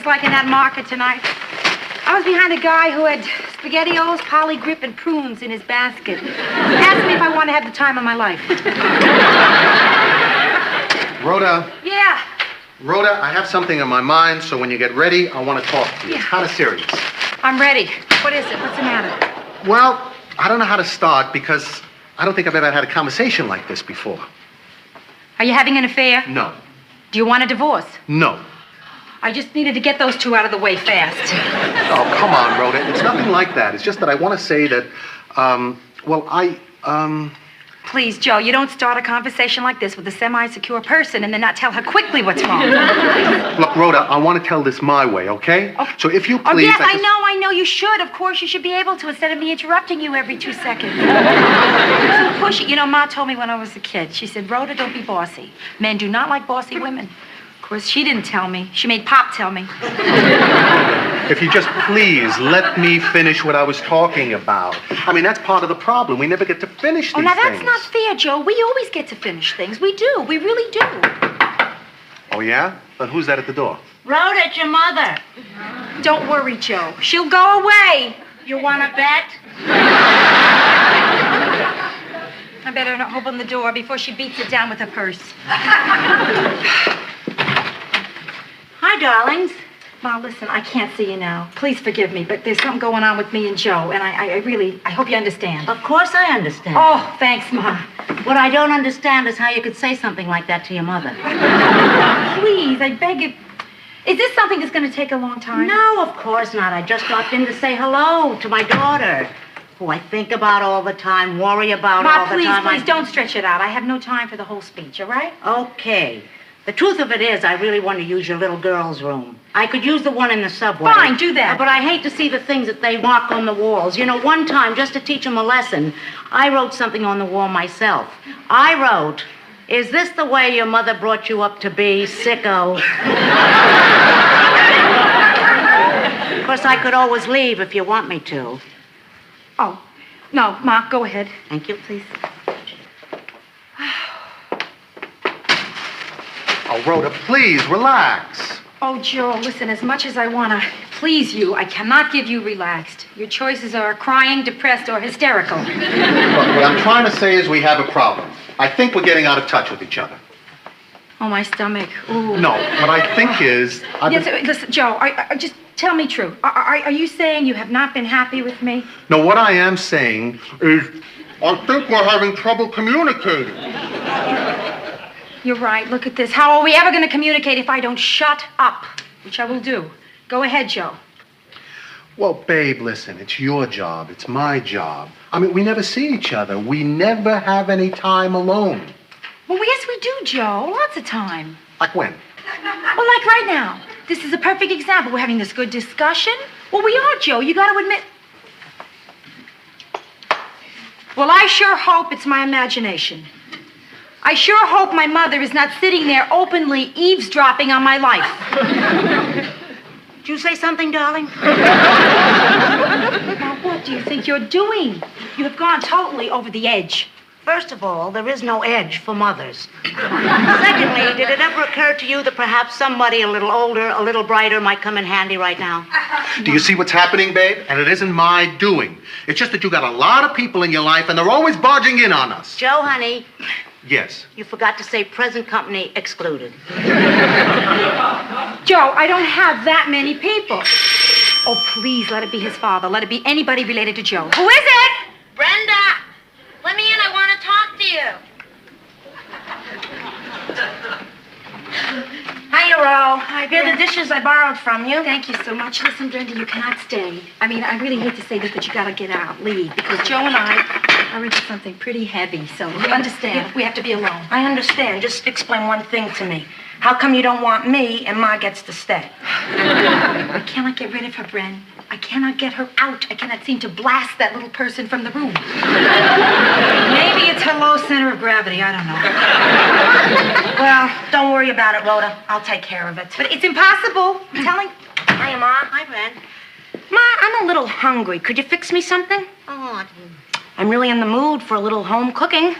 was like in that market tonight. I was behind a guy who had SpaghettiOs, Polly Grip, and prunes in his basket. He asked me if I want to have the time of my life. Rhoda. Yeah? Rhoda, I have something in my mind, so when you get ready, I want to talk to you. It's kind of serious. I'm ready. What is it? What's the matter? Well, I don't know how to start because I don't think I've ever had a conversation like this before. Are you having an affair? No. Do you want a divorce? No. I just needed to get those two out of the way fast. Oh, come on, Rhoda. It's nothing like that. It's just that I want to say that, Please, Joe, you don't start a conversation like this with a semi-secure person and then not tell her quickly what's wrong. Look, Rhoda, I want to tell this my way, okay? Oh. So if you please... Oh, yes, I know, you should. Of course, you should be able to instead of me interrupting you every 2 seconds. So push it. You know, Ma told me when I was a kid, she said, Rhoda, don't be bossy. Men do not like bossy women. Of course, she didn't tell me. She made Pop tell me. If you just please let me finish what I was talking about. I mean, that's part of the problem. We never get to finish these things. Oh, now that's not fair, Joe. We always get to finish things. We do. We really do. Oh, yeah? Then who's that at the door? Rhoda, it's your mother. Don't worry, Joe. She'll go away. You want to bet? I better not open the door before she beats it down with her purse. Hi, darlings. Ma, listen, I can't see you now. Please forgive me, but there's something going on with me and Joe, and I hope you understand. Of course I understand. Oh, thanks, Ma. What I don't understand is how you could say something like that to your mother. Please, I beg you. Is this something that's going to take a long time? No, of course not. I just dropped in to say hello to my daughter, who I think about all the time, worry about all the time. Ma, please, don't stretch it out. I have no time for the whole speech, all right? Okay. The truth of it is, I really want to use your little girl's room. I could use the one in the subway. Fine, do that. But I hate to see the things that they mark on the walls. You know, one time, just to teach them a lesson, I wrote something on the wall myself. I wrote, "Is this the way your mother brought you up to be, sicko?" Of course, I could always leave if you want me to. Oh, no, Ma, go ahead. Thank you, please. Oh, Rhoda, please, relax. Oh, Joe, listen, as much as I want to please you, I cannot give you relaxed. Your choices are crying, depressed, or hysterical. Look, what I'm trying to say is we have a problem. I think we're getting out of touch with each other. Oh, my stomach. Ooh. No, what I think is... Listen, Joe, just tell me true. Are you saying you have not been happy with me? No, what I am saying is I think we're having trouble communicating. You're right. Look at this. How are we ever going to communicate if I don't shut up? Which I will do. Go ahead, Joe. Well, babe, listen, it's your job. It's my job. I mean, we never see each other. We never have any time alone. Well, yes, we do, Joe. Lots of time. Like when? Well, like right now. This is a perfect example. We're having this good discussion. Well, we are, Joe. You got to admit. Well, I sure hope it's my imagination. I sure hope my mother is not sitting there openly eavesdropping on my life. Did you say something, darling? Now, what do you think you're doing? You have gone totally over the edge. First of all, there is no edge for mothers. Secondly, did it ever occur to you that perhaps somebody a little older, a little brighter might come in handy right now? Do you see what's happening, babe? And it isn't my doing. It's just that you got a lot of people in your life, and they're always barging in on us. Joe, honey. Yes. You forgot to say present company excluded. Joe, I don't have that many people. Oh, please, let it be his father. Let it be anybody related to Joe. Who is it? Brenda, let me in. I want to talk to you. Hiya, Ro. Hi, Here are the dishes I borrowed from you. Thank you so much. Listen, Brenda, you cannot stay. I mean, I really hate to say this, but you gotta get out, leave, because Joe and I are into something pretty heavy, so you understand. We have to be alone. I understand. Just explain one thing to me. How come you don't want me and Ma gets to stay? I cannot get rid of her, Bren. I cannot get her out. I cannot seem to blast that little person from the room. Maybe it's her low center of gravity. I don't know. Well, don't worry about it, Rhoda. I'll take care of it. But it's impossible. I'm telling... Hiya, Ma. Hi, Brent. Ma, I'm a little hungry. Could you fix me something? Oh, I'm really in the mood for a little home cooking.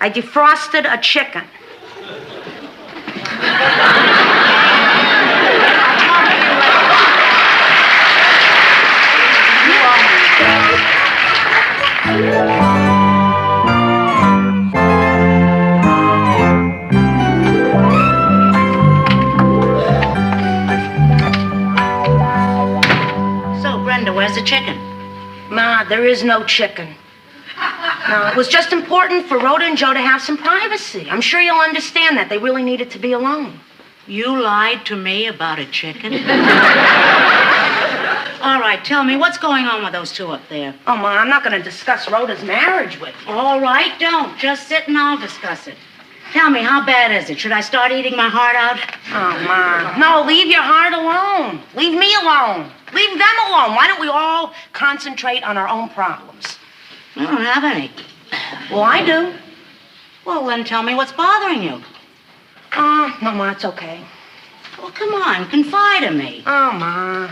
I defrosted a chicken. the chicken? Ma, there is no chicken. No, it was just important for Rhoda and Joe to have some privacy. I'm sure you'll understand that. They really needed to be alone. You lied to me about a chicken? All right, tell me, what's going on with those two up there? Oh, Ma, I'm not going to discuss Rhoda's marriage with you. All right, don't. Just sit and I'll discuss it. Tell me, how bad is it? Should I start eating my heart out? Oh, Ma. No, leave your heart alone. Leave me alone. Leave them alone. Why don't we all concentrate on our own problems? I don't have any. Well, I do. Well, then tell me what's bothering you. No, Ma, it's okay. Well, come on, confide in me. Oh, Ma.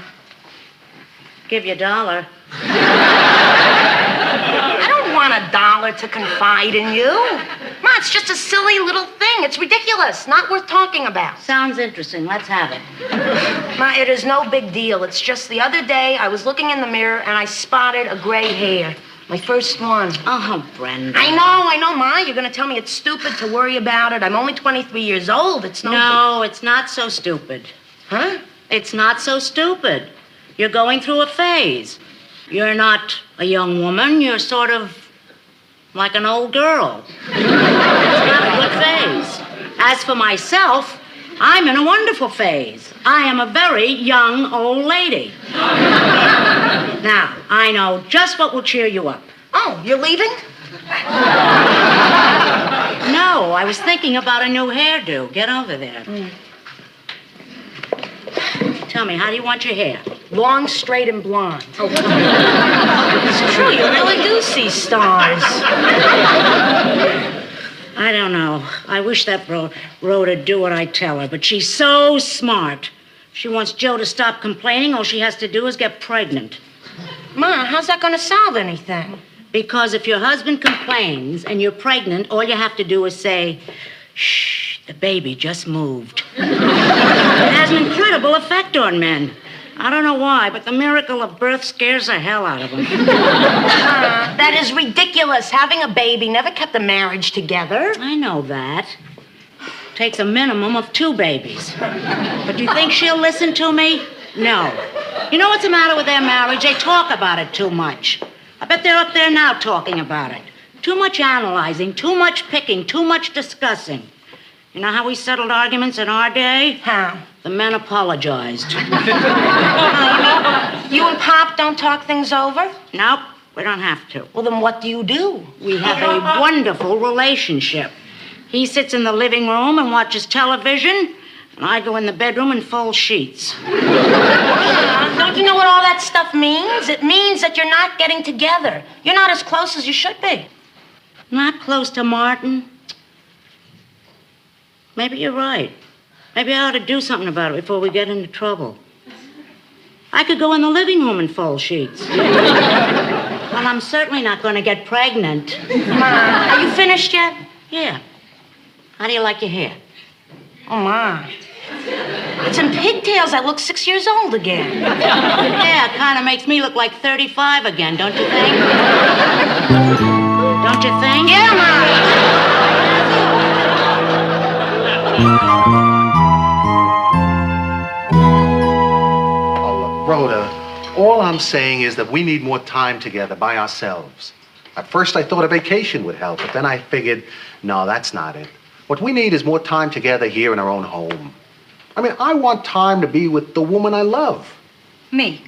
Give you $1. I don't want $1 to confide in you. Ma, it's just a silly little thing. It's ridiculous. Not worth talking about. Sounds interesting. Let's have it. Ma, it is no big deal. It's just the other day I was looking in the mirror and I spotted a gray hair. My first one. Oh, Brenda. I know, Ma. You're going to tell me it's stupid to worry about it. I'm only 23 years old. It's No, it's not so stupid. Huh? It's not so stupid. You're going through a phase. You're not a young woman. You're sort of like an old girl. It's not a good phase. As for myself, I'm in a wonderful phase. I am a very young old lady. Now, I know just what will cheer you up. Oh, you're leaving? No, I was thinking about a new hairdo. Get over there. Tell me, how do you want your hair? Long, straight, and blonde. Oh, it's true. You really do see stars. I don't know. I wish that Rhoda'd do what I tell her, but she's so smart. She wants Joe to stop complaining. All she has to do is get pregnant. Ma, how's that going to solve anything? Because if your husband complains and you're pregnant, all you have to do is say, shh, the baby just moved. It has an incredible effect on men. I don't know why, but the miracle of birth scares the hell out of them. That is ridiculous. Having a baby never kept a marriage together. I know that. Takes a minimum of 2 babies. But do you think she'll listen to me? No. You know what's the matter with their marriage? They talk about it too much. I bet they're up there now talking about it. Too much analyzing, too much picking, too much discussing. You know how we settled arguments in our day? How? The men apologized. You and Pop don't talk things over? Nope, we don't have to. Well, then what do you do? We have a wonderful relationship. He sits in the living room and watches television, and I go in the bedroom and fold sheets. Don't you know what all that stuff means? It means that you're not getting together. You're not as close as you should be. Not close to Martin? Maybe you're right. Maybe I ought to do something about it before we get into trouble. I could go in the living room and fold sheets. Well, I'm certainly not going to get pregnant. Ma, are you finished yet? Yeah. How do you like your hair? Oh, Ma. It's in pigtails. I look 6 years old again. Yeah, it kind of makes me look like 35 again, don't you think? Don't you think? Yeah, Ma. Rhoda, all I'm saying is that we need more time together by ourselves. At first I thought a vacation would help, but then I figured, no, that's not it. What we need is more time together here in our own home. I mean, I want time to be with the woman I love. Me.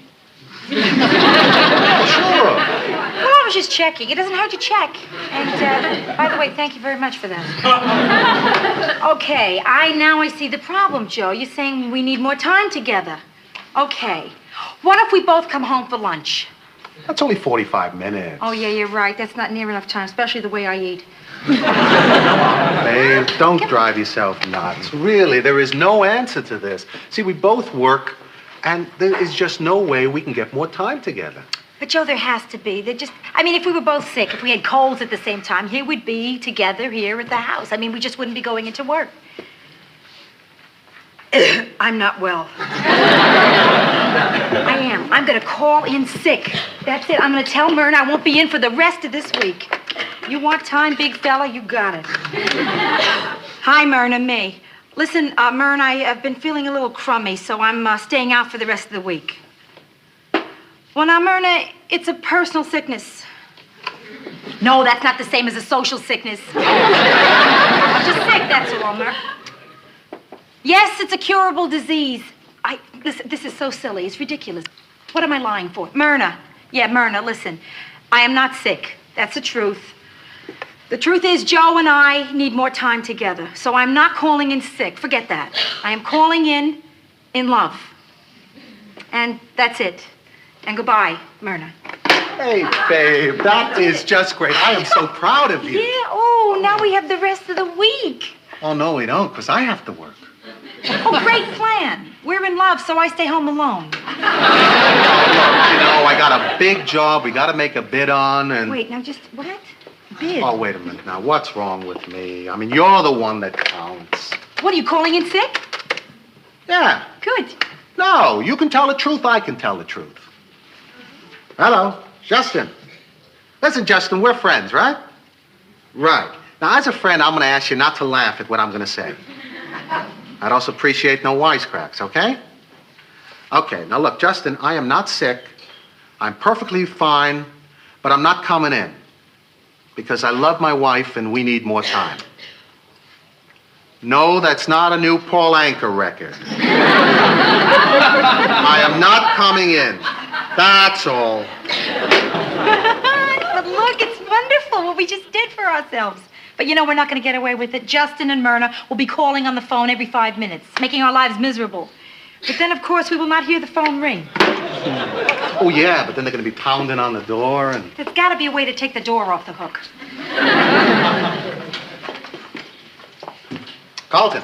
Sure. Well, I was just checking. It doesn't hurt to check. And, by the way, thank you very much for that. Okay, now I see the problem, Joe. You're saying we need more time together. Okay. What if we both come home for lunch? That's only 45 minutes. Oh, yeah, you're right. That's not near enough time, especially the way I eat. Babe, don't drive yourself nuts. Really, there is no answer to this. See, we both work, and there is just no way we can get more time together. But, Joe, there has to be. If we were both sick, if we had colds at the same time, here we'd be together here at the house. I mean, we just wouldn't be going into work. I'm not well. I am. I'm going to call in sick. That's it. I'm going to tell Myrna I won't be in for the rest of this week. You want time, big fella? You got it. Hi, Myrna, me. Listen, Myrna, I've been feeling a little crummy, so I'm staying out for the rest of the week. Well, now, Myrna, it's a personal sickness. No, that's not the same as a social sickness. I'm just sick, that's all, Myrna. Yes, it's a curable disease. This is so silly. It's ridiculous. What am I lying for? Myrna. Yeah, Myrna, listen. I am not sick. That's the truth. The truth is, Joe and I need more time together. So I'm not calling in sick. Forget that. I am calling in love. And that's it. And goodbye, Myrna. Hey, babe, that is just great. I am so proud of you. Yeah, oh, now we have the rest of the week. Oh, no, we don't, because I have to work. Oh, great plan. We're in love, so I stay home alone. Look, I got a big job we got to make a bid on, and... Wait, now just, what? Bid? Oh, wait a minute now. What's wrong with me? I mean, you're the one that counts. What, are you calling in sick? Yeah. Good. No, you can tell the truth, I can tell the truth. Hello, Justin. Listen, Justin, we're friends, right? Right. Now, as a friend, I'm going to ask you not to laugh at what I'm going to say. I'd also appreciate no wisecracks, okay? Okay, now look, Justin, I am not sick. I'm perfectly fine, but I'm not coming in because I love my wife and we need more time. No, that's not a new Paul Anka record. I am not coming in. That's all. But look, it's wonderful what we just did for ourselves. But you know, we're not going to get away with it. Justin and Myrna will be calling on the phone every 5 minutes, making our lives miserable. But then, of course, we will not hear the phone ring. Oh, yeah, but then they're going to be pounding on the door and... There's got to be a way to take the door off the hook. Carlton.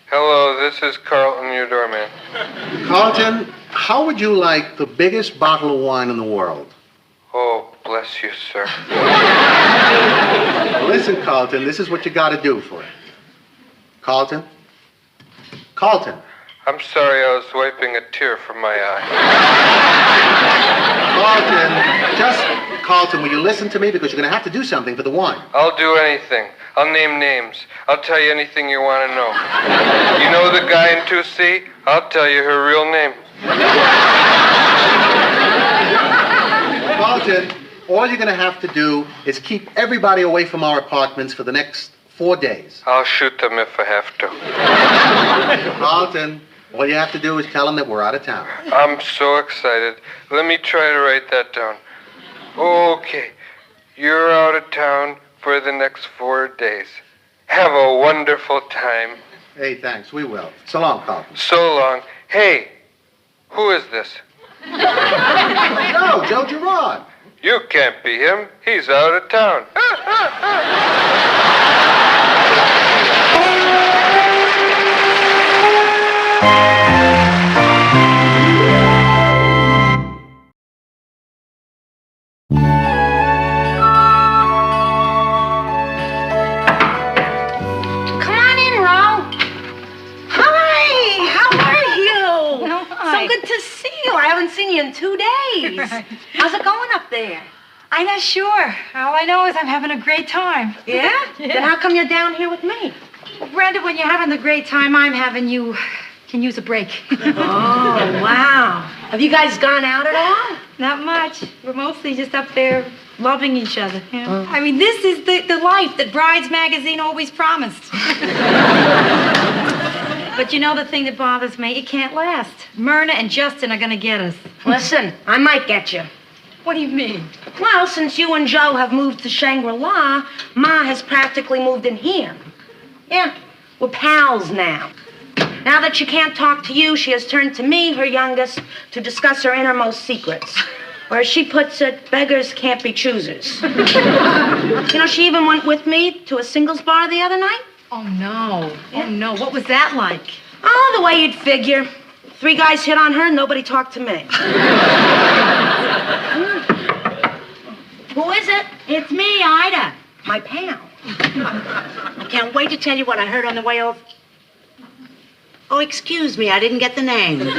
Hello, this is Carlton, your doorman. Carlton, how would you like the biggest bottle of wine in the world? Oh, bless you, sir. Listen, Carlton, this is what you got to do for it. Carlton? Carlton. I'm sorry, I was wiping a tear from my eye. Carlton, will you listen to me? Because you're going to have to do something for the wine. I'll do anything. I'll name names. I'll tell you anything you want to know. You know the guy in 2C? I'll tell you her real name. Carlton, all you're going to have to do is keep everybody away from our apartments for the next 4 days. I'll shoot them if I have to. Carlton, all you have to do is tell them that we're out of town. I'm so excited. Let me try to write that down. Okay. You're out of town for the next 4 days. Have a wonderful time. Hey, thanks. We will. So long, Carlton. So long. Hey, who is this? No, Joe Girard. You can't be him. He's out of town. Come on in, Ro. Hi, how are you? Oh, hi. So good to see you. I haven't seen you in 2 days. Right. How's it going up there? I'm not sure. All I know is I'm having a great time. Yeah? Then how come you're down here with me? Well, Brenda, when you're having the great time I'm having, you can use a break. Oh, wow. Have you guys gone out at all? Not much. We're mostly just up there loving each other. You know? I mean, this is the life that Brides magazine always promised. But you know the thing that bothers me? It can't last. Myrna and Justin are going to get us. Listen, I might get you. What do you mean? Well, since you and Joe have moved to Shangri-La, Ma has practically moved in here. Yeah, we're pals now. Now that she can't talk to you, she has turned to me, her youngest, to discuss her innermost secrets. Or as she puts it, beggars can't be choosers. You know, she even went with me to a singles bar the other night. Oh, no. Oh, no. What was that like? Oh, the way you'd figure. 3 guys hit on her, nobody talked to me. Who is it? It's me, Ida. My pal. I can't wait to tell you what I heard on the way over. Oh, excuse me, I didn't get the name. No,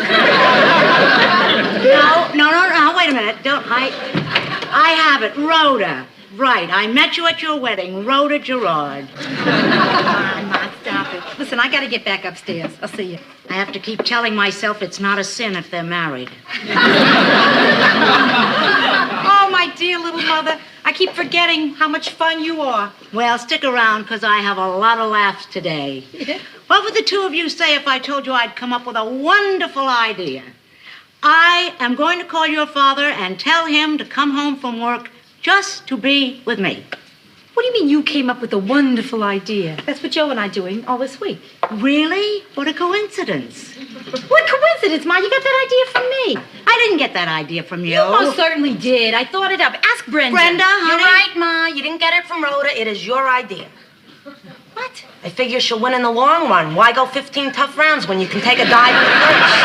wait a minute. I have it, Rhoda. Right, I met you at your wedding, Rhoda Girard. Come on, Ma, stop it. Listen, I gotta get back upstairs. I'll see you. I have to keep telling myself it's not a sin if they're married. Oh, my dear little mother. I keep forgetting how much fun you are. Well, stick around, because I have a lot of laughs today. What would the two of you say if I told you I'd come up with a wonderful idea? I am going to call your father and tell him to come home from work just to be with me. What do you mean you came up with a wonderful idea? That's what Joe and I are doing all this week. Really? What a coincidence. What coincidence, Ma? You got that idea from me. I didn't get that idea from you. You most certainly did. I thought it up. Ask Brenda. Brenda, You're honey? right, Ma. You didn't get it from Rhoda. It is your idea. What? I figure she'll win in the long run. Why go 15 tough rounds when you can take a dive in the first?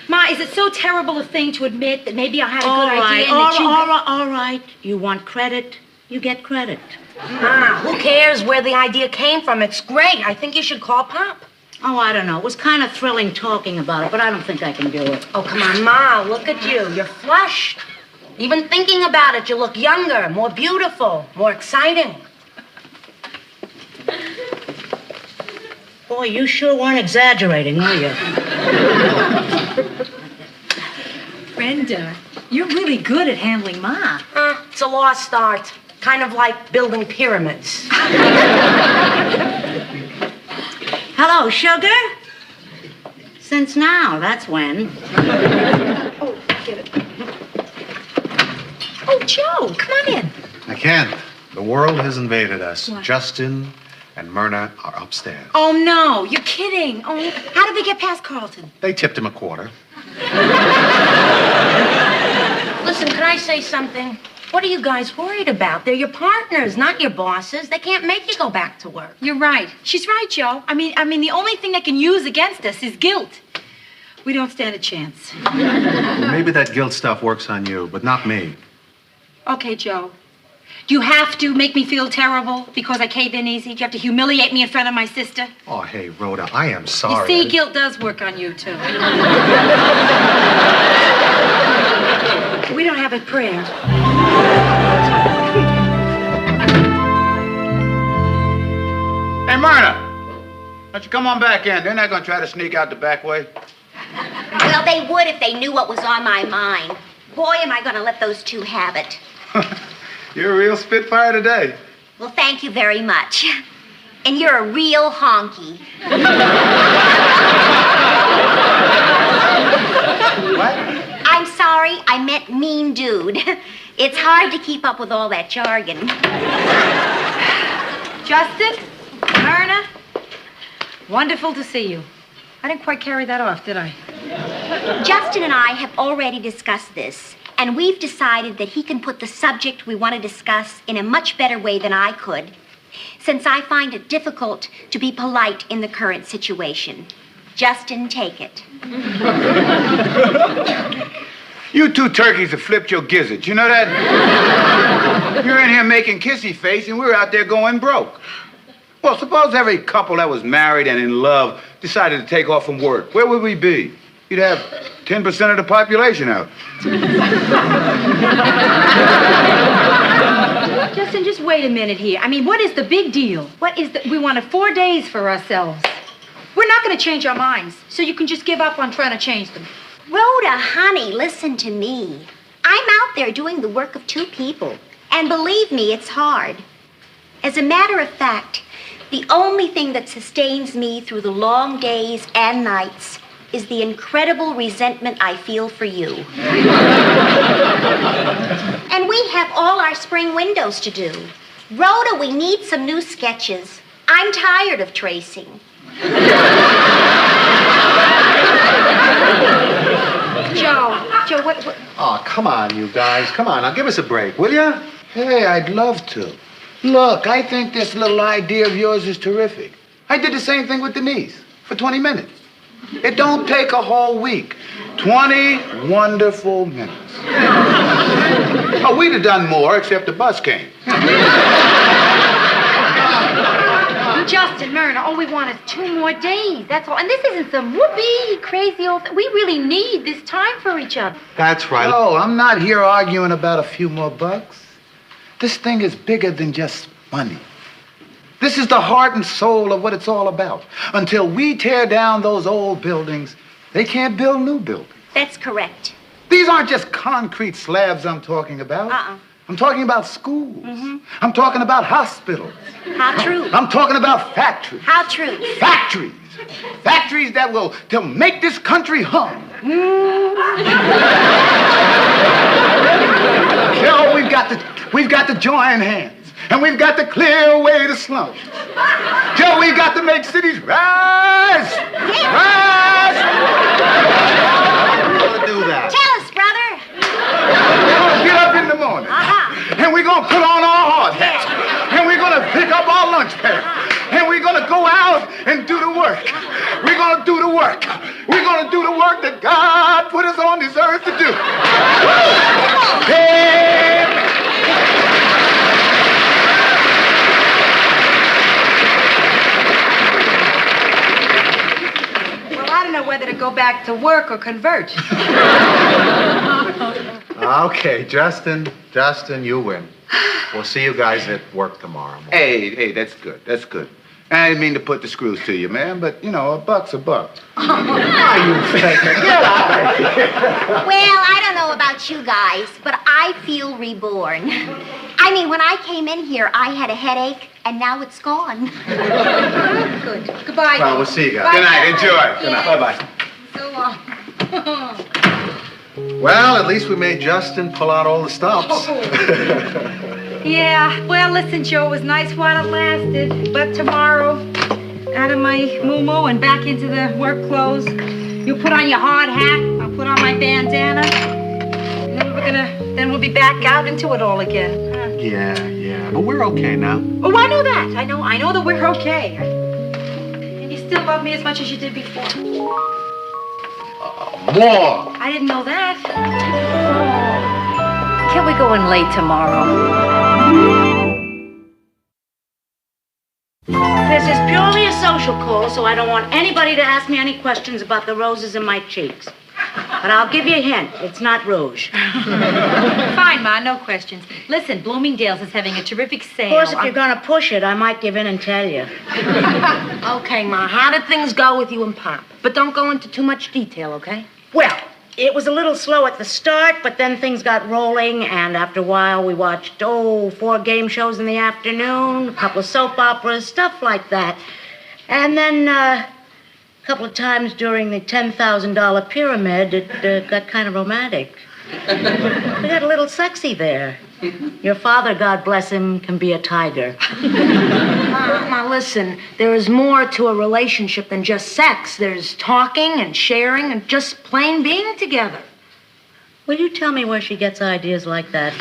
Ma, is it so terrible a thing to admit that maybe I had a All good right, idea and that you... all right. You want credit, you get credit. Ma, who cares where the idea came from? It's great. I think you should call Pop. Oh, I don't know. It was kind of thrilling talking about it, but I don't think I can do it. Oh, come on, Ma. Look at you. You're flushed. Even thinking about it, you look younger, more beautiful, more exciting. Boy, you sure weren't exaggerating, are you? Brenda, you're really good at handling Ma. It's a lost art. Kind of like building pyramids. Hello, sugar? Since now, that's when. Oh, get it. Oh, Joe, come on in. I can't. The world has invaded us. What? Justin and Myrna are upstairs. Oh, no, you're kidding. Oh, how did they get past Carlton? They tipped him a quarter. Listen, can I say something? What are you guys worried about? They're your partners, not your bosses. They can't make you go back to work. You're right. She's right, Joe. I mean, the only thing they can use against us is guilt. We don't stand a chance. Well, maybe that guilt stuff works on you, but not me. Okay, Joe. Do you have to make me feel terrible because I cave in easy? Do you have to humiliate me in front of my sister? Oh, hey, Rhoda, I am sorry. You see, guilt does work on you, too. We don't have a prayer. Hey, Myrna, why don't you come on back in? They're not going to try to sneak out the back way. Well, they would if they knew what was on my mind. Boy, am I going to let those two have it. You're a real spitfire today. Well, thank you very much. And you're a real honky. What? I'm sorry, I meant mean dude. It's hard to keep up with all that jargon. Justin, Myrna, wonderful to see you. I didn't quite carry that off, did I? Justin and I have already discussed this, and we've decided that he can put the subject we want to discuss in a much better way than I could, since I find it difficult to be polite in the current situation. Justin, take it. You two turkeys have flipped your gizzards. You know that? You're in here making kissy face, and we're out there going broke. Well, suppose every couple that was married and in love decided to take off from work. Where would we be? You'd have 10% of the population out. Justin, just wait a minute here. I mean, what is the big deal? We wanted 4 days for ourselves. We're not going to change our minds, so you can just give up on trying to change them. Rhoda, honey, listen to me. I'm out there doing the work of two people, and believe me, it's hard. As a matter of fact, the only thing that sustains me through the long days and nights is the incredible resentment I feel for you. And we have all our spring windows to do. Rhoda, we need some new sketches. I'm tired of tracing. Joe, what? Oh, come on, you guys. Come on, now give us a break, will ya? Hey, I'd love to. Look, I think this little idea of yours is terrific. I did the same thing with Denise for 20 minutes. It don't take a whole week. 20 wonderful minutes. Oh, we'd have done more, except the bus came. Justin, Myrna, all we want is 2 more days. That's all. And this isn't some whoopee, crazy old thing. We really need this time for each other. That's right. Oh, I'm not here arguing about a few more bucks. This thing is bigger than just money. This is the heart and soul of what it's all about. Until we tear down those old buildings, they can't build new buildings. That's correct. These aren't just concrete slabs I'm talking about. I'm talking about schools. I'm talking about hospitals. How true. I'm talking about factories. How true. Factories. Factories that will make this country hum. Joe, we've got to join hands, and we've got to clear away the slums. Joe, we've got to make cities rise. Rise. We're gonna do that. Tell us, brother. We're gonna get up in the morning, and we're gonna put on our hard hats, and we're gonna pick up our lunch pail, and we're gonna go out and do the work. We're gonna do the work. We're gonna do the work that God put us on this earth to do. Hey. Well, I don't know whether to go back to work or convert. Okay, Justin, you win. We'll see you guys at work tomorrow morning. Hey, that's good. That's good. I didn't mean to put the screws to you, man, but, a buck's a buck. Why you faking? Get out of here. Well, I don't know about you guys, but I feel reborn. I mean, when I came in here, I had a headache, and now it's gone. Good. Goodbye. Well, we'll see you guys. Bye. Good night. Enjoy. Good night. Bye-bye. So long. Well, at least we made Justin pull out all the stops. Yeah, well, listen, Joe, it was nice while it lasted. But tomorrow, out of my muumuu and back into the work clothes. You put on your hard hat, I'll put on my bandana. And then we'll be back out into it all again. Yeah, but we're okay now. Oh, I know that. I know that we're okay. And you still love me as much as you did before. More. I didn't know that. Can we go in late tomorrow? This is purely a social call, so I don't want anybody to ask me any questions about the roses in my cheeks. But I'll give you a hint. It's not rouge. Fine, Ma, no questions. Listen, Bloomingdale's is having a terrific sale. Of course, if you're going to push it, I might give in and tell you. Okay, Ma, how did things go with you and Pop? But don't go into too much detail, okay? Well, it was a little slow at the start, but then things got rolling, and after a while we watched, 4 game shows in the afternoon, a couple of soap operas, stuff like that. And then a couple of times during the $10,000 pyramid, it got kind of romantic. We got a little sexy there. Your father, God bless him, can be a tiger. Ma, listen, there is more to a relationship than just sex. There's talking and sharing and just plain being together. Will you tell me where she gets ideas like that?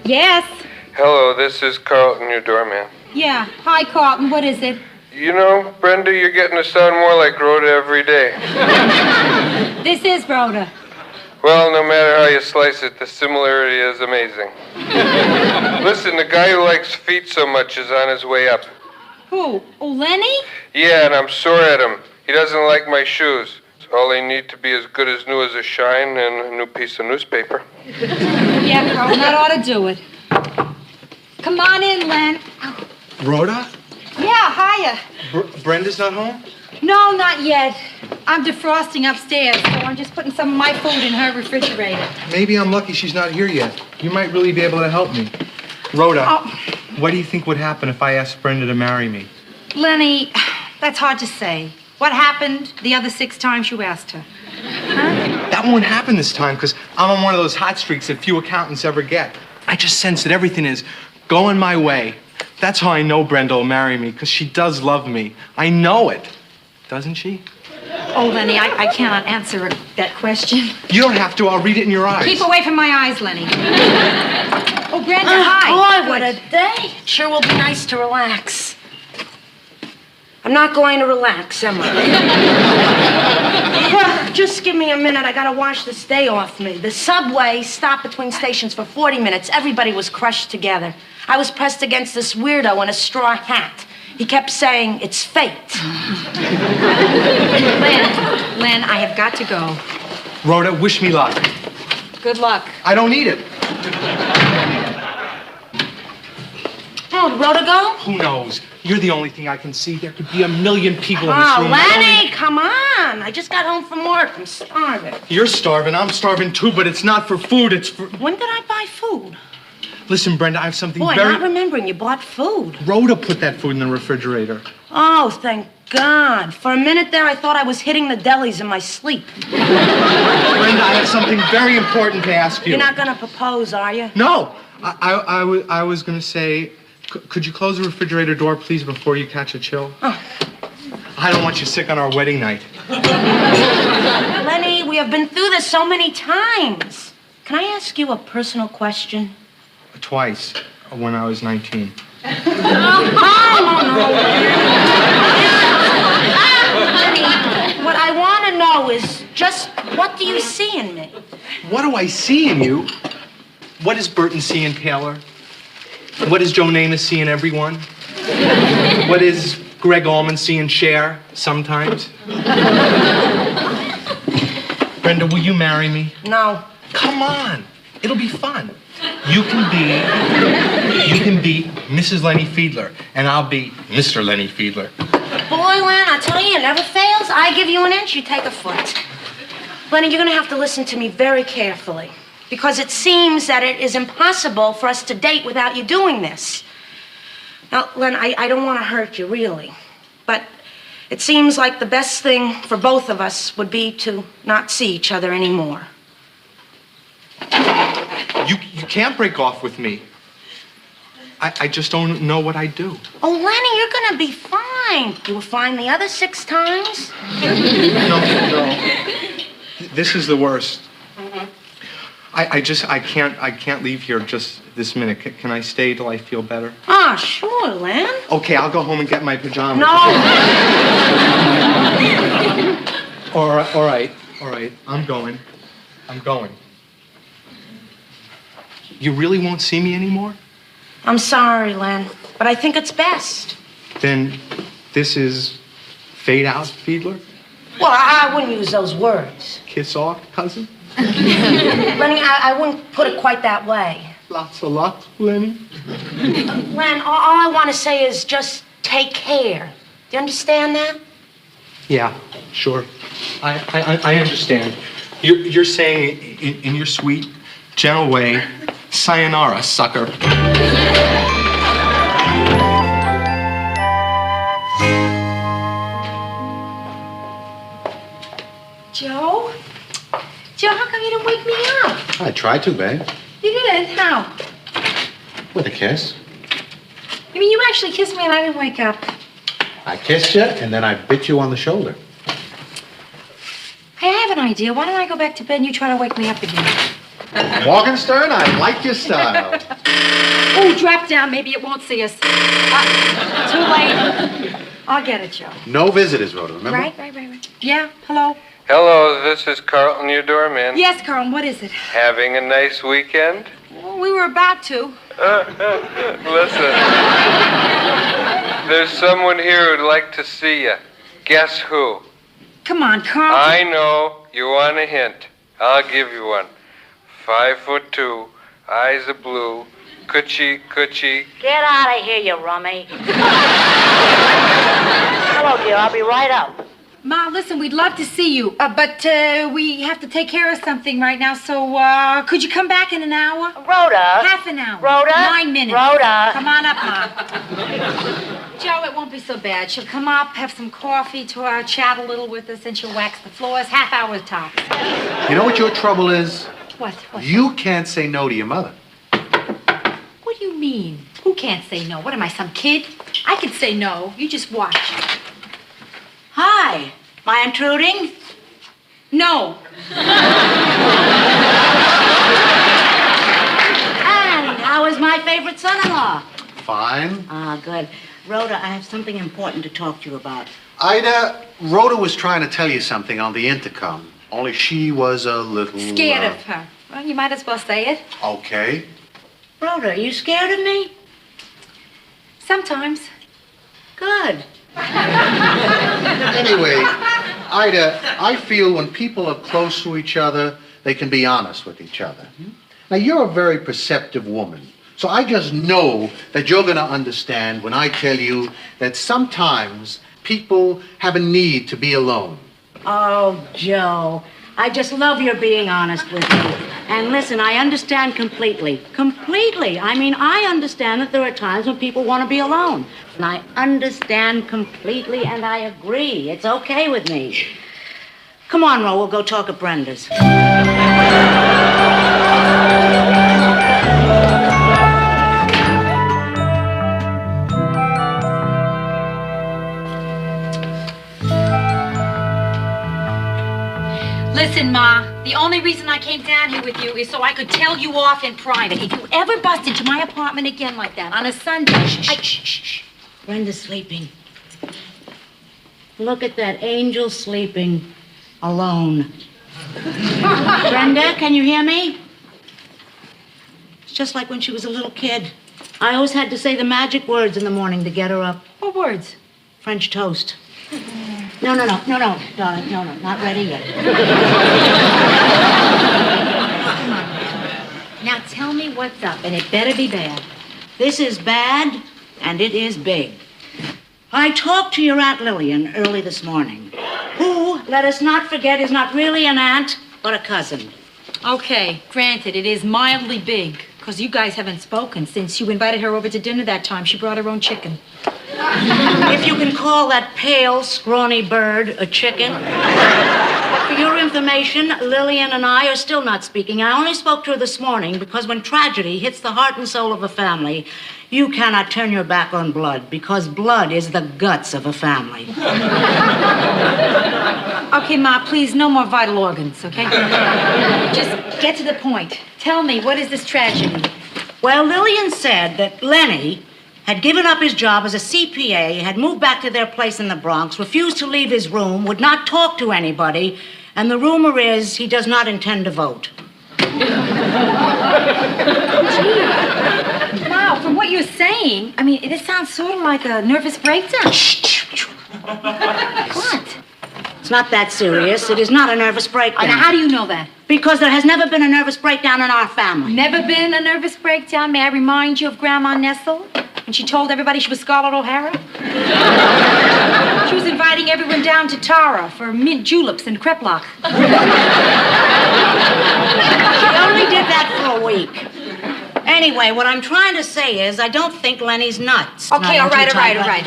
Yes. Hello, this is Carlton, your doorman. Yeah. Hi, Carlton. What is it? You know, Brenda, you're getting to sound more like Rhoda every day. This is Rhoda. Well, no matter how you slice it, the similarity is amazing. Listen, the guy who likes feet so much is on his way up. Who? Oh, Lenny? Yeah, and I'm sore at him. He doesn't like my shoes. So all they need to be as good as new as a shine and a new piece of newspaper. Yeah, Carl, that ought to do it. Come on in, Len. Rhoda? Yeah, hiya. Brenda's not home? No, not yet. I'm defrosting upstairs, so I'm just putting some of my food in her refrigerator. Maybe I'm lucky she's not here yet. You might really be able to help me. Rhoda, Oh. what do you think would happen if I asked Brenda to marry me? Lenny, that's hard to say. What happened the other 6 times you asked her? That won't happen this time because I'm on one of those hot streaks that few accountants ever get. I just sense that everything is going my way. That's how I know Brenda will marry me, because she does love me. I know it. Doesn't she? Oh, Lenny, I cannot answer that question. You don't have to. I'll read it in your eyes. Keep away from my eyes, Lenny. Oh, Brenda, hi. Boy, what a day. Sure will be nice to relax. I'm not going to relax, am I? Well, just give me a minute. I gotta wash this day off me. The subway stopped between stations for 40 minutes. Everybody was crushed together. I was pressed against this weirdo in a straw hat. He kept saying, it's fate. Len, I have got to go. Rhoda, wish me luck. Good luck. I don't need it. Oh, did Rhoda go? Who knows? You're the only thing I can see. There could be a million people in this Oh, room. Lenny, come on. I just got home from work. I'm starving. You're starving. I'm starving too, but it's not for food. It's for... When did I buy food? Listen, Brenda, I have something Boy, very... not remembering you bought food. Rhoda put that food in the refrigerator. Oh, thank God. For a minute there, I thought I was hitting the delis in my sleep. Brenda, I have something very important to ask you. You're not gonna propose, are you? No. I was going to say, could you close the refrigerator door, please, before you catch a chill? Oh. I don't want you sick on our wedding night. Lenny, we have been through this so many times. Can I ask you a personal question? Twice, when I was 19. Lenny, what I want to know is just what do you see in me? What do I see in you? What does Burton see in Taylor? What does Joe Namath see in everyone? What does Greg Allman see in Cher sometimes? Brenda, will you marry me? No. Come on. It'll be fun. You can be Mrs. Lenny Fiedler, and I'll be Mr. Lenny Fiedler. Boy, Len, I tell you, it never fails. I give you an inch, you take a foot. Lenny, you're gonna have to listen to me very carefully, because it seems that it is impossible for us to date without you doing this. Now, Len, I don't want to hurt you, really, but it seems like the best thing for both of us would be to not see each other anymore. You can't break off with me. I just don't know what I'd do. Oh, Lenny, you're gonna be fine. You were fine the other 6 times. No. This is the worst. I can't leave here just this minute. Can I stay till I feel better? Ah, sure, Len. Okay, I'll go home and get my pajamas. No. All right. I'm going. You really won't see me anymore? I'm sorry, Len, but I think it's best. Then this is fade out, Fiedler? Well, I wouldn't use those words. Kiss off, cousin? Lenny, I wouldn't put it quite that way. Lots of luck, Lenny. Len, all I want to say is just take care. Do you understand that? Yeah, sure. I understand. You're saying in your sweet, gentle way, sayonara, sucker. Joe? Joe, how come you didn't wake me up? I tried to, babe. You didn't? How? With a kiss. You mean you actually kissed me and I didn't wake up? I kissed you, and then I bit you on the shoulder. Hey, I have an idea. Why don't I go back to bed and you try to wake me up again? Morgenstern, I like your style. Oh, drop down. Maybe it won't see us. Too late. I'll get it, Joe. No visitors, Rhoda, remember? Right. Yeah, hello? Hello, this is Carlton, your doorman. Yes, Carl, what is it? Having a nice weekend? Well, we were about to. Listen, there's someone here who'd like to see you. Guess who? Come on, Carl. I know. You want a hint? I'll give you one. 5'2", eyes are blue, coochie. Get out of here, you rummy. Hello, dear. I'll be right up. Ma, listen, we'd love to see you, but we have to take care of something right now, so could you come back in an hour? Rhoda. Half an hour. Rhoda. 9 minutes. Rhoda. Come on up, Ma. Joe, it won't be so bad. She'll come up, have some coffee, to chat a little with us, and she'll wax the floors. Half hour tops. You know what your trouble is? What? You can't say no to your mother. What do you mean? Who can't say no? What am I, some kid? I can say no. You just watch. Hi. Am I intruding? No. And how is my favorite son-in-law? Fine. Ah, good. Rhoda, I have something important to talk to you about. Ida, Rhoda was trying to tell you something on the intercom, only she was a little... Scared of her. Well, you might as well say it. Okay. Rhoda, are you scared of me? Sometimes. Good. Anyway, Ida, I feel when people are close to each other, they can be honest with each other. Now, you're a very perceptive woman, so I just know that you're going to understand when I tell you that sometimes people have a need to be alone. Oh, Joe, I just love your being honest with me. And listen, I understand completely. Completely. I mean, I understand that there are times when people want to be alone. And I understand completely, and I agree. It's okay with me. Come on, Ro, we'll go talk at Brenda's. Listen, Ma, the only reason I came down here with you is so I could tell you off in private. If you ever bust into my apartment again like that on a Sunday, Shh. Brenda's sleeping. Look at that angel sleeping alone. Brenda, can you hear me? It's just like when she was a little kid. I always had to say the magic words in the morning to get her up. What words? French toast. No, darling, no, not ready yet. Come on. Now tell me what's up, and it better be bad. This is bad, and it is big. I talked to your Aunt Lillian early this morning, who, let us not forget, is not really an aunt, but a cousin. Okay, granted, it is mildly big, because you guys haven't spoken since you invited her over to dinner that time. She brought her own chicken. If you can call that pale, scrawny bird a chicken. But for your information, Lillian and I are still not speaking. I only spoke to her this morning because when tragedy hits the heart and soul of a family, you cannot turn your back on blood, because blood is the guts of a family. Okay, Ma, please, no more vital organs, okay? Just get to the point. Tell me, what is this tragedy? Well, Lillian said that Lenny had given up his job as a CPA, had moved back to their place in the Bronx, refused to leave his room, would not talk to anybody, and the rumor is he does not intend to vote. Wow, from what you're saying, I mean, this sounds sort of like a nervous breakdown. What? It's not that serious. It is not a nervous breakdown. Now, how do you know that? Because there has never been a nervous breakdown in our family. Never been a nervous breakdown? May I remind you of Grandma Nestle? When she told everybody she was Scarlett O'Hara? She was inviting everyone down to Tara for mint juleps and crepe-lock. She only did that for a week. Anyway, what I'm trying to say is I don't think Lenny's nuts. Okay, all right. No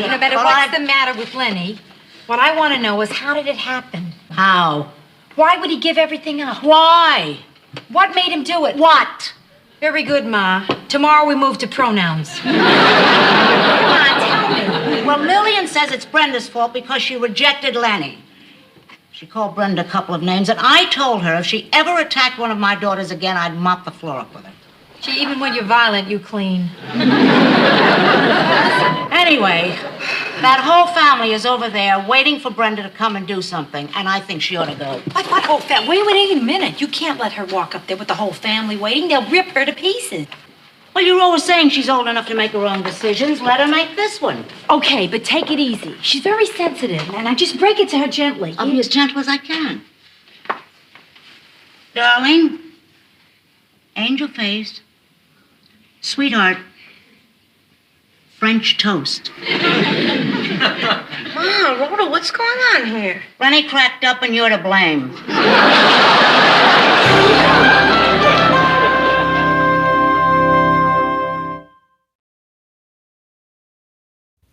No matter what's the matter with Lenny, what I want to know is how did it happen? How? Why would he give everything up? Why? What made him do it? What? Very good, Ma. Tomorrow we move to pronouns. Come on, tell me. Well, Lillian says it's Brenda's fault because she rejected Lenny. She called Brenda a couple of names, and I told her if she ever attacked one of my daughters again, I'd mop the floor up with her. Gee, even when you're violent, you clean. Anyway, That whole family is over there waiting for Brenda to come and do something, and I think she ought to go. What whole family? Wait a minute. You can't let her walk up there with the whole family waiting. They'll rip her to pieces. Well, you're always saying she's old enough to make her own decisions. Let her make this one. Okay, but take it easy. She's very sensitive, and I just break it to her gently. I'll be as gentle as I can. Darling, angel-faced, sweetheart, French toast. Mom, Rhoda, what's going on here? Lenny cracked up and you're to blame.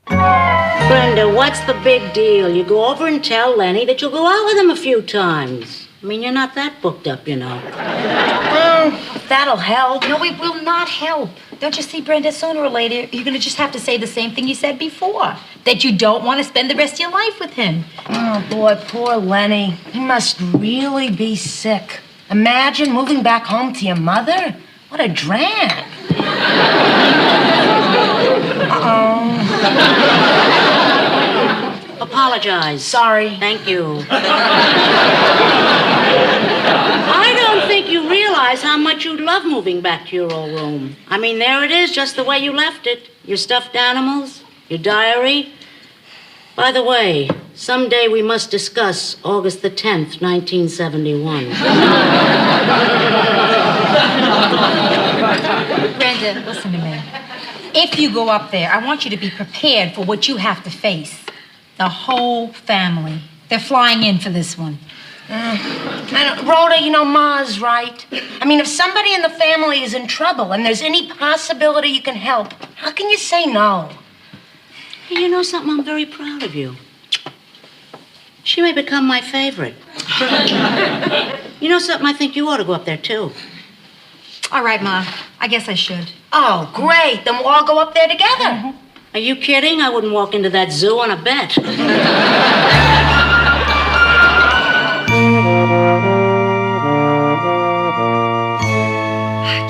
Brenda, what's the big deal? You go over and tell Lenny that you'll go out with him a few times. I mean, you're not that booked up, you know. Well, that'll help. No, it will not help. Don't you see, Brenda, sooner or later, you're going to just have to say the same thing you said before. That you don't want to spend the rest of your life with him. Oh, boy, poor Lenny. He must really be sick. Imagine moving back home to your mother. What a drag. Uh-oh. Apologize. Sorry. Thank you. I don't think you realize how much you'd love moving back to your old room. I mean, there it is, just the way you left it. Your stuffed animals, your diary. By the way, someday we must discuss August the 10th, 1971. Brenda, listen to me. If you go up there, I want you to be prepared for what you have to face. The whole family. They're flying in for this one. Rhoda, you know, Ma's right. I mean, if somebody in the family is in trouble and there's any possibility you can help, how can you say no? Hey, you know something? I'm very proud of you. She may become my favorite. You know something? I think you ought to go up there, too. All right, Ma. I guess I should. Oh, great. Then we'll all go up there together. Mm-hmm. Are you kidding? I wouldn't walk into that zoo on a bet.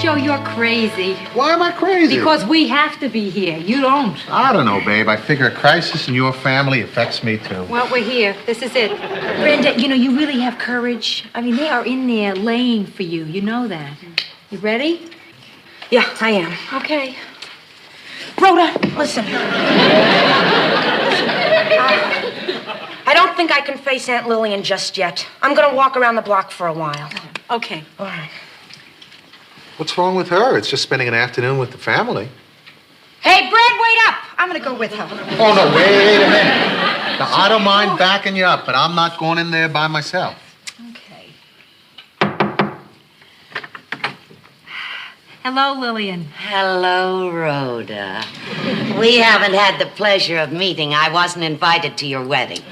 Joe, you're crazy. Why am I crazy? Because we have to be here. You don't. I don't know, babe. I figure a crisis in your family affects me, too. Well, we're here. This is it. Brenda, you know, you really have courage. I mean, they are in there laying for you. You know that. You ready? Yeah, I am. Okay. Rhoda, listen. I don't think I can face Aunt Lillian just yet. I'm gonna walk around the block for a while. Okay. All right. What's wrong with her? It's just spending an afternoon with the family. Hey, Brad, wait up. I'm going to go with her. Oh, no, wait a minute. Now, I don't mind backing you up, but I'm not going in there by myself. Okay. Hello, Lillian. Hello, Rhoda. We haven't had the pleasure of meeting. I wasn't invited to your wedding.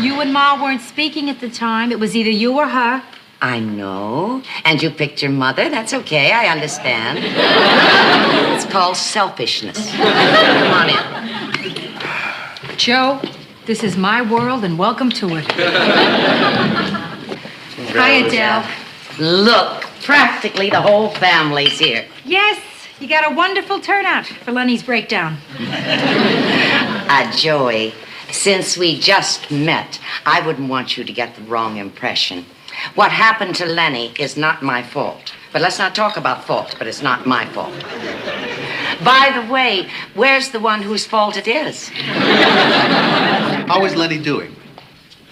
You and Ma weren't speaking at the time. It was either you or her. I know. And you picked your mother. That's okay. I understand. It's called selfishness. Come on in. Joe, this is my world, and welcome to it. Hi, Adele. Look, practically the whole family's here. Yes, you got a wonderful turnout for Lenny's breakdown. Joey, since we just met, I wouldn't want you to get the wrong impression. What happened to Lenny is not my fault. But let's not talk about fault, but it's not my fault. By the way, where's the one whose fault it is? How is Lenny doing?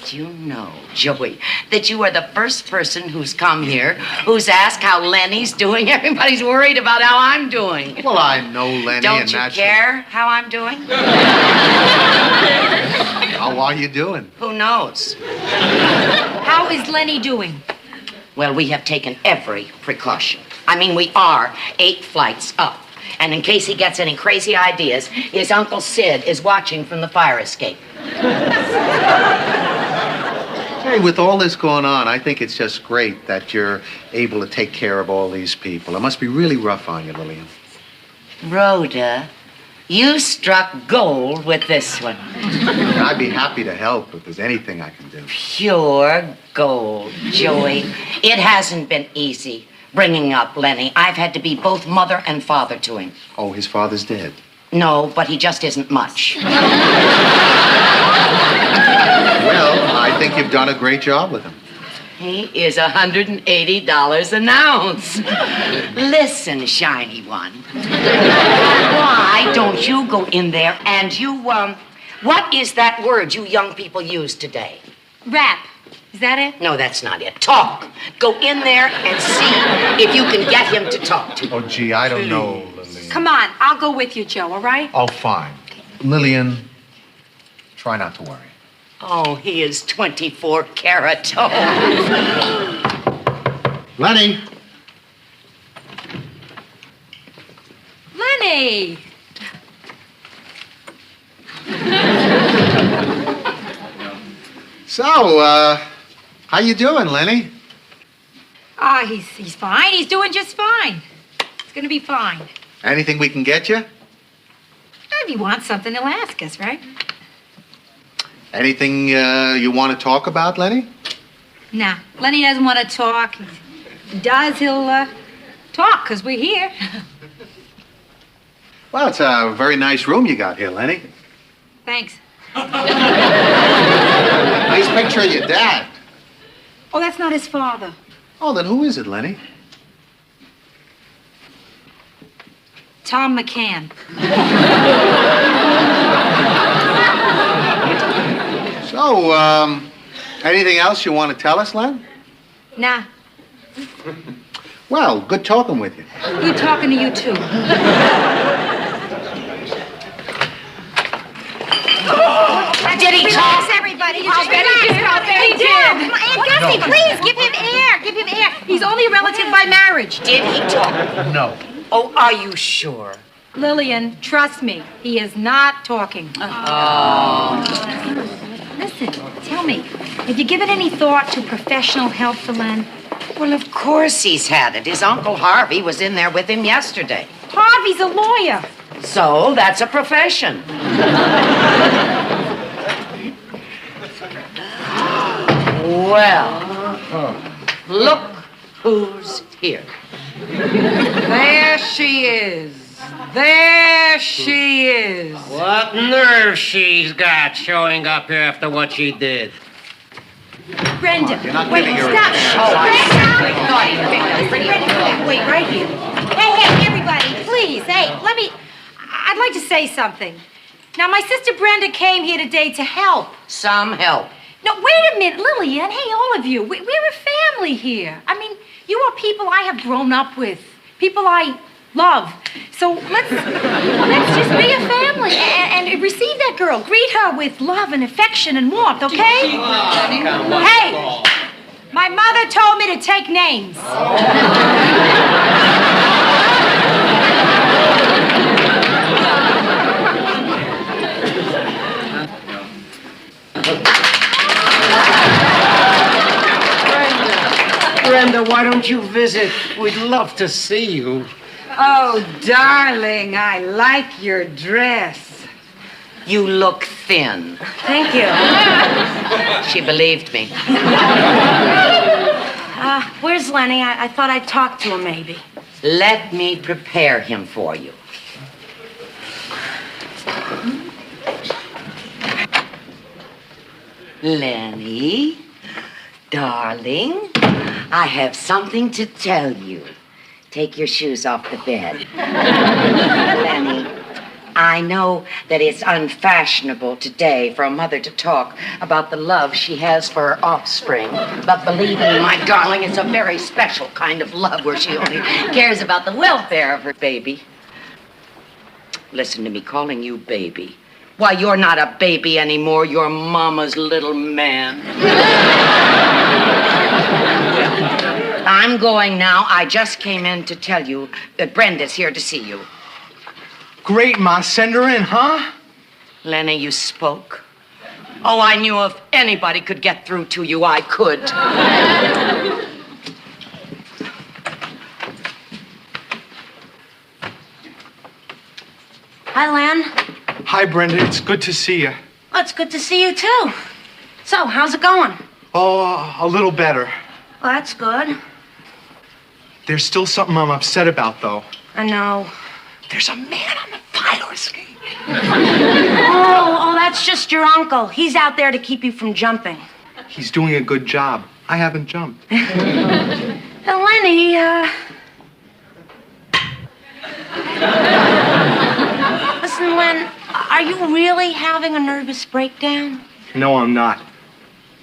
Do you know, Joey, that you are the first person who's come here who's asked how Lenny's doing? Everybody's worried about how I'm doing. Well, I know Lenny. Don't you care how I'm doing? How are you doing? Who knows? How is Lenny doing? Well, we have taken every precaution. I mean, we are 8 flights up. And in case he gets any crazy ideas, his Uncle Sid is watching from the fire escape. Hey, with all this going on, I think it's just great that you're able to take care of all these people. It must be really rough on you, Lillian. Rhoda, you struck gold with this one. I'd be happy to help if there's anything I can do. Pure gold, Joey. It hasn't been easy bringing up Lenny. I've had to be both mother and father to him. Oh, his father's dead. No, but he just isn't much. Well, I think you've done a great job with him. He is $180 an ounce. Listen, shiny one. Why don't you go in there and what is that word you young people use today? Rap. Is that it? No, that's not it. Talk. Go in there and see if you can get him to talk to you. Oh, gee, I don't know, Lillian. Come on, I'll go with you, Joe, all right? Oh, fine. Lillian, try not to worry. Oh, he is 24 karat. Oh. Lenny! Lenny! So, how you doing, Lenny? Ah, he's fine. He's doing just fine. It's gonna be fine. Anything we can get you? If he wants something, he'll ask us, right? Anything you want to talk about, Lenny? Nah, Lenny doesn't want to talk. If he does, he'll talk, because we're here. Well, it's a very nice room you got here, Lenny. Thanks. Nice picture of your dad. Oh, that's not his father. Oh, then who is it, Lenny? Tom McCann. So, anything else you want to tell us, Len? Nah, Well, good talking with you. good talking to you, too. Did he talk? Relax, everybody. Just relax. He did. Aunt Gussie, please, give him air. Give him air. He's only a relative by marriage. Did he talk? No. Oh, are you sure? Lillian, trust me, he is not talking. Listen, tell me, have you given any thought to professional help for Len? Well, of course he's had it. His Uncle Harvey was in there with him yesterday. Harvey's a lawyer. So that's a profession. Well, look who's here. There she is. There she is. What nerve she's got showing up here after what she did. Brenda, You're not wait, giving her a stop. chance. Brenda, wait, right here. Hey, everybody, please, I'd like to say something. Now, my sister Brenda came here today to help. Some help. No, wait a minute, Lillian. Hey, all of you, we're a family here. I mean, you are people I have grown up with, people I love. So let's just be a family and receive that girl. Greet her with love and affection and warmth, okay? Hey, my mother told me to take names. Brenda, why don't you visit? We'd love to see you. Oh, darling, I like your dress. You look thin. Thank you. She believed me. Where's Lenny? I thought I'd talk to him maybe. Let me prepare him for you. Lenny, darling, I have something to tell you. Take your shoes off the bed. Lenny, I know that it's unfashionable today for a mother to talk about the love she has for her offspring. But believe me, my darling, it's a very special kind of love where she only cares about the welfare of her baby. Listen to me calling you baby. Why, you're not a baby anymore. You're Mama's little man. I'm going now. I just came in to tell you that Brenda's here to see you. Great, Ma. Send her in, huh? Lenny, you spoke. Oh, I knew if anybody could get through to you, I could. Hi, Len. Hi, Brenda. It's good to see you. Oh, it's good to see you, too. So, how's it going? Oh, a little better. Well, that's good. There's still something I'm upset about, though. I know. There's a man on the fire escape. Oh, that's just your uncle. He's out there to keep you from jumping. He's doing a good job. I haven't jumped. Lenny, listen, Len, are you really having a nervous breakdown? No, I'm not.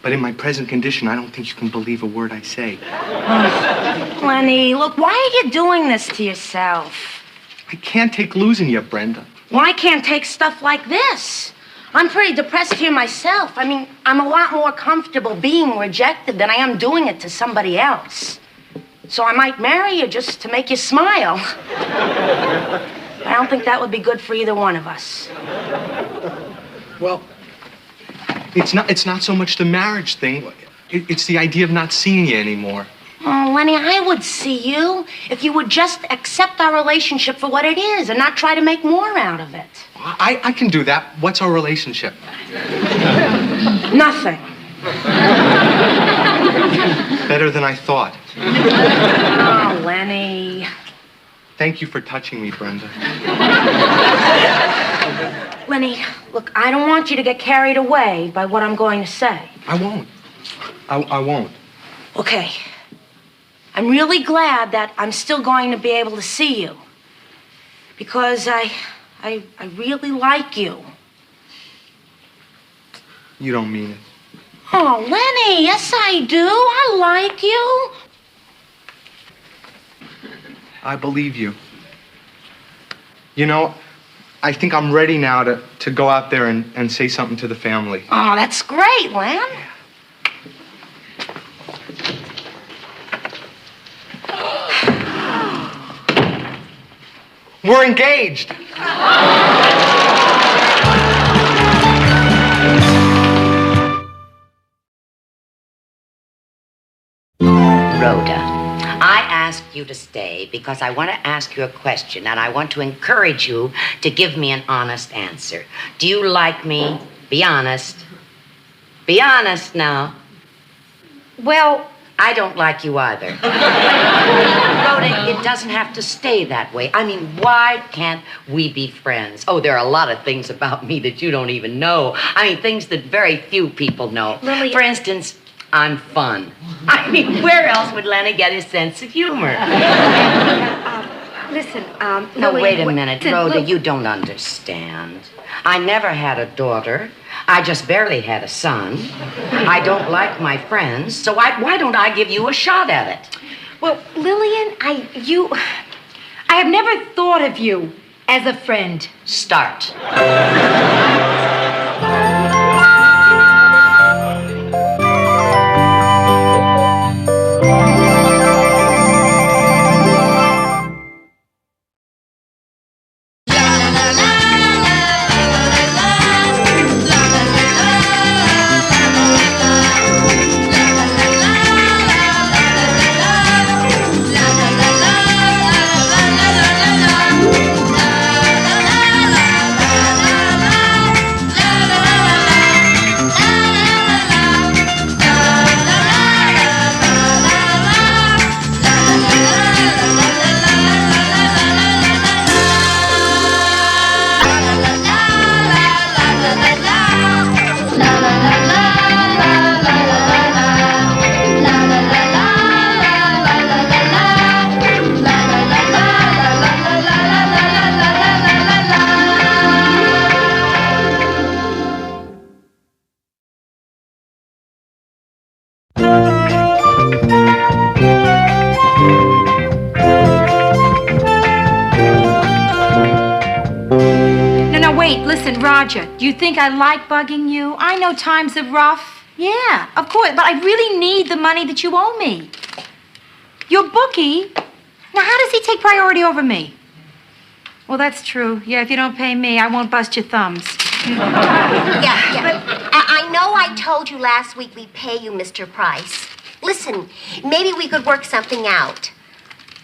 But in my present condition, I don't think you can believe a word I say. Oh, Lenny, look, why are you doing this to yourself? I can't take losing you, Brenda. Well, I can't take stuff like this. I'm pretty depressed here myself. I mean, I'm a lot more comfortable being rejected than I am doing it to somebody else. So I might marry you just to make you smile. I don't think that would be good for either one of us. Well, it's not so much the marriage thing. It's the idea of not seeing you anymore. Oh, Lenny, I would see you if you would just accept our relationship for what it is and not try to make more out of it. I can do that. What's our relationship? Nothing. Better than I thought. Oh, Lenny. Thank you for touching me, Brenda. Lenny, look, I don't want you to get carried away by what I'm going to say. I won't. I won't. Okay. I'm really glad that I'm still going to be able to see you. Because I really like you. You don't mean it. Oh, Lenny, yes I do. I like you. I believe you. You know, I think I'm ready now to go out there and say something to the family. Oh, that's great, Len. We're engaged. Rhoda, I asked you to stay because I want to ask you a question, and I want to encourage you to give me an honest answer. Do you like me? Be honest. Be honest now. Well, I don't like you either. Rhoda, it doesn't have to stay that way. I mean, why can't we be friends? Oh, there are a lot of things about me that you don't even know. I mean, things that very few people know. Lily, for instance, I'm fun. I mean, where else would Lenny get his sense of humor? Listen, Now, Lily, wait a minute, listen, Rhoda, look. you don't understand. I never had a daughter. I just barely had a son. I don't like my friends, so why don't I give you a shot at it? Well, Lillian, I have never thought of you as a friend. Start. Listen, Roger, do you think I like bugging you? I know times are rough. Yeah, of course, but I really need the money that you owe me. Your bookie? Now, how does he take priority over me? Well, that's true. Yeah, if you don't pay me, I won't bust your thumbs. Yeah. But I know I told you last week we'd pay you, Mr. Price. Listen, maybe we could work something out.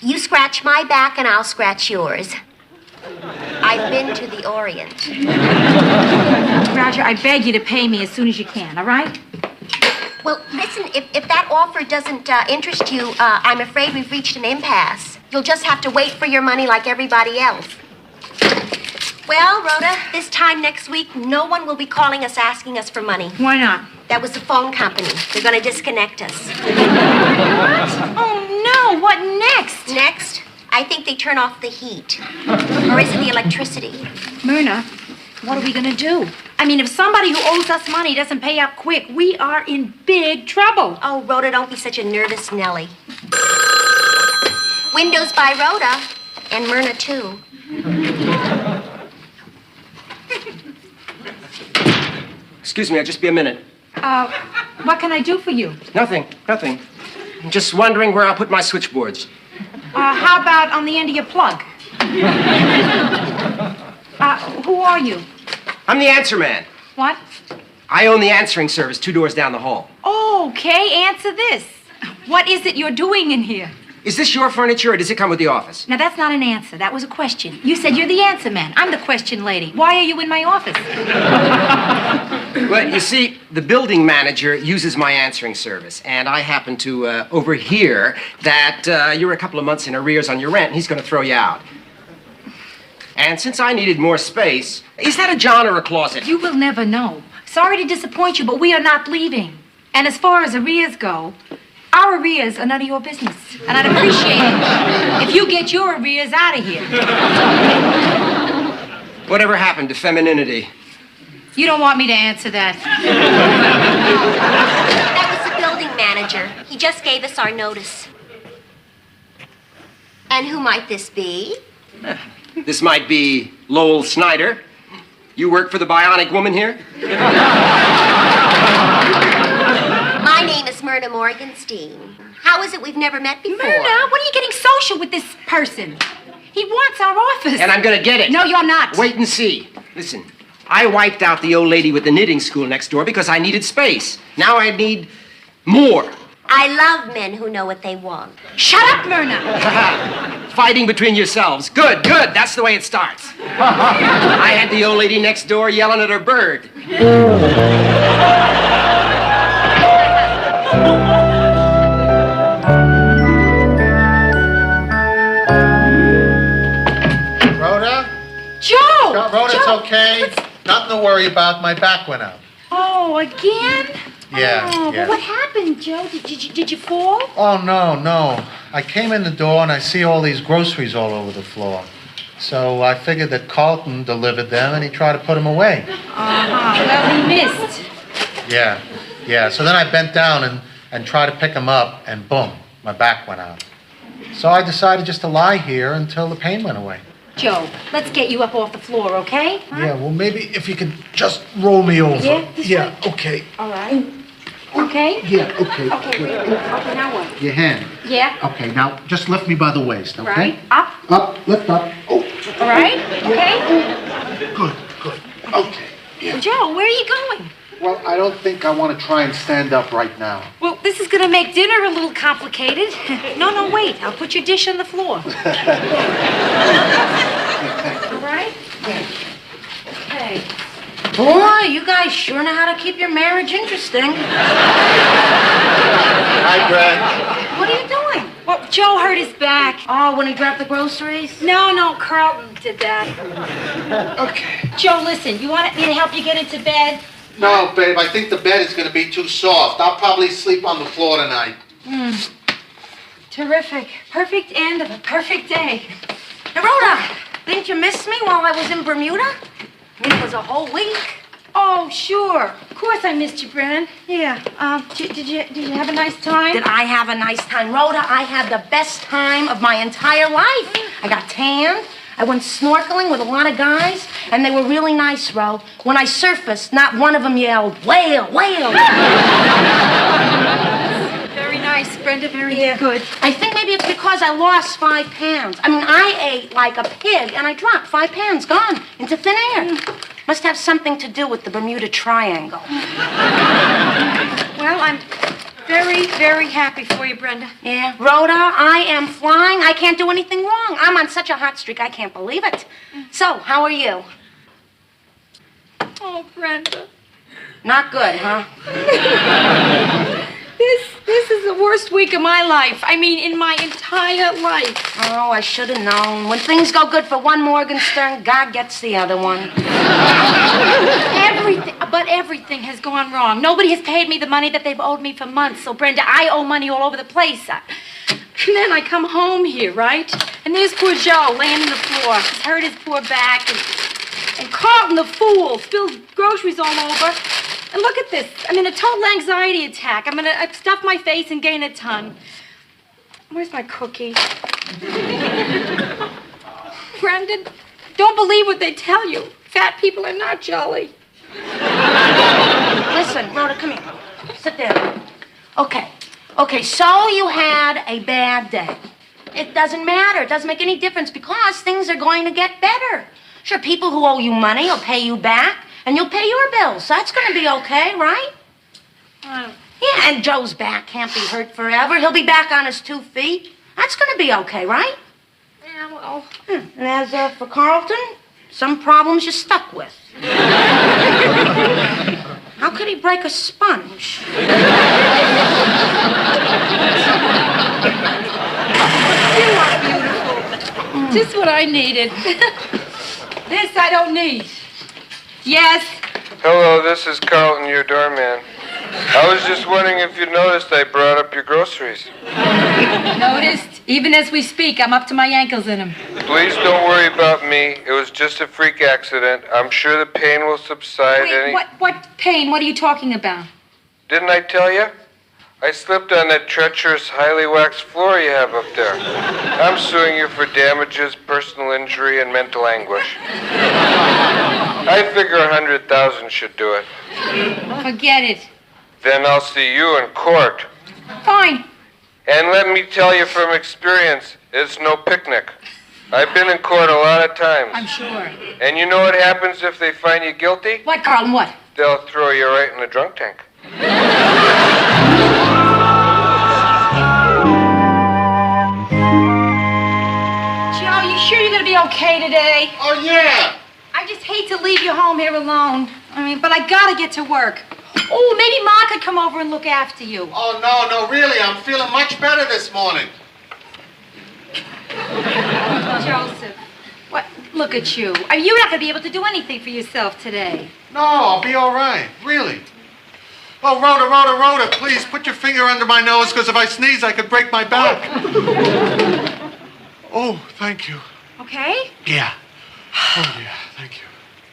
You scratch my back and I'll scratch yours. I've been to the Orient. Roger, I beg you to pay me as soon as you can, all right? Well, listen, if that offer doesn't interest you, I'm afraid we've reached an impasse. You'll just have to wait for your money like everybody else. Well, Rhoda, this time next week, no one will be calling us asking us for money. Why not? That was the phone company. They're going to disconnect us. Oh, no. What next? Next, I think they turn off the heat. Or is it the electricity? Myrna, what are we going to do? I mean, if somebody who owes us money doesn't pay up quick, we are in big trouble. Oh, Rhoda, don't be such a nervous Nellie. Windows by Rhoda. And Myrna, too. Excuse me, I'll just be a minute. What can I do for you? Nothing. I'm just wondering where I'll put my switchboards. How about on the end of your plug? Who are you? I'm the answer man. What? I own the answering service 2 doors down the hall. Okay, answer this. What is it you're doing in here? Is this your furniture or does it come with the office? Now, that's not an answer. That was a question. You said you're the answer man. I'm the question lady. Why are you in my office? Well, you see, the building manager uses my answering service, and I happen to overhear that you're a couple of months in arrears on your rent, and he's going to throw you out. And since I needed more space, is that a John or a closet? You will never know. Sorry to disappoint you, but we are not leaving. And as far as arrears go, our arrears are none of your business. And I'd appreciate it if you get your arrears out of here. Whatever happened to femininity? You don't want me to answer that. That was the building manager. He just gave us our notice. And who might this be? This might be Lowell Snyder. You work for the Bionic Woman here? My name is Myrna Morgenstein. How is it we've never met before? Myrna, what are you getting social with this person? He wants our office. And I'm gonna get it. No, you're not. Wait and see. Listen, I wiped out the old lady with the knitting school next door because I needed space. Now I need more. I love men who know what they want. Shut up, Myrna. Fighting between yourselves. Good. That's the way it starts. I had the old lady next door yelling at her bird. Rhoda? Joe! Rhoda, it's Joe, okay. Nothing to worry about. My back went out. Oh, again? Yeah, Oh, yeah. but what happened, Joe? Did you fall? Oh, no. I came in the door and I see all these groceries all over the floor. So I figured that Carlton delivered them and he tried to put them away. Well, he missed. Yeah. So then I bent down and tried to pick them up and boom, my back went out. So I decided just to lie here until the pain went away. Joe, let's get you up off the floor, okay? Yeah, well, maybe if you could just roll me over. Yeah, this way? Okay. All right. Okay? Yeah, okay. Okay, wait. Okay, now what? Your hand. Yeah. Okay, now just lift me by the waist, okay? Right. Up. Up, lift up. Oh. All right. Okay. Good. Okay. Yeah. Joe, where are you going? Well, I don't think I want to try and stand up right now. Well, this is going to make dinner a little complicated. No, wait. I'll put your dish on the floor. All right? Okay. Boy, you guys sure know how to keep your marriage interesting. Hi, Brad. What are you doing? Well, Joe hurt his back. Oh, when he dropped the groceries? No, Carlton did that. Okay. Joe, listen, you want me to help you get into bed? No, babe, I think the bed is going to be too soft. I'll probably sleep on the floor tonight. Terrific. Perfect end of a perfect day. Hey, Rhoda, didn't you miss me while I was in Bermuda? I mean, it was a whole week. Oh, sure. Of course I missed you, Brennan. Yeah. Did you have a nice time? Did I have a nice time? Rhoda, I had the best time of my entire life. I got tanned. I went snorkeling with a lot of guys, and they were really nice, Ro. When I surfaced, not one of them yelled, "Whale, whale!" Very nice, Brenda. Very good. I think maybe it's because I lost 5 pounds. I mean, I ate like a pig, and I dropped 5 pounds, gone, into thin air. Must have something to do with the Bermuda Triangle. Well, I'm very, very happy for you, Brenda. Yeah. Rhoda, I am flying. I can't do anything wrong. I'm on such a hot streak, I can't believe it. So, how are you? Oh, Brenda. Not good, huh? This is the worst week of my life. I mean, in my entire life. Oh, I should have known. When things go good for one Morgenstern, God gets the other one. Everything has gone wrong. Nobody has paid me the money that they've owed me for months. So, Brenda, I owe money all over the place. And then I come home here, right? And there's poor Joe laying on the floor. He's hurt his poor back. And Carlton, the fool, spills groceries all over. And look at this. I'm in a total anxiety attack. I'm gonna stuff my face and gain a ton. Where's my cookie? Brendan, don't believe what they tell you. Fat people are not jolly. Listen, Rhoda, come here. Sit there. Okay, so you had a bad day. It doesn't matter. It doesn't make any difference because things are going to get better. Sure, people who owe you money will pay you back, and you'll pay your bills. So that's going to be okay, right? Yeah, and Joe's back can't be hurt forever. He'll be back on his 2 feet. That's going to be okay, right? Yeah, well... And as for Carlton, some problems you're stuck with. How could he break a sponge? You are beautiful. Just what I needed. This I don't need. Yes? Hello, this is Carlton, your doorman. I was just wondering if you noticed I brought up your groceries. Noticed? Even as we speak, I'm up to my ankles in them. Please don't worry about me. It was just a freak accident. I'm sure the pain will subside. Wait, what pain? What are you talking about? Didn't I tell you? I slipped on that treacherous, highly waxed floor you have up there. I'm suing you for damages, personal injury, and mental anguish. I figure 100,000 should do it. Forget it. Then I'll see you in court. Fine. And let me tell you from experience, it's no picnic. I've been in court a lot of times. I'm sure. And you know what happens if they find you guilty? What, Carlton, what? They'll throw you right in the drunk tank. Joe, you sure you're going to be okay today? Oh, yeah. I just hate to leave you home here alone. But I got to get to work. Oh, maybe Ma could come over and look after you. Oh, no, really. I'm feeling much better this morning. Joseph, what? Look at you. You're not going to be able to do anything for yourself today. No, I'll be all right. Really. Oh, Rhoda, please put your finger under my nose, because if I sneeze, I could break my back. Oh, thank you. Okay? Yeah. Oh, yeah, thank you.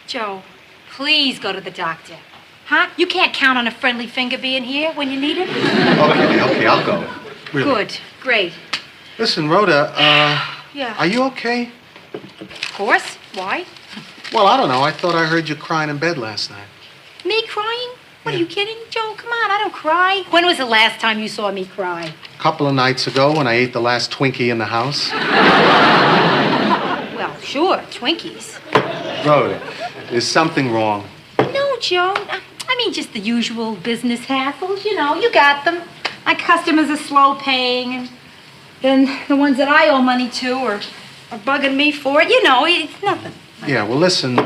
Joe, please go to the doctor. Huh? You can't count on a friendly finger being here when you need it. Okay, I'll go. Really. Good, great. Listen, Rhoda, Yeah. are you okay? Of course. Why? Well, I don't know. I thought I heard you crying in bed last night. Me crying? What, are you kidding? Joe, come on, I don't cry. When was the last time you saw me cry? A couple of nights ago when I ate the last Twinkie in the house. Well, sure, Twinkies. Rhoda, there's something wrong. No, Joe. I mean, just the usual business hassles. You know, you got them. My customers are slow paying, and then the ones that I owe money to are bugging me for it. You know, it's nothing. Yeah, well, listen,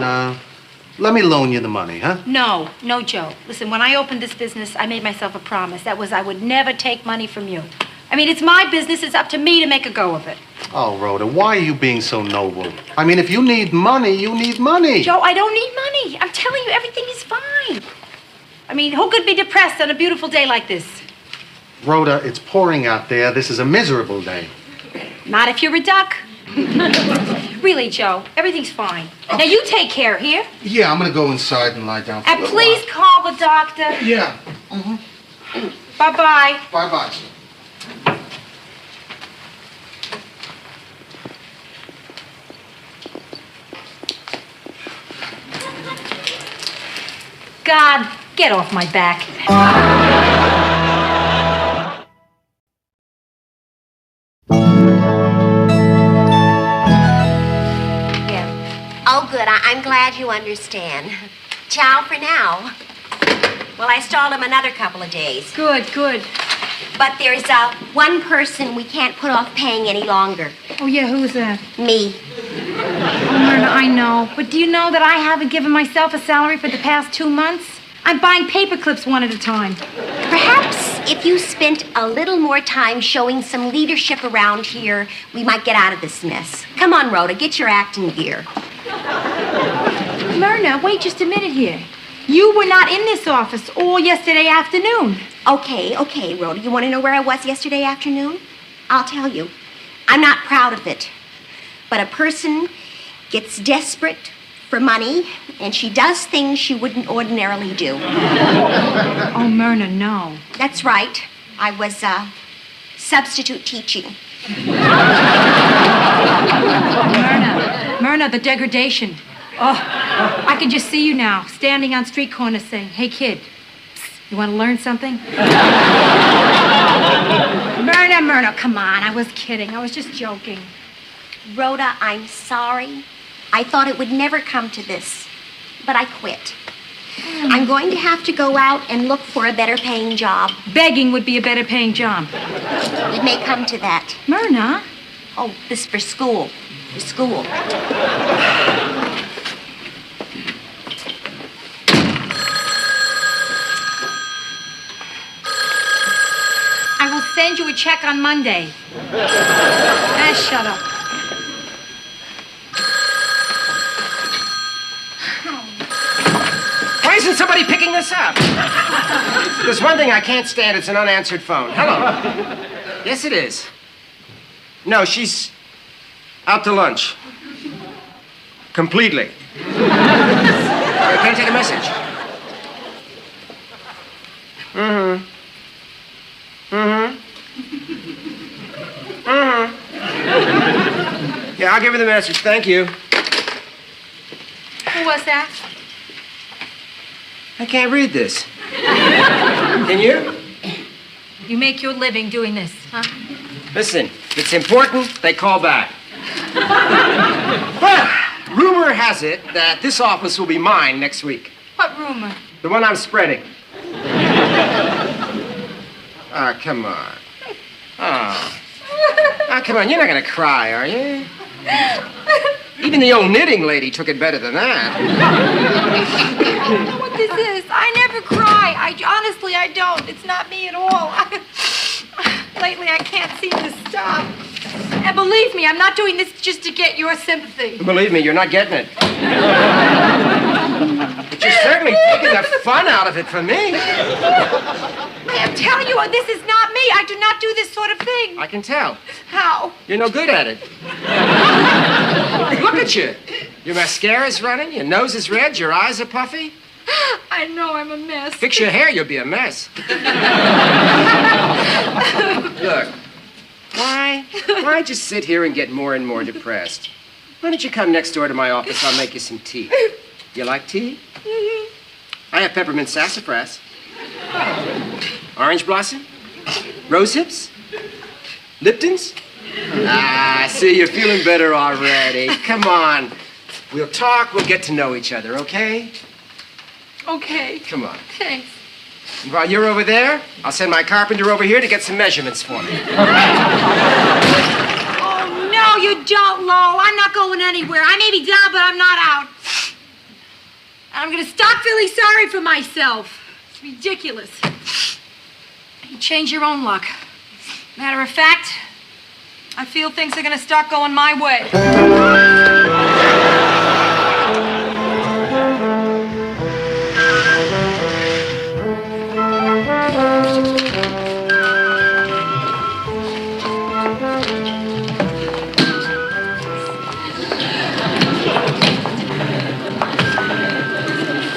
let me loan you the money, huh? No, Joe. Listen, when I opened this business, I made myself a promise. That was I would never take money from you. I mean, it's my business. It's up to me to make a go of it. Oh, Rhoda, why are you being so noble? I mean, if you need money, you need money. Joe, I don't need money. I'm telling you, everything is fine. I mean, who could be depressed on a beautiful day like this? Rhoda, it's pouring out there. This is a miserable day. Not if you're a duck. Really, Joe, everything's fine. Now, you take care here. Yeah, I'm gonna go inside and lie down for a And little please call the doctor. while. Yeah. Bye-bye. Bye-bye. God, get off my back. Oh, good. I'm glad you understand. Ciao for now. Well, I stalled him another couple of days. Good. But there's one person we can't put off paying any longer. Oh, yeah, who's that? Me. Oh, Myrna, I know. But do you know that I haven't given myself a salary for the past 2 months? I'm buying paper clips one at a time. Perhaps if you spent a little more time showing some leadership around here, we might get out of this mess. Come on, Rhoda, get your acting gear. Myrna, wait just a minute here. You were not in this office all yesterday afternoon. Okay, Rhoda, you want to know where I was yesterday afternoon? I'll tell you. I'm not proud of it. But a person gets desperate for money, and she does things she wouldn't ordinarily do. Oh, Myrna, no. That's right. I was, substitute teaching. Myrna, the degradation. Oh, I can just see you now, standing on street corners saying, "Hey, kid, you want to learn something?" Myrna, come on. I was kidding. I was just joking. Rhoda, I'm sorry. I thought it would never come to this, but I quit. I'm going to have to go out and look for a better paying job. Begging would be a better paying job. It may come to that. Myrna? Oh, this for school. For school. I will send you a check on Monday. Shut up. Why isn't somebody picking this up? There's one thing I can't stand. It's an unanswered phone. Hello. Yes, it is. No, she's out to lunch. Completely. I can't take a message. Yeah, I'll give her the message. Thank you. Who was that? I can't read this. Can you? You make your living doing this, huh? Listen, if it's important, they call back. Well, rumor has it that this office will be mine next week. What rumor? The one I'm spreading. Ah, come on. Oh. Ah, come on, you're not gonna cry, are you? Even the old knitting lady took it better than that. I know what this is. I never cry. Honestly, I don't. It's not me at all. Lately, I can't seem to stop. And believe me, I'm not doing this just to get your sympathy. Believe me, you're not getting it. But you're certainly taking the fun out of it for me. I am telling you, this is not me. I do not do this sort of thing. I can tell. How? You're no good at it. Look at you. Your mascara's running, your nose is red, your eyes are puffy. I know I'm a mess. Fix your hair, you'll be a mess. Look, why just sit here and get more and more depressed? Why don't you come next door to my office? I'll make you some tea. You like tea? Mm-hmm. I have peppermint sassafras. Orange blossom? Rose hips? Lipton's? Ah, see, you're feeling better already. Come on. We'll talk, we'll get to know each other, okay? Okay. Come on. Thanks. And while you're over there, I'll send my carpenter over here to get some measurements for me. Oh, no, you don't, Lowell. I'm not going anywhere. I may be down, but I'm not out. I'm going to stop feeling sorry for myself. It's ridiculous. You change your own luck. Matter of fact, I feel things are going to start going my way.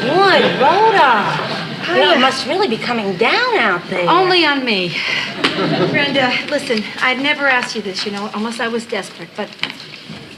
Boy, Rhoda. You must really be coming down out there. Only on me. Brenda, listen, I'd never asked you this, unless I was desperate. But,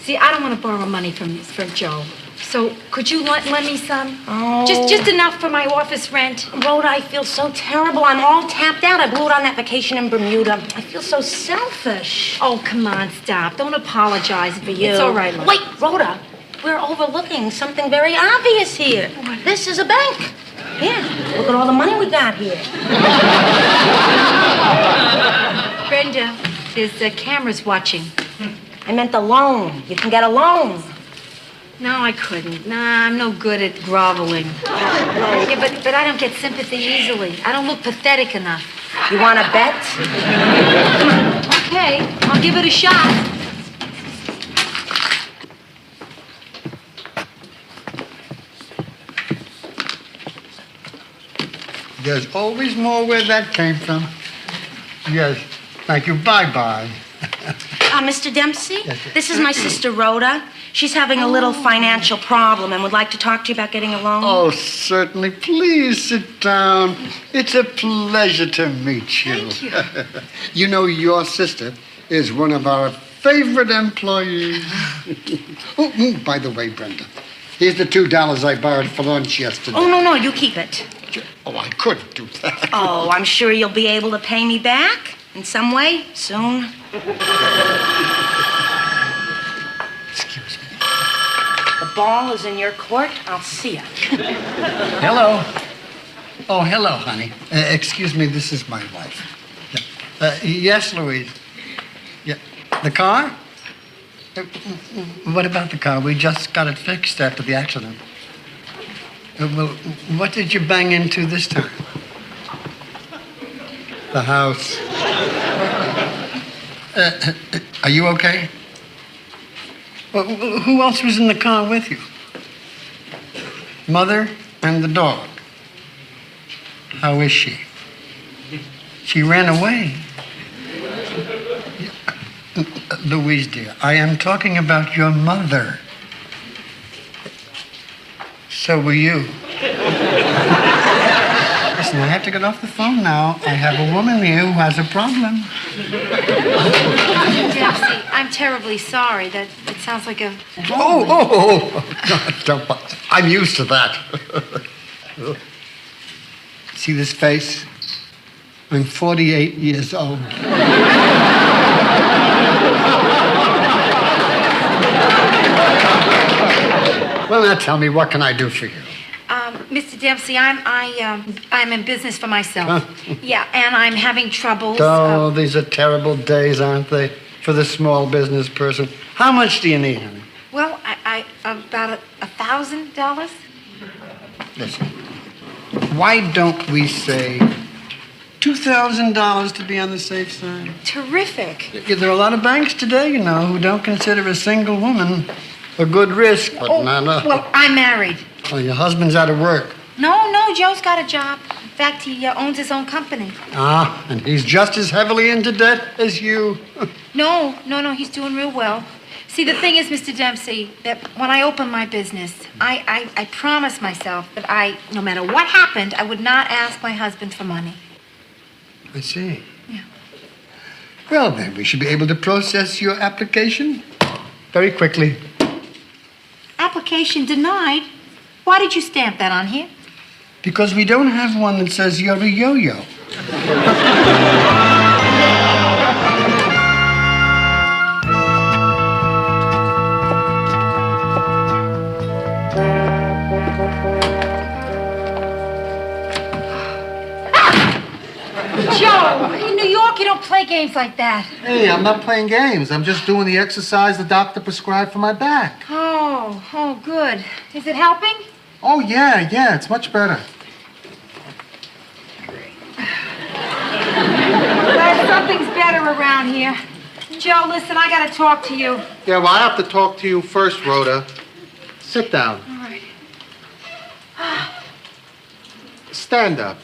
see, I don't want to borrow money from Joe. So, could you lend me some? Oh. Just enough for my office rent. Rhoda, I feel so terrible. I'm all tapped out. I blew it on that vacation in Bermuda. I feel so selfish. Oh, come on, stop. Don't apologize. For you. It's all right, Lord. Wait, Rhoda, we're overlooking something very obvious here. What? This is a bank. Here, look at all the money we got here. Brenda, there's cameras watching. I meant the loan. You can get a loan. No, I couldn't. Nah, I'm no good at groveling. Yeah, but I don't get sympathy easily. I don't look pathetic enough. You want to bet? Okay, I'll give it a shot. There's always more where that came from. Yes, thank you. Bye-bye. Mr. Dempsey, Yes, this is my sister Rhoda. She's having a little financial problem and would like to talk to you about getting a loan. Oh, certainly. Please sit down. It's a pleasure to meet you. Thank you. You know, your sister is one of our favorite employees. By the way, Brenda, here's the $2 I borrowed for lunch yesterday. Oh, no, you keep it. Oh, I couldn't do that. Oh, I'm sure you'll be able to pay me back in some way soon. Excuse me. The ball is in your court. I'll see you. Hello. Oh, hello, honey. Excuse me, this is my wife. Yeah. Yes, Louise. Yeah. The car? What about the car? We just got it fixed after the accident. Well, what did you bang into this time? The house. Are you okay? Well, who else was in the car with you? Mother and the dog. How is she? She ran away. Louise, dear, I am talking about your mother. So were you. Listen, I have to get off the phone now. I have a woman here who has a problem. Dempsey, I'm terribly sorry. That it sounds like a... Oh, don't, I'm used to that. See this face? I'm 48 years old. Well, now tell me, what can I do for you? Mr. Dempsey, I'm in business for myself. Yeah, and I'm having troubles. Oh, these are terrible days, aren't they, for the small business person? How much do you need, honey? Well, I about $1,000. Listen, why don't we say $2,000 to be on the safe side? Terrific. There are a lot of banks today, you know, who don't consider a single woman a good risk, but not a... Well, I'm married. Oh, your husband's out of work. No, Joe's got a job. In fact, he owns his own company. Ah, and he's just as heavily into debt as you. No, he's doing real well. See, the thing is, Mr. Dempsey, that when I opened my business, I promised myself that no matter what happened, I would not ask my husband for money. I see. Yeah. Well, then, we should be able to process your application very quickly. Application denied? Why did you stamp that on here? Because we don't have one that says you're a yo-yo. Joe, in New York, you don't play games like that. Hey, I'm not playing games. I'm just doing the exercise the doctor prescribed for my back. Oh, good. Is it helping? Oh, yeah, it's much better. Glad something's better around here. Joe, listen, I gotta talk to you. Yeah, well, I have to talk to you first, Rhoda. Sit down. All right. Stand up.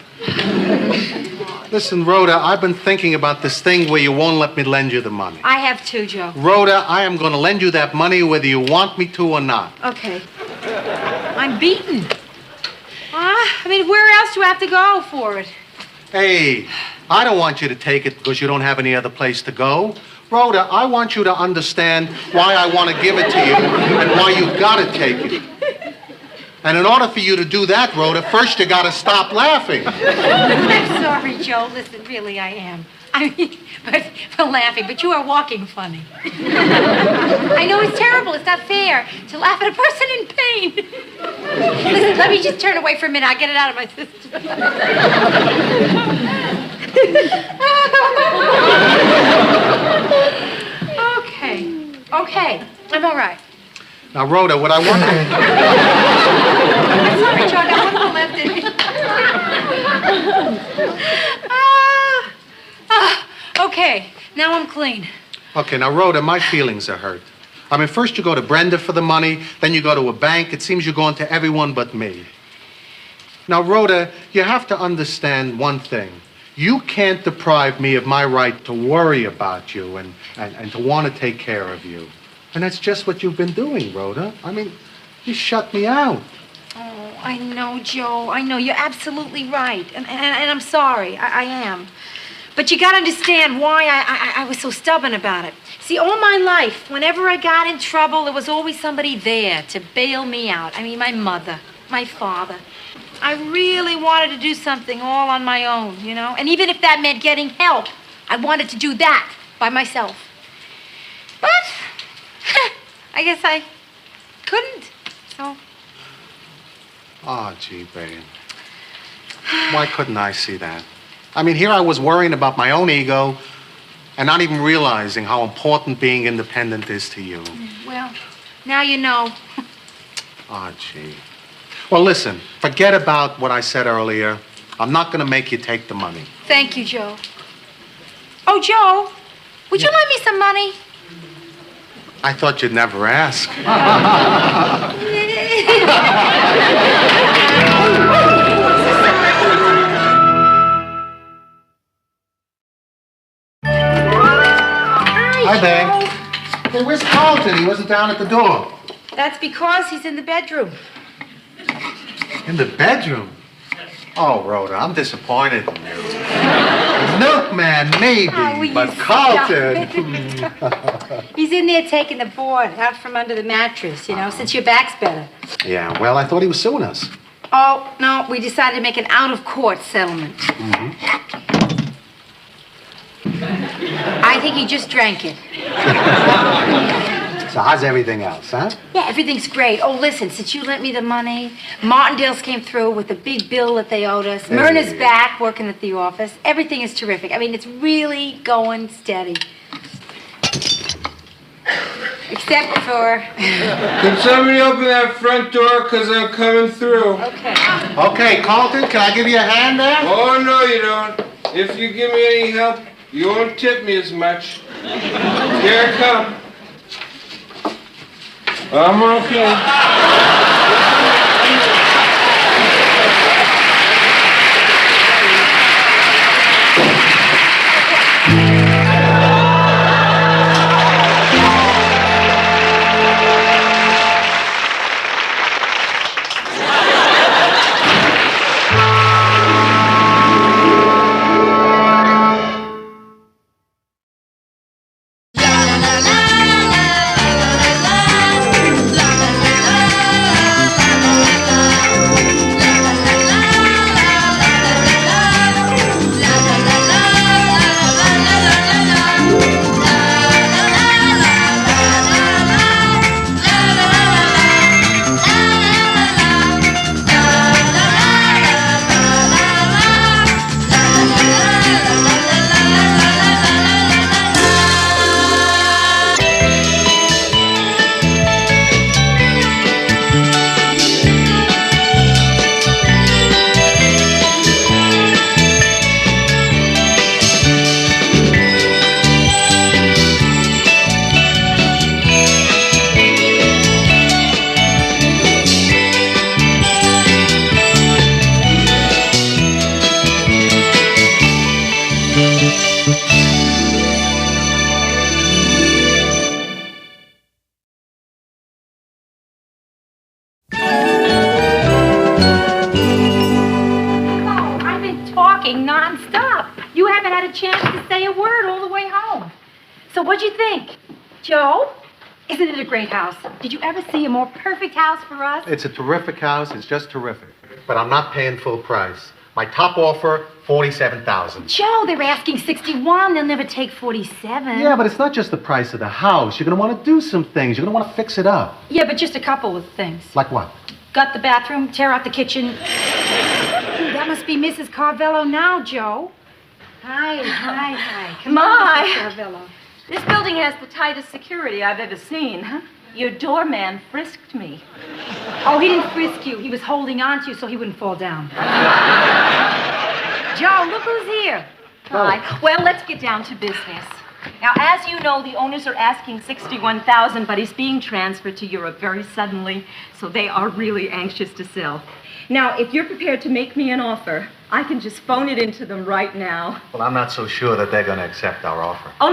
Listen, Rhoda, I've been thinking about this thing where you won't let me lend you the money. I have too, Joe. Rhoda, I am going to lend you that money whether you want me to or not. Okay. I'm beaten. Where else do I have to go for it? Hey, I don't want you to take it because you don't have any other place to go. Rhoda, I want you to understand why I want to give it to you and why you've got to take it. And in order for you to do that, Rhoda, first you got to stop laughing. I'm sorry, Joe. Listen, really, I am. But for laughing, but you are walking funny. I know it's terrible. It's not fair to laugh at a person in pain. Listen, let me just turn away for a minute. I'll get it out of my system. Okay. I'm all right. Now, Rhoda, what I want to... I'm sorry, Joe. I got one more left in me. Okay, now I'm clean. Okay, now, Rhoda, my feelings are hurt. I mean, first you go to Brenda for the money, then you go to a bank. It seems you're going to everyone but me. Now, Rhoda, you have to understand one thing. You can't deprive me of my right to worry about you and to want to take care of you. And that's just what you've been doing, Rhoda. I mean, you shut me out. Oh, I know, Joe. I know. You're absolutely right. And I'm sorry. I am. But you gotta understand why I was so stubborn about it. See, all my life, whenever I got in trouble, there was always somebody there to bail me out. I mean, my mother, my father. I really wanted to do something all on my own, you know? And even if that meant getting help, I wanted to do that by myself. But I guess I couldn't, so. Oh, gee, babe. Why couldn't I see that? I mean, here I was worrying about my own ego and not even realizing how important being independent is to you. Well, now you know. Oh, gee. Well, listen, forget about what I said earlier. I'm not going to make you take the money. Thank you, Joe. Oh, Joe, would you lend me some money? I thought you'd never ask. Hi, babe. Hey, where's Carlton? He wasn't down at the door. That's because he's in the bedroom. In the bedroom? Oh, Rhoda, I'm disappointed in you. Milkman, maybe, will but you Carlton. He's in there taking the board out from under the mattress, you know, since your back's better. Yeah, well, I thought he was suing us. Oh, no, we decided to make an out-of-court settlement. I think he just drank it. So how's everything else, huh? Yeah, everything's great. Oh, listen, since you lent me the money, Martindale's came through with the big bill that they owed us. Myrna's back working at the office. Everything is terrific. I mean, it's really going steady. Except for... Can somebody open that front door, because I'm coming through? Okay. Okay, Carlton, can I give you a hand there? Oh, no, you don't. If you give me any help, you won't tip me as much. Here I come. I'm okay. nonstop. You haven't had a chance to say a word all the way home. So what'd you think? Joe, isn't it a great house? Did you ever see a more perfect house for us? It's a terrific house. It's just terrific. But I'm not paying full price. My top offer, $47,000. Joe, they're asking 61. They'll never take 47. Yeah, but it's not just the price of the house. You're going to want to do some things. You're going to want to fix it up. Yeah, but just a couple of things. Like what? Gut the bathroom, tear out the kitchen. Ooh, that must be Mrs. Carvello now, Joe. Hi. Come on, Mrs. Carvello. This building has the tightest security I've ever seen. Your doorman frisked me. Oh, he didn't frisk you. He was holding on to you so he wouldn't fall down. Joe, look who's here. Hi. Well, let's get down to business. Now, as you know, the owners are asking $61,000, but he's being transferred to Europe very suddenly, so they are really anxious to sell. Now, if you're prepared to make me an offer, I can just phone it into them right now. Well, I'm not so sure that they're going to accept our offer. Oh,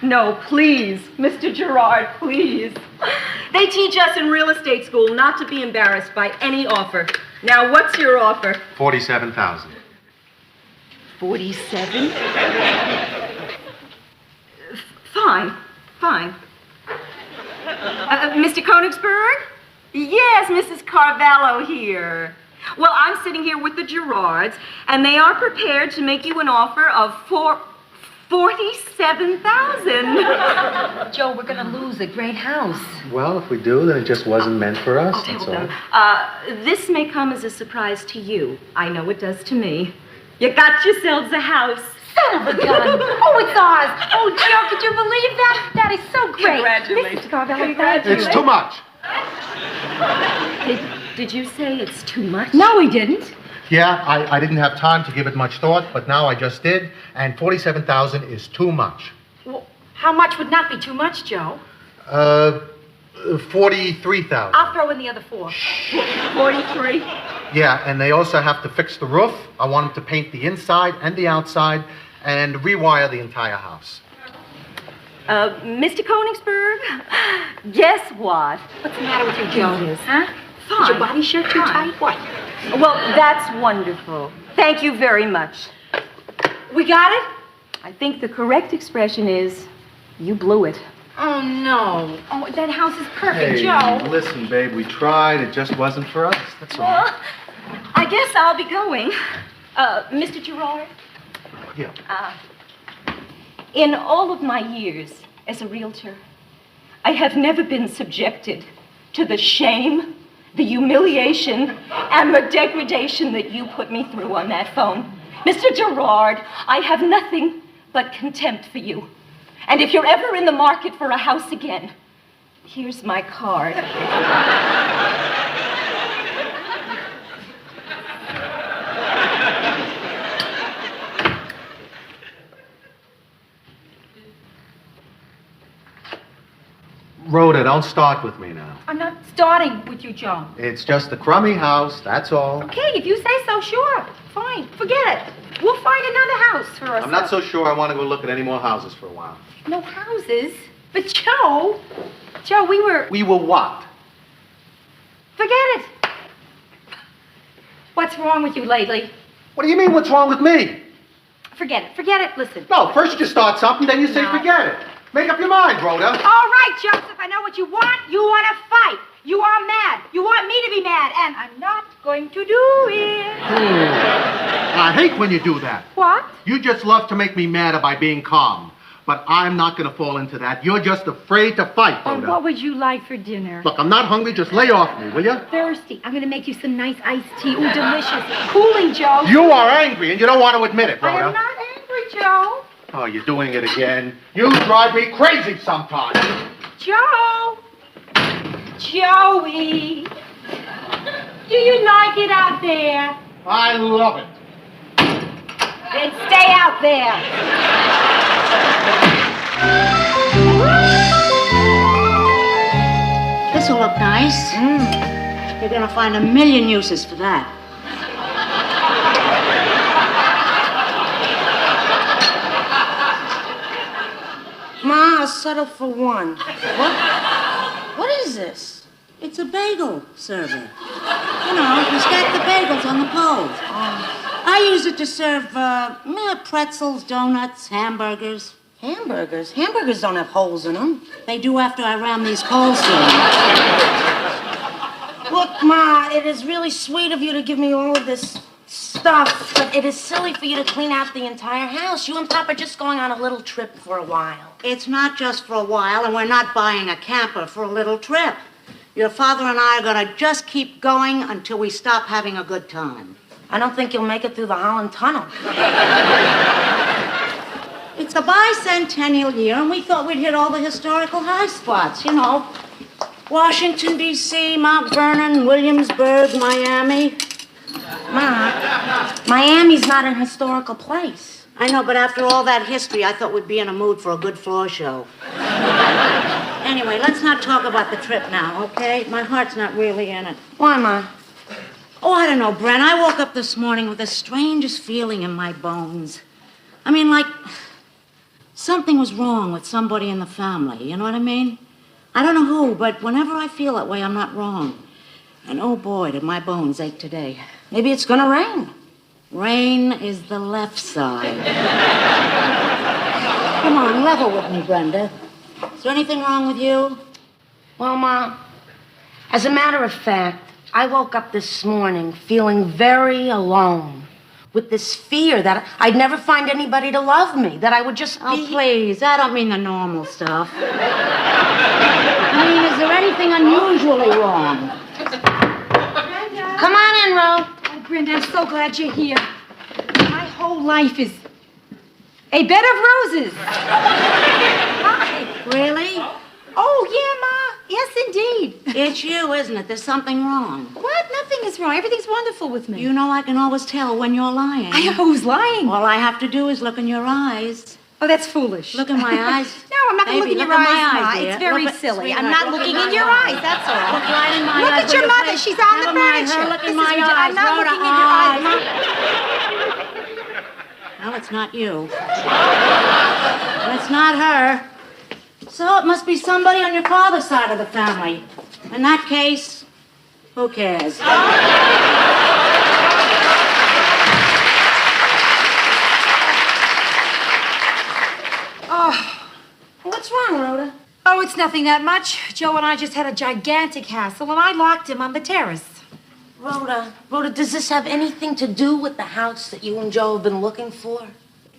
no, please, Mr. Gerard, please. They teach us in real estate school not to be embarrassed by any offer. Now, what's your offer? $47,000. 47? Fine. Mr. Konigsberg? Yes, Mrs. Carvalho here. Well, I'm sitting here with the Gerards, and they are prepared to make you an offer of $47,000. Joe, we're going to lose a great house. Well, if we do, then it just wasn't meant for us. Okay, That's hold all. on. This may come as a surprise to you. I know it does to me. You got yourselves a house. Son of a gun. Oh, it's ours. Oh, Joe, could you believe that? That is so great. Congratulations. Mrs. Carvalho, It's too much. Did you say it's too much? No, he didn't. Yeah, I didn't have time to give it much thought, but now I just did, and $47,000 is too much. Well, how much would not be too much, Joe? 43,000. I'll throw in the other 4. 43? Yeah, and they also have to fix the roof. I want them to paint the inside and the outside and rewire the entire house. Mr. Konigsberg, guess what? What's the matter with you, Joe? Huh? Fine. Is your body shirt too tight? What? Well, that's wonderful. Thank you very much. We got it? I think the correct expression is, you blew it. Oh, no. Oh, that house is perfect, Hey, Joe. listen, babe, we tried. It just wasn't for us. That's all. Well, I guess I'll be going. Mr. Gerard? Yeah. In all of my years as a realtor, I have never been subjected to the shame, the humiliation, and the degradation that you put me through on that phone. Mr. Gerard, I have nothing but contempt for you. And if you're ever in the market for a house again, here's my card. Rhoda, don't start with me now. I'm not starting with you, Joe. It's just a crummy house, that's all. Okay, if you say so, sure. Fine, forget it. We'll find another house for ourselves. I'm not so sure I want to go look at any more houses for a while. No houses? But Joe, we were... We were what? Forget it. What's wrong with you lately? What do you mean, what's wrong with me? Forget it, listen. No, first you start something, then you say forget it. Make up your mind, Rhoda. All right, Joseph, I know what you want. You want to fight. You are mad. You want me to be mad, and I'm not going to do it. I hate when you do that. What? You just love to make me madder by being calm. But I'm not going to fall into that. You're just afraid to fight, And Rhoda. what would you like for dinner? Look, I'm not hungry. Just lay off me, will you? Thirsty. I'm going to make you some nice iced tea. Ooh, delicious. Cooling, Joe. You are angry, and you don't want to admit it, Rhoda. I am not angry, Joe. Oh, you're doing it again. You drive me crazy sometimes. Joe. Joey. Do you like it out there? I love it. Then stay out there. This'll look nice. You're gonna find a million uses for that. Ma, I'll settle for 1. What is this? It's a bagel server. You know, you stack the bagels on the poles. I use it to serve pretzels, donuts, hamburgers. Hamburgers? Hamburgers don't have holes in them. They do after I ram these coals through. Look, Ma, it is really sweet of you to give me all of this stuff, but it is silly for you to clean out the entire house. You and Pop are just going on a little trip for a while. It's not just for a while, and we're not buying a camper for a little trip. Your father and I are gonna just keep going until we stop having a good time. I don't think you'll make it through the Holland Tunnel. It's a bicentennial year, and we thought we'd hit all the historical high spots, you know. Washington, D.C., Mount Vernon, Williamsburg, Miami. Ma, Miami's not an historical place. I know, but after all that history, I thought we'd be in a mood for a good floor show. Anyway, let's not talk about the trip now, okay? My heart's not really in it. Why, Ma? Oh, I don't know, Bren. I woke up this morning with the strangest feeling in my bones. I mean, like something was wrong with somebody in the family. You know what I mean? I don't know who, but whenever I feel that way, I'm not wrong. And oh boy, did my bones ache today. Maybe it's gonna rain. Rain is the left side. Come on, level with me, Brenda. Is there anything wrong with you? Well, Ma, as a matter of fact, I woke up this morning feeling very alone. With this fear that I'd never find anybody to love me, that I would just be... Oh, please, I don't mean the normal stuff. I mean, is there anything unusually wrong? Come on in, Ro. Oh, Brenda, I'm so glad you're here. My whole life is a bed of roses. Hi. Really? Oh, yeah, Ma. Yes, indeed. It's you, isn't it? There's something wrong. What? Nothing is wrong. Everything's wonderful with me. You know, I can always tell when you're lying. I know who's lying. All I have to do is look in your eyes. Oh, that's foolish. Look in my eyes. No, I'm not going to look in your eyes, Ma. It's very silly. I'm not looking in your eyes, that's all. Look right in my eyes. Look at your mother. She's on the furniture. Look in my eyes. I'm not looking in your eyes, Ma. Well, it's not you. It's not her. So it must be somebody on your father's side of the family. In that case, who cares? Oh, what's wrong, Rhoda? Oh, it's nothing that much. Joe and I just had a gigantic hassle, and I locked him on the terrace. Rhoda, does this have anything to do with the house that you and Joe have been looking for?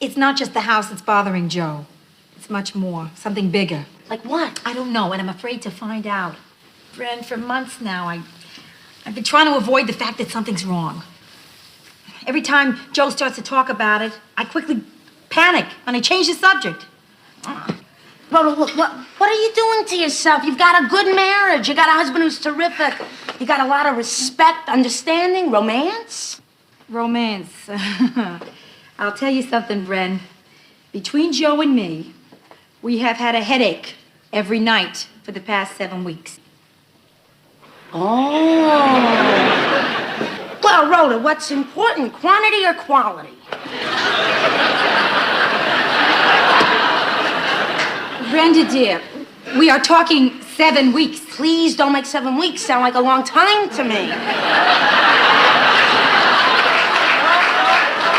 It's not just the house that's bothering Joe. It's much more, something bigger. Like what? I don't know, and I'm afraid to find out. Bren, for months now, I've been trying to avoid the fact that something's wrong. Every time Joe starts to talk about it, I quickly panic, and I change the subject. Rhoda, look, what are you doing to yourself? You've got a good marriage. You got a husband who's terrific. You got a lot of respect, understanding, romance. Romance. I'll tell you something, Bren. Between Joe and me, we have had a headache every night for the past 7 weeks. Oh. Well, Rhoda, what's important, quantity or quality? Brenda, dear, we are talking 7 weeks. Please don't make 7 weeks sound like a long time to me.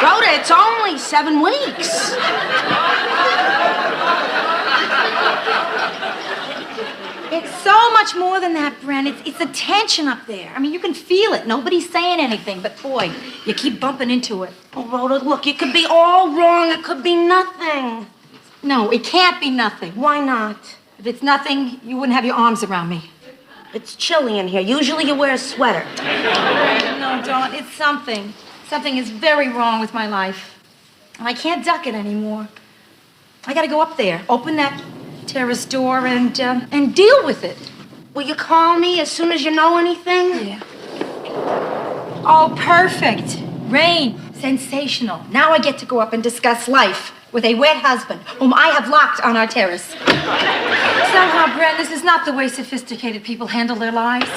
Rhoda, it's only 7 weeks. It's so much more than that, Bren. It's the tension up there. I mean, you can feel it. Nobody's saying anything, but boy, you keep bumping into it. Oh, Rhoda, look, it could be all wrong. It could be nothing. No, it can't be nothing. Why not? If it's nothing, you wouldn't have your arms around me. It's chilly in here. Usually you wear a sweater. No, don't. It's something. Something is very wrong with my life. And I can't duck it anymore. I gotta go up there, open that terrace door, and deal with it. Will you call me as soon as you know anything? Yeah. Oh, perfect. Rain. Sensational. Now I get to go up and discuss life with a wet husband whom I have locked on our terrace. Somehow, Bren, this is not the way sophisticated people handle their lives.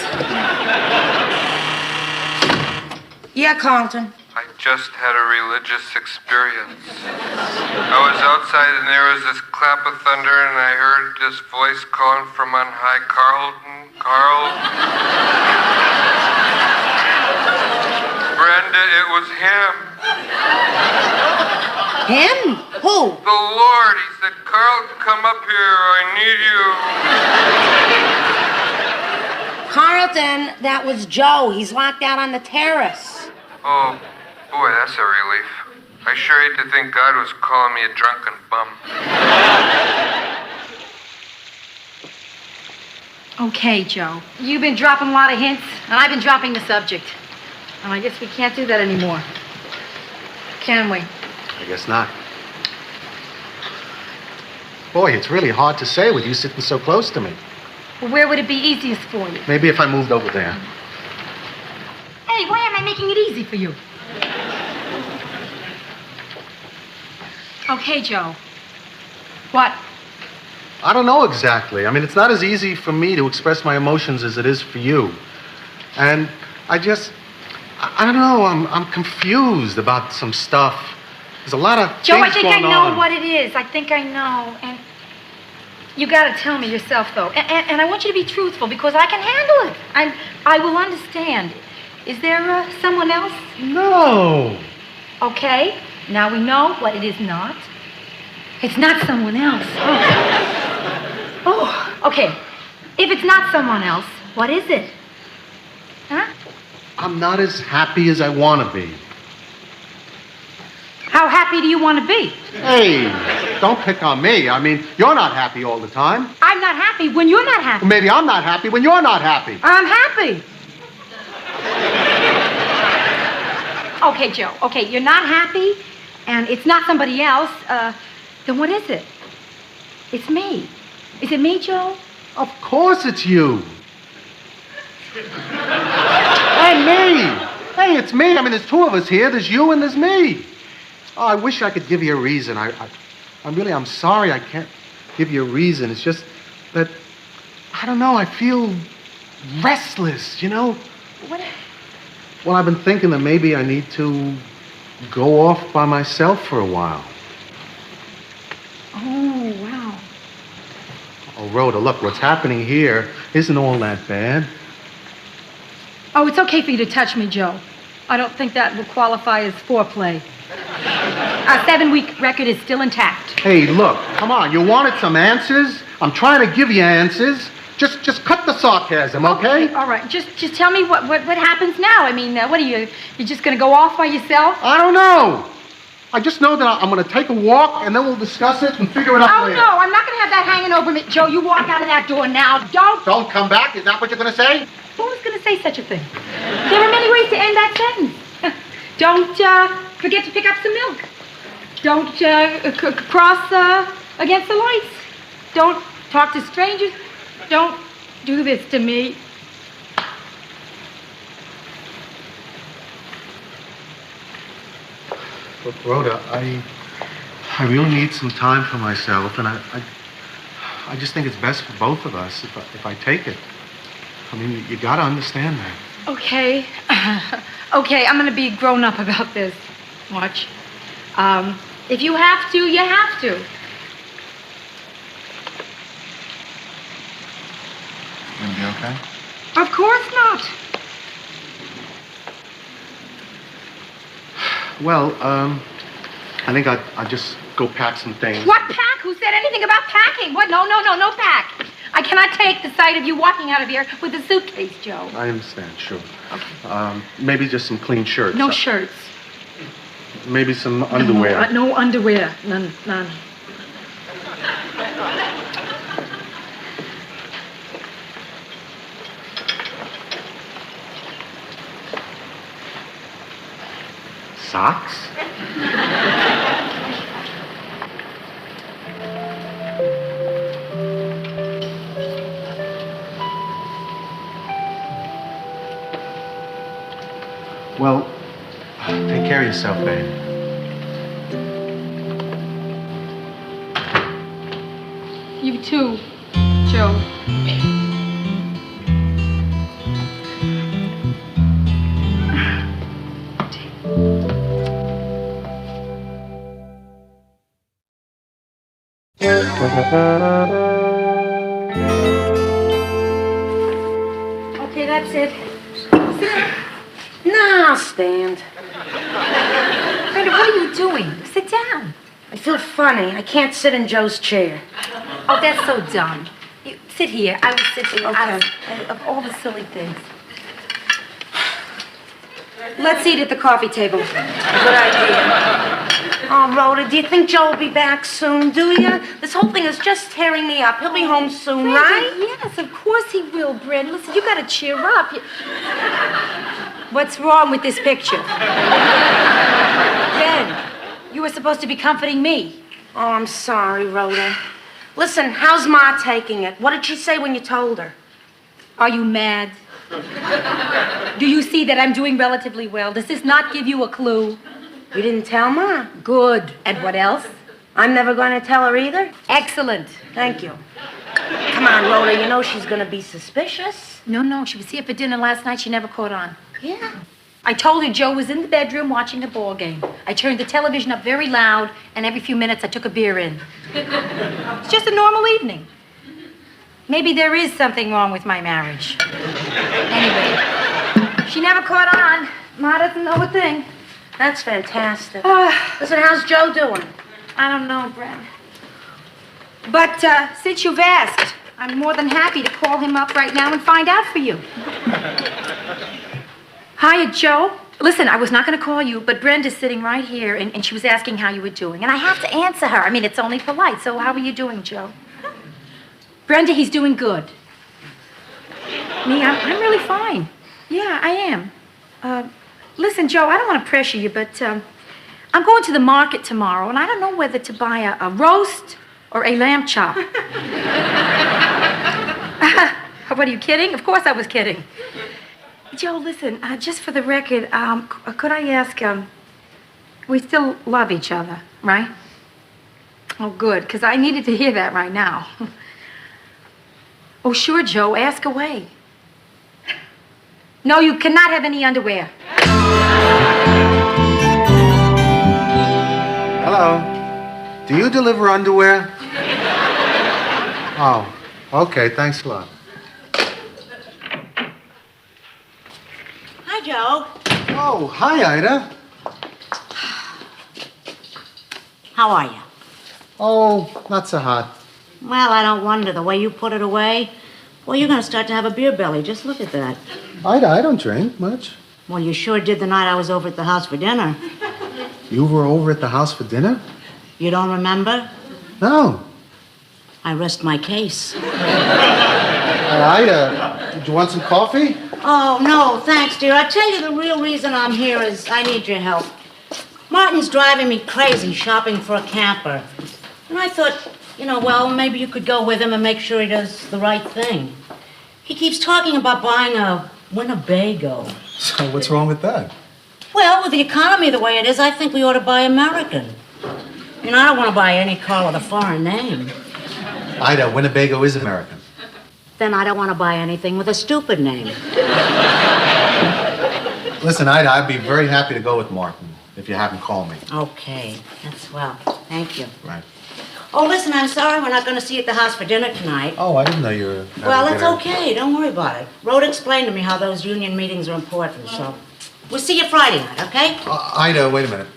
Yeah, Carlton. I just had a religious experience. I was outside and there was this clap of thunder and I heard this voice calling from on high, Carlton, Carl. Brenda, it was him. Him? Who? The Lord. He said, Carlton, come up here. I need you. Carlton, that was Joe. He's locked out on the terrace. Oh, boy, that's a relief. I sure hate to think God was calling me a drunken bum. Okay, Joe. You've been dropping a lot of hints, and I've been dropping the subject. And I guess we can't do that anymore. Can we? I guess not. Boy, it's really hard to say with you sitting so close to me. Well, where would it be easiest for you? Maybe if I moved over there. Hey, why am I making it easy for you? Okay, Joe. What? I don't know exactly. I mean, it's not as easy for me to express my emotions as it is for you. And I don't know, I'm confused about some stuff. There's a lot of Joe, things I think going I know on. what it is. I think I know. And you gotta tell me yourself, though. And I want you to be truthful because I can handle it. I will understand. Is there someone else? No. Okay, now we know what it is not. It's not someone else. Oh, okay. If it's not someone else, what is it? Huh? I'm not as happy as I want to be. How happy do you want to be? Hey, don't pick on me. I mean, you're not happy all the time. I'm not happy when you're not happy. Maybe I'm not happy when you're not happy. I'm happy. Okay, Joe. Okay, you're not happy, and it's not somebody else. Then what is it? It's me. Is it me, Joe? Of course it's you. Hey, me. Hey, it's me. I mean, there's two of us here. There's you and there's me. Oh, I wish I could give you a reason. I'm sorry I can't give you a reason. It's just that, I don't know, I feel restless, you know? What? Well, I've been thinking that maybe I need to go off by myself for a while. Oh, wow. Oh, Rhoda, look, what's happening here isn't all that bad. Oh, it's okay for you to touch me, Joe. I don't think that will qualify as foreplay. Our 7-week record is still intact. Hey, look, come on, you wanted some answers? I'm trying to give you answers. Just cut the sarcasm, okay? All right, just tell me what happens now. I mean, what are you just going to go off by yourself? I don't know. I just know that I'm going to take a walk, and then we'll discuss it and figure it out later. Oh, no, I'm not going to have that hanging over me. Joe, you walk out of that door now. Don't come back? Is that what you're going to say? Who was going to say such a thing? There are many ways to end that sentence. Don't forget to pick up some milk. Don't cross against the lights. Don't talk to strangers. Don't do this to me. Look, Rhoda, I really need some time for myself, and I just think it's best for both of us if I take it. I mean, you gotta understand that. Okay. Okay, I'm gonna be grown up about this. Watch. If you have to, you have to. You gonna be okay? Of course not. Well, I think I'll just go pack some things. What pack? Who said anything about packing? What? No pack. I cannot take the sight of you walking out of here with a suitcase, Joe. I understand, sure. Okay. Maybe just some clean shirts. No shirts. Maybe some underwear. No underwear. None. Socks? Well, take care of yourself, babe. You too, Joe. Okay, that's it. Sit down. No, I'll stand. Brenda, what are you doing? Sit down. I feel funny. I can't sit in Joe's chair. Oh, that's so dumb. You sit here. I will sit here. Okay. Of all the silly things. Let's eat at the coffee table. Good idea. Oh, Rhoda, do you think Joe will be back soon, do you? This whole thing is just tearing me up. He'll be home soon, Brenda, right? Yes, of course he will, Brenda. Listen, you gotta cheer up. What's wrong with this picture? Jen, you were supposed to be comforting me. Oh, I'm sorry, Rhoda. Listen, how's Ma taking it? What did she say when you told her? Are you mad? Do you see that I'm doing relatively well? Does this not give you a clue? You didn't tell Ma. Good. And what else? I'm never going to tell her either? Excellent. Thank you. Come on, Rhoda, you know she's going to be suspicious. No, she was here for dinner last night. She never caught on. Yeah. I told her Joe was in the bedroom watching a ball game. I turned the television up very loud, and every few minutes I took a beer in. It's just a normal evening. Maybe there is something wrong with my marriage. Anyway, she never caught on. Ma doesn't know a thing. That's fantastic. Listen, how's Joe doing? I don't know, Brent. But since you've asked, I'm more than happy to call him up right now and find out for you. Hiya, Joe. Listen, I was not going to call you, but Brenda's sitting right here, and she was asking how you were doing. And I have to answer her. I mean, it's only polite. So how are you doing, Joe? Brenda, he's doing good. Me, I'm really fine. Yeah, I am. Listen, Joe, I don't want to pressure you, but I'm going to the market tomorrow, and I don't know whether to buy a roast or a lamb chop. What, are you kidding? Of course I was kidding. Joe, listen, just for the record, could I ask, we still love each other, right? Oh, good, because I needed to hear that right now. Oh, sure, Joe, ask away. No, you cannot have any underwear. Hello. Do you deliver underwear? Oh, okay, thanks a lot. Hi, Joe. Oh, hi, Ida. How are you? Oh, not so hot. Well, I don't wonder. The way you put it away. Well, you're going to start to have a beer belly. Just look at that. Ida, I don't drink much. Well, you sure did the night I was over at the house for dinner. You were over at the house for dinner? You don't remember? No. I risked my case. Ida, did you want some coffee? Oh, no, thanks, dear. I tell you, the real reason I'm here is I need your help. Martin's driving me crazy shopping for a camper. And I thought, well, maybe you could go with him and make sure he does the right thing. He keeps talking about buying a Winnebago. So what's wrong with that? Well, with the economy the way it is, I think we ought to buy American. I don't want to buy any car with a foreign name. Ida, Winnebago is American. Then I don't want to buy anything with a stupid name. Listen, Ida, I'd be very happy to go with Martin if you haven't called me. Okay, that's swell. Thank you. Right. Oh, listen, I'm sorry we're not going to see you at the house for dinner tonight. Oh, I didn't know you were Well, having it's dinner. okay. Don't worry about it. Rhoda explained to me how those union meetings are important, so we'll see you Friday night, okay? Ida, wait a minute.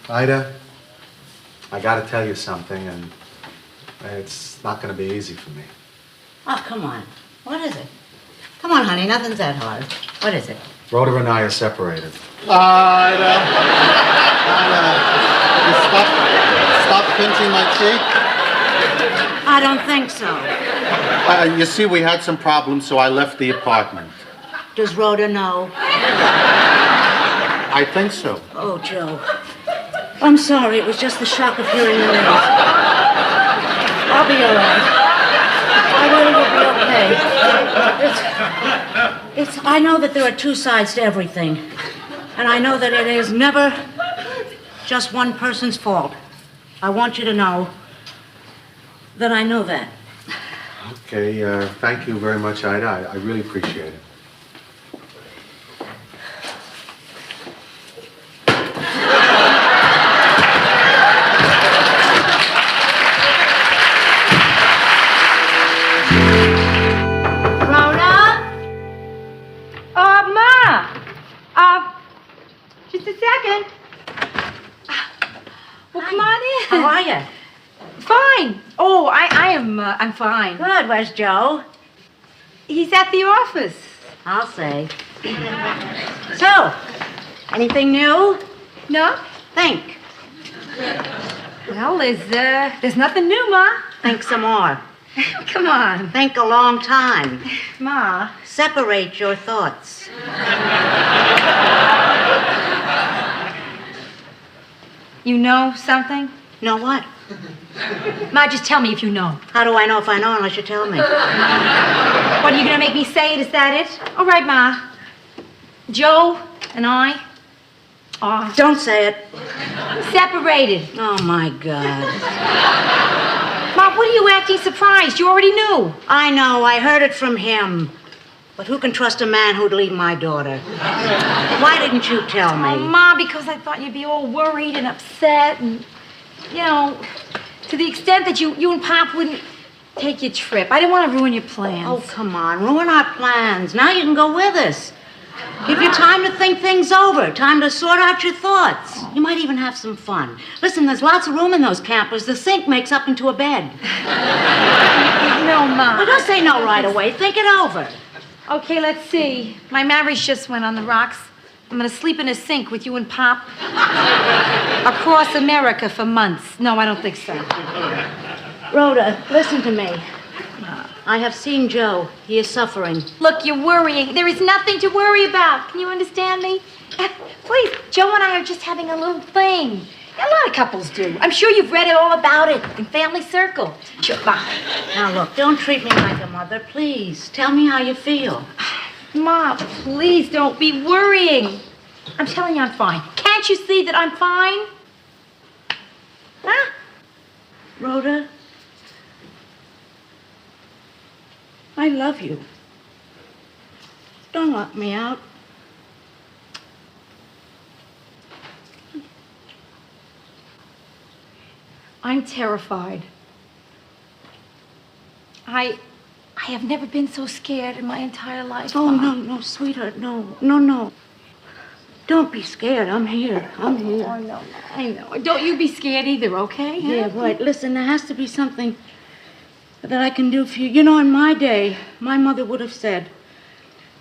Ida, I got to tell you something, and it's not going to be easy for me. Oh, come on. What is it? Come on, honey. Nothing's that hard. What is it? Rhoda and I are separated. Ida, you stop pinching my cheek. I don't think so. You see, we had some problems, so I left the apartment. Does Rhoda know? I think so. Oh, Joe. I'm sorry. It was just the shock of hearing the news. I'll be all right. I really will be okay. I know that there are two sides to everything. And I know that it is never just one person's fault. I want you to know that I know that. Okay, thank you very much, Ida. I really appreciate it. Just a second. Well, come on in. How are you? Fine. Oh, I'm fine. Good. Where's Joe? He's at the office. I'll say. So, anything new? No? Think. Well, there's nothing new, Ma. Think some more. Come on. Think a long time. Ma. Separate your thoughts. You know something? Know what? Ma, just tell me if you know. How do I know if I know unless you tell me? What, are you gonna make me say it? Is that it? All right, Ma. Joe and I are... Don't say it. Separated. Oh, my God. Mom, what are you acting surprised? You already knew. I know. I heard it from him. But who can trust a man who'd leave my daughter? Why didn't you tell me? Oh, Ma, because I thought you'd be all worried and upset and, you know, to the extent that you and Pop wouldn't take your trip. I didn't want to ruin your plans. Oh, come on. Ruin our plans. Now you can go with us. Give you time to think things over, time to sort out your thoughts. You might even have some fun. Listen, there's lots of room in those campers. The sink makes up into a bed. No, Ma. Well, don't say no right away. Think it over. Okay, let's see. My marriage just went on the rocks. I'm gonna sleep in a sink with you and Pop across America for months. No, I don't think so. Rhoda, listen to me. I have seen Joe. He is suffering. Look, you're worrying. There is nothing to worry about. Can you understand me? Please, Joe and I are just having a little thing. A lot of couples do. I'm sure you've read it all about it in Family Circle. Sure, bye. Now, look, don't treat me like a mother, please. Tell me how you feel. Ma, please don't be worrying. I'm telling you I'm fine. Can't you see that I'm fine? Huh? Rhoda, I love you. Don't lock me out. I'm terrified. I have never been so scared in my entire life. Oh, Mom. no, sweetheart, no. Don't be scared. I'm here. Oh, no, I know. Don't you be scared either, okay? Yeah, right. Listen, there has to be something that I can do for you. You know, in my day, my mother would have said,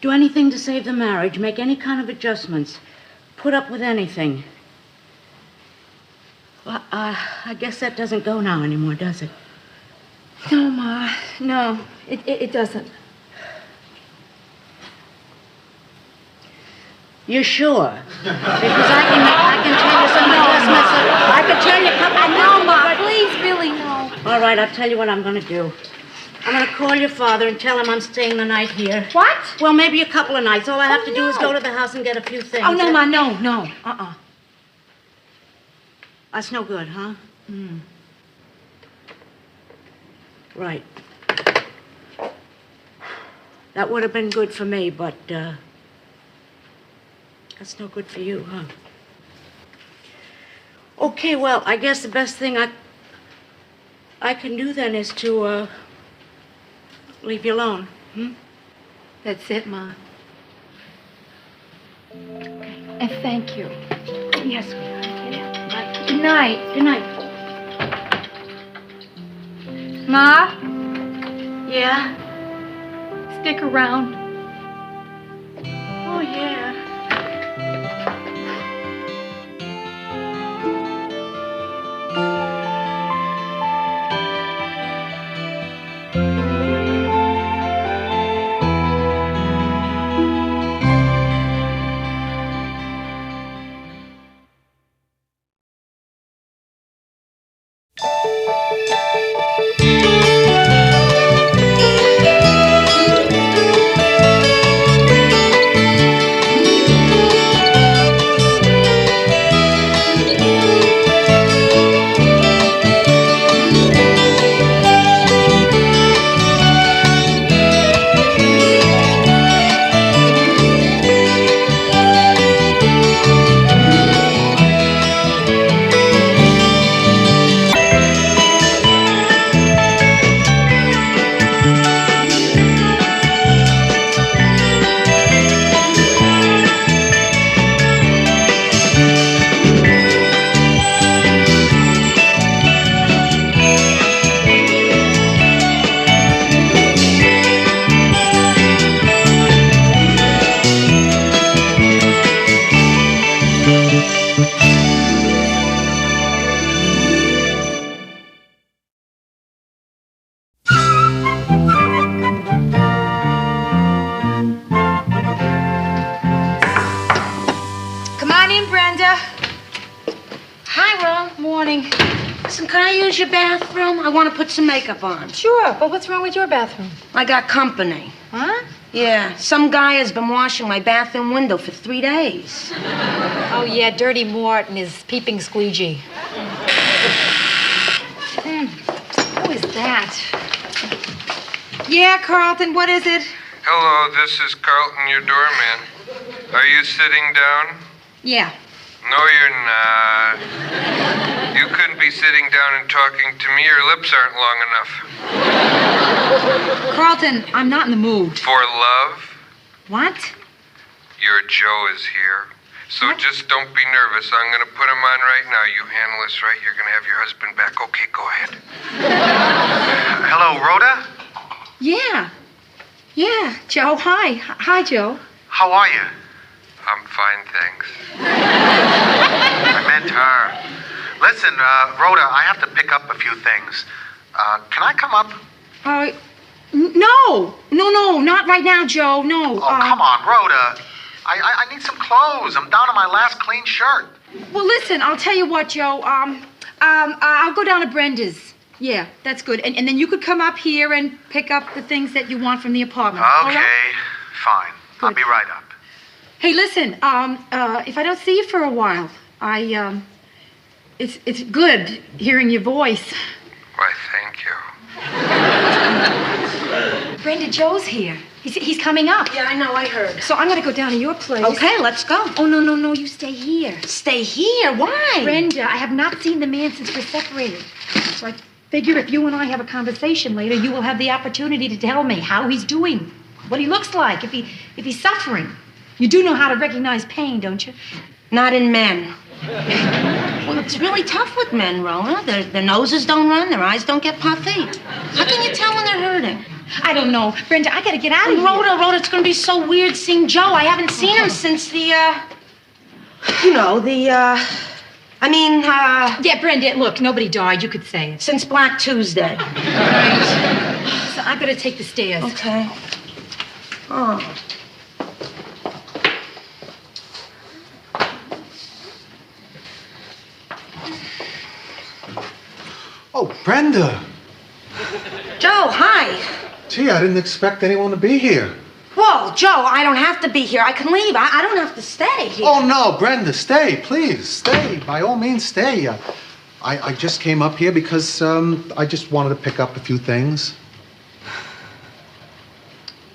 do anything to save the marriage, make any kind of adjustments, put up with anything. Well, I guess that doesn't go now anymore, does it? No, Ma. No, it doesn't. You're sure? Because I can tell you some adjustments. I can tell you. No, Ma. Please, Billy, no. All right, I'll tell you what I'm going to do. I'm going to call your father and tell him I'm staying the night here. What? Well, maybe a couple of nights. All I have to do is go to the house and get a few things. Oh, no, Ma, no. That's no good, huh? Right. That would have been good for me, but that's no good for you, huh? Okay, well, I guess the best thing I can do then is to leave you alone. That's it, Ma. And thank you. Yes, sweetheart. Yeah. Bye. Good night. Good night. Ma? Yeah? Stick around. Oh, yeah. Listen, can I use your bathroom? I want to put some makeup on. Sure, but what's wrong with your bathroom? I got company. Huh? Yeah, some guy has been washing my bathroom window for 3 days. Oh, yeah, Dirty Mort and his peeping squeegee. Who is that? Yeah, Carlton, what is it? Hello, this is Carlton, your doorman. Are you sitting down? Yeah. No, you're not. You couldn't be sitting down and talking to me. Your lips aren't long enough. Carlton, I'm not in the mood. For love? What? Your Joe is here. So just don't be nervous. I'm going to put him on right now. You handle this right. You're going to have your husband back. Okay, go ahead. Hello, Rhoda? Yeah. Yeah, Joe, hi. Hi, Joe. How are you? I'm fine, thanks. I meant her. Listen, Rhoda, I have to pick up a few things. Can I come up? No, not right now, Joe, no. Oh, come on, Rhoda. I need some clothes. I'm down to my last clean shirt. Well, listen, I'll tell you what, Joe. I'll go down to Brenda's. Yeah, that's good. And then you could come up here and pick up the things that you want from the apartment. Okay, all right? fine. Good. I'll be right up. Hey, listen, if I don't see you for a while, it's good hearing your voice. Why, thank you. Brenda, Joe's here. He's coming up. Yeah, I know, I heard. So I'm gonna go down to your place. Okay, let's go. Oh, no, you stay here. Stay here? Why? Brenda, I have not seen the man since we're separated. So I figure if you and I have a conversation later, you will have the opportunity to tell me how he's doing, what he looks like, if he's suffering. You do know how to recognize pain, don't you? Not in men. Well, it's really tough with men, Rhoda. Their noses don't run, their eyes don't get puffy. How can you tell when they're hurting? I don't know. Brenda, I gotta get out of here. Rhoda, it's gonna be so weird seeing Joe. I haven't seen him since Yeah, Brenda, look, nobody died. You could say it. Since Black Tuesday. All right. So I better take the stairs. Okay. Oh. Oh, Brenda. Joe, hi. Gee, I didn't expect anyone to be here. Whoa, Joe, I don't have to be here. I can leave. I don't have to stay here. Oh, no, Brenda, stay, please. Stay. By all means, stay. I just came up here because I just wanted to pick up a few things.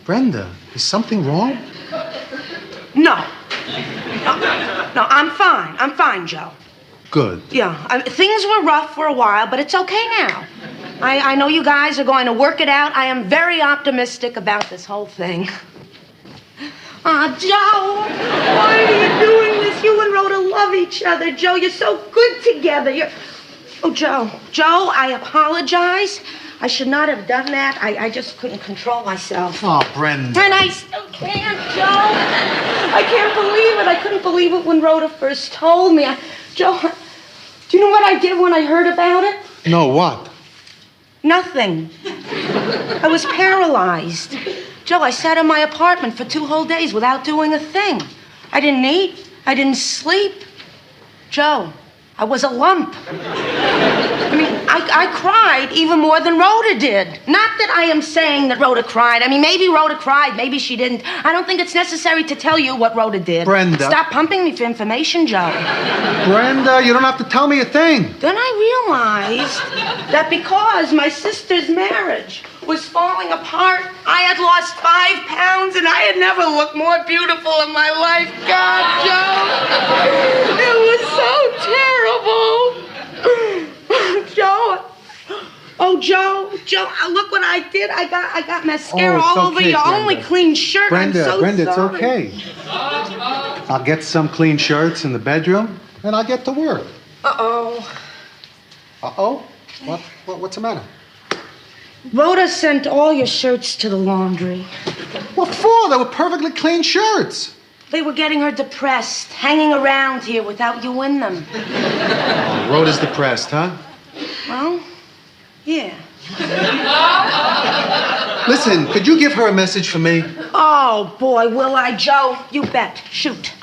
Brenda, is something wrong? No, I'm fine. I'm fine, Joe. Good. Yeah, things were rough for a while, but it's okay now. I know you guys are going to work it out. I am very optimistic about this whole thing. Joe, why are you doing this? You and Rhoda love each other, Joe. You're so good together. Joe, I apologize. I should not have done that. I just couldn't control myself. Oh, Brenda. And I still can't, Joe. I can't believe it. I couldn't believe it when Rhoda first told me. Joe, do you know what I did when I heard about it? No, what? Nothing. I was paralyzed. Joe, I sat in my apartment for 2 whole days without doing a thing. I didn't eat. I didn't sleep. Joe, I was a lump. I cried even more than Rhoda did. Not that I am saying that Rhoda cried. Maybe Rhoda cried, maybe she didn't. I don't think it's necessary to tell you what Rhoda did. Brenda. Stop pumping me for information, Joe. Brenda, you don't have to tell me a thing. Then I realized that because my sister's marriage was falling apart, I had lost 5 pounds and I had never looked more beautiful in my life. God, Joe, it was so terrible. Joe, look what I did. I got mascara all over your only clean shirt. Brenda, I'm so Brenda, sorry. it's okay. I'll get some clean shirts in the bedroom, and I'll get to work. Uh-oh. Uh-oh? What's the matter? Rhoda sent all your shirts to the laundry. What for? They were perfectly clean shirts. They were getting her depressed, hanging around here without you in them. Oh, Rhoda's depressed, huh? Well, yeah. Listen, could you give her a message for me? Oh, boy, will I, Joe? You bet. Shoot.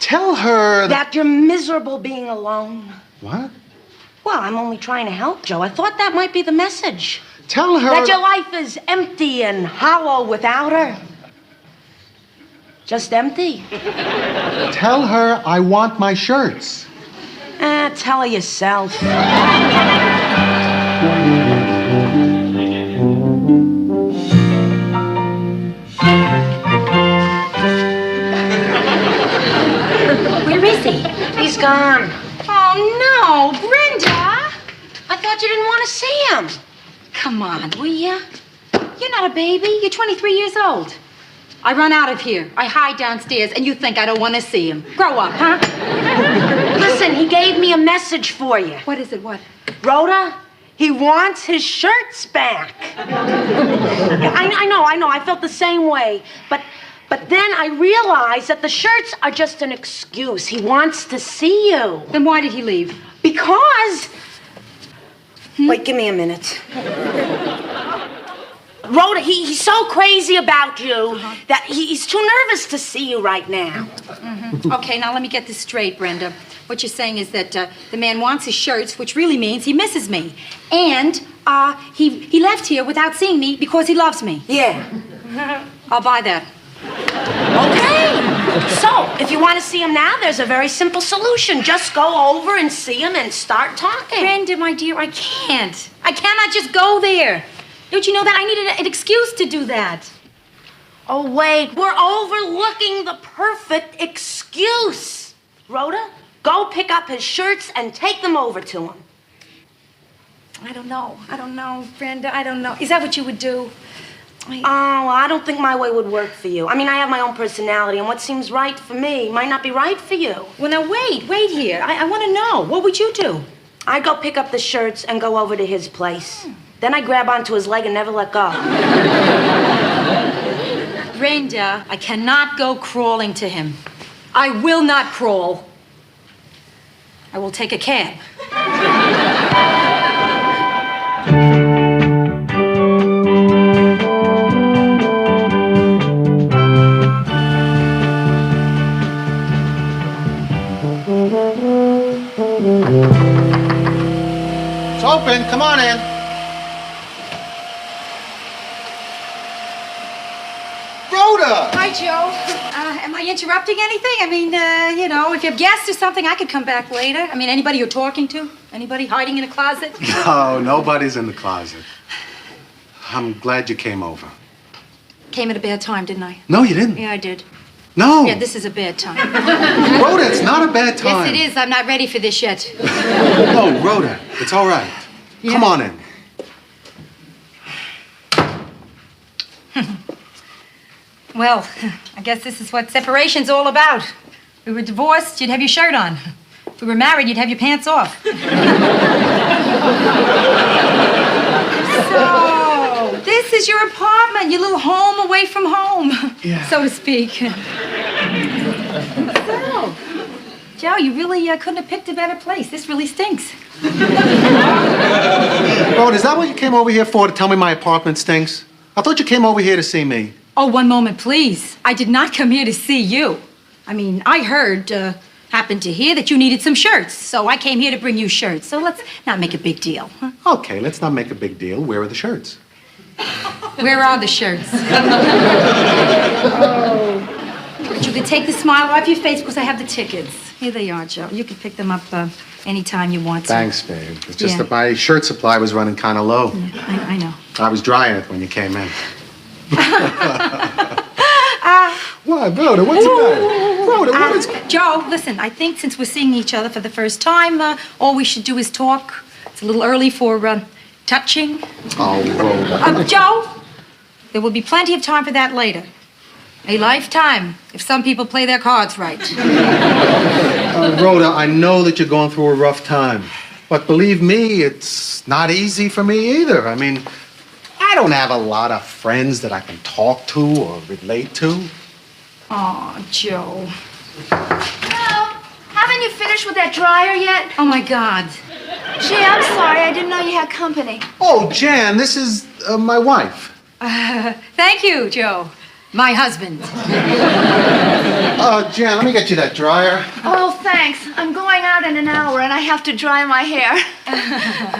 Tell her that you're miserable being alone. What? Well, I'm only trying to help, Joe. I thought that might be the message. Tell her that your life is empty and hollow without her. Just empty. Tell her I want my shirts. Tell her yourself. Where is he? He's gone. Oh, no, Brenda. I thought you didn't want to see him. Come on, will ya? You're not a baby. You're 23 years old. I run out of here. I hide downstairs, and you think I don't want to see him. Grow up, huh? Listen, he gave me a message for you. What is it? What? Rhoda, he wants his shirts back. I know. I felt the same way. But then I realized that the shirts are just an excuse. He wants to see you. Then why did he leave? Because... Wait, give me a minute. Rhoda, he's so crazy about you that he's too nervous to see you right now. Okay, now let me get this straight, Brenda. What you're saying is that the man wants his shirts, which really means he misses me. And he left here without seeing me because he loves me. Yeah. I'll buy that. Okay. So, if you want to see him now, there's a very simple solution. Just go over and see him and start talking. Brenda, my dear, I can't. I cannot just go there. Don't you know that? I needed an excuse to do that. Oh, wait. We're overlooking the perfect excuse. Rhoda, go pick up his shirts and take them over to him. I don't know, Brenda. I don't know. Is that what you would do? I don't think my way would work for you. I mean, I have my own personality, and what seems right for me might not be right for you. Well, now, wait here. I want to know. What would you do? I'd go pick up the shirts and go over to his place. Then I'd grab onto his leg and never let go. Brenda, I cannot go crawling to him. I will not crawl. I will take a cab. It's open. Come on in. Rhoda! Hi, Joe. Am I interrupting anything? I mean, if you have guests or something, I could come back later. I mean, anybody you're talking to? Anybody hiding in a closet? No, nobody's in the closet. I'm glad you came over. Came at a bad time, didn't I? No, you didn't. Yeah, I did. No. Yeah, this is a bad time. Rhoda, it's not a bad time. Yes, it is. I'm not ready for this yet. No, Rhoda, it's all right. Yeah. Come on in. Well, I guess this is what separation's all about. If we were divorced, you'd have your shirt on. If we were married, you'd have your pants off. So, this is your apartment, your little home away from home, so to speak. So, Joe, you really couldn't have picked a better place. This really stinks. Rhoda, is that what you came over here for, to tell me my apartment stinks? I thought you came over here to see me. Oh, one moment, please. I did not come here to see you. I mean, I happened to hear that you needed some shirts, so I came here to bring you shirts. So let's not make a big deal, huh? Okay, let's not make a big deal. Where are the shirts? Where are the shirts? Oh. But you can take the smile off your face because I have the tickets. Here they are, Joe. You can pick them up anytime you want to. Thanks, babe. It's just that my shirt supply was running kind of low. Yeah, I know. I was drying it when you came in. What, Rhoda? What's the matter? Rhoda, what is... Joe, listen, I think since we're seeing each other for the first time, all we should do is talk. It's a little early for touching. Oh, Rhoda. Joe, there will be plenty of time for that later. A lifetime, if some people play their cards right. Rhoda, I know that you're going through a rough time. But believe me, it's not easy for me either. I mean, I don't have a lot of friends that I can talk to or relate to. Oh, Joe. Hello. Haven't you finished with that dryer yet? Oh, my God. Gee, I'm sorry. I didn't know you had company. Oh, Jan, this is my wife. Thank you, Joe. My husband. Jan, let me get you that dryer. Oh, thanks. I'm going out in an hour and I have to dry my hair.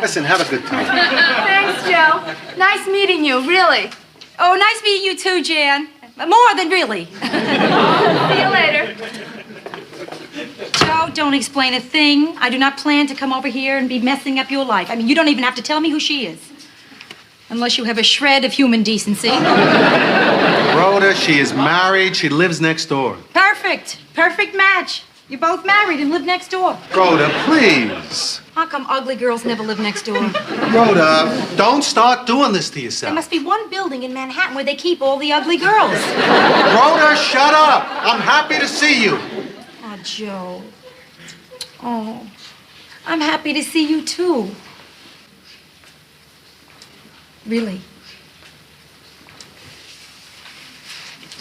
Listen, have a good time. Thanks, Joe. Nice meeting you, really. Oh, nice meeting you too, Jan. More than really. See you later. Joe, don't explain a thing. I do not plan to come over here and be messing up your life. I mean, you don't even have to tell me who she is. Unless you have a shred of human decency. Rhoda, she is married. She lives next door. Perfect. Perfect match. You're both married and live next door. Rhoda, please. How come ugly girls never live next door? Rhoda, don't start doing this to There yourself. must be one building in Manhattan where they keep all the ugly girls. Rhoda, shut up. I'm happy to see you. Oh, Joe. Oh, I'm happy to see you, too. Really?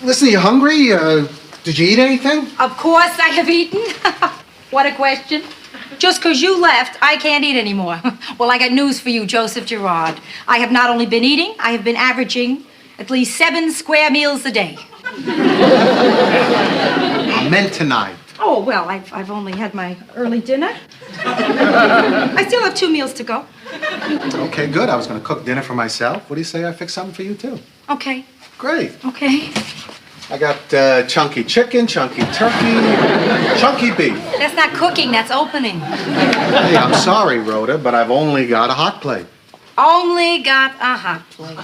Listen, you hungry? Did you eat anything? Of course I have eaten. What a question. Just because you left, I can't eat anymore. Well, I got news for you, Joseph Gerard. I have not only been eating, I have been averaging at least 7 square meals a day. I meant tonight. Oh, well, I've only had my early dinner. I still have 2 meals to go. Okay, good. I was going to cook dinner for myself. What do you say I fix something for you, too? Okay. Great. Okay. I got chunky chicken, chunky turkey, chunky beef. That's not cooking, that's opening. Hey, I'm sorry, Rhoda, but I've only got a hot plate. Only got a hot plate.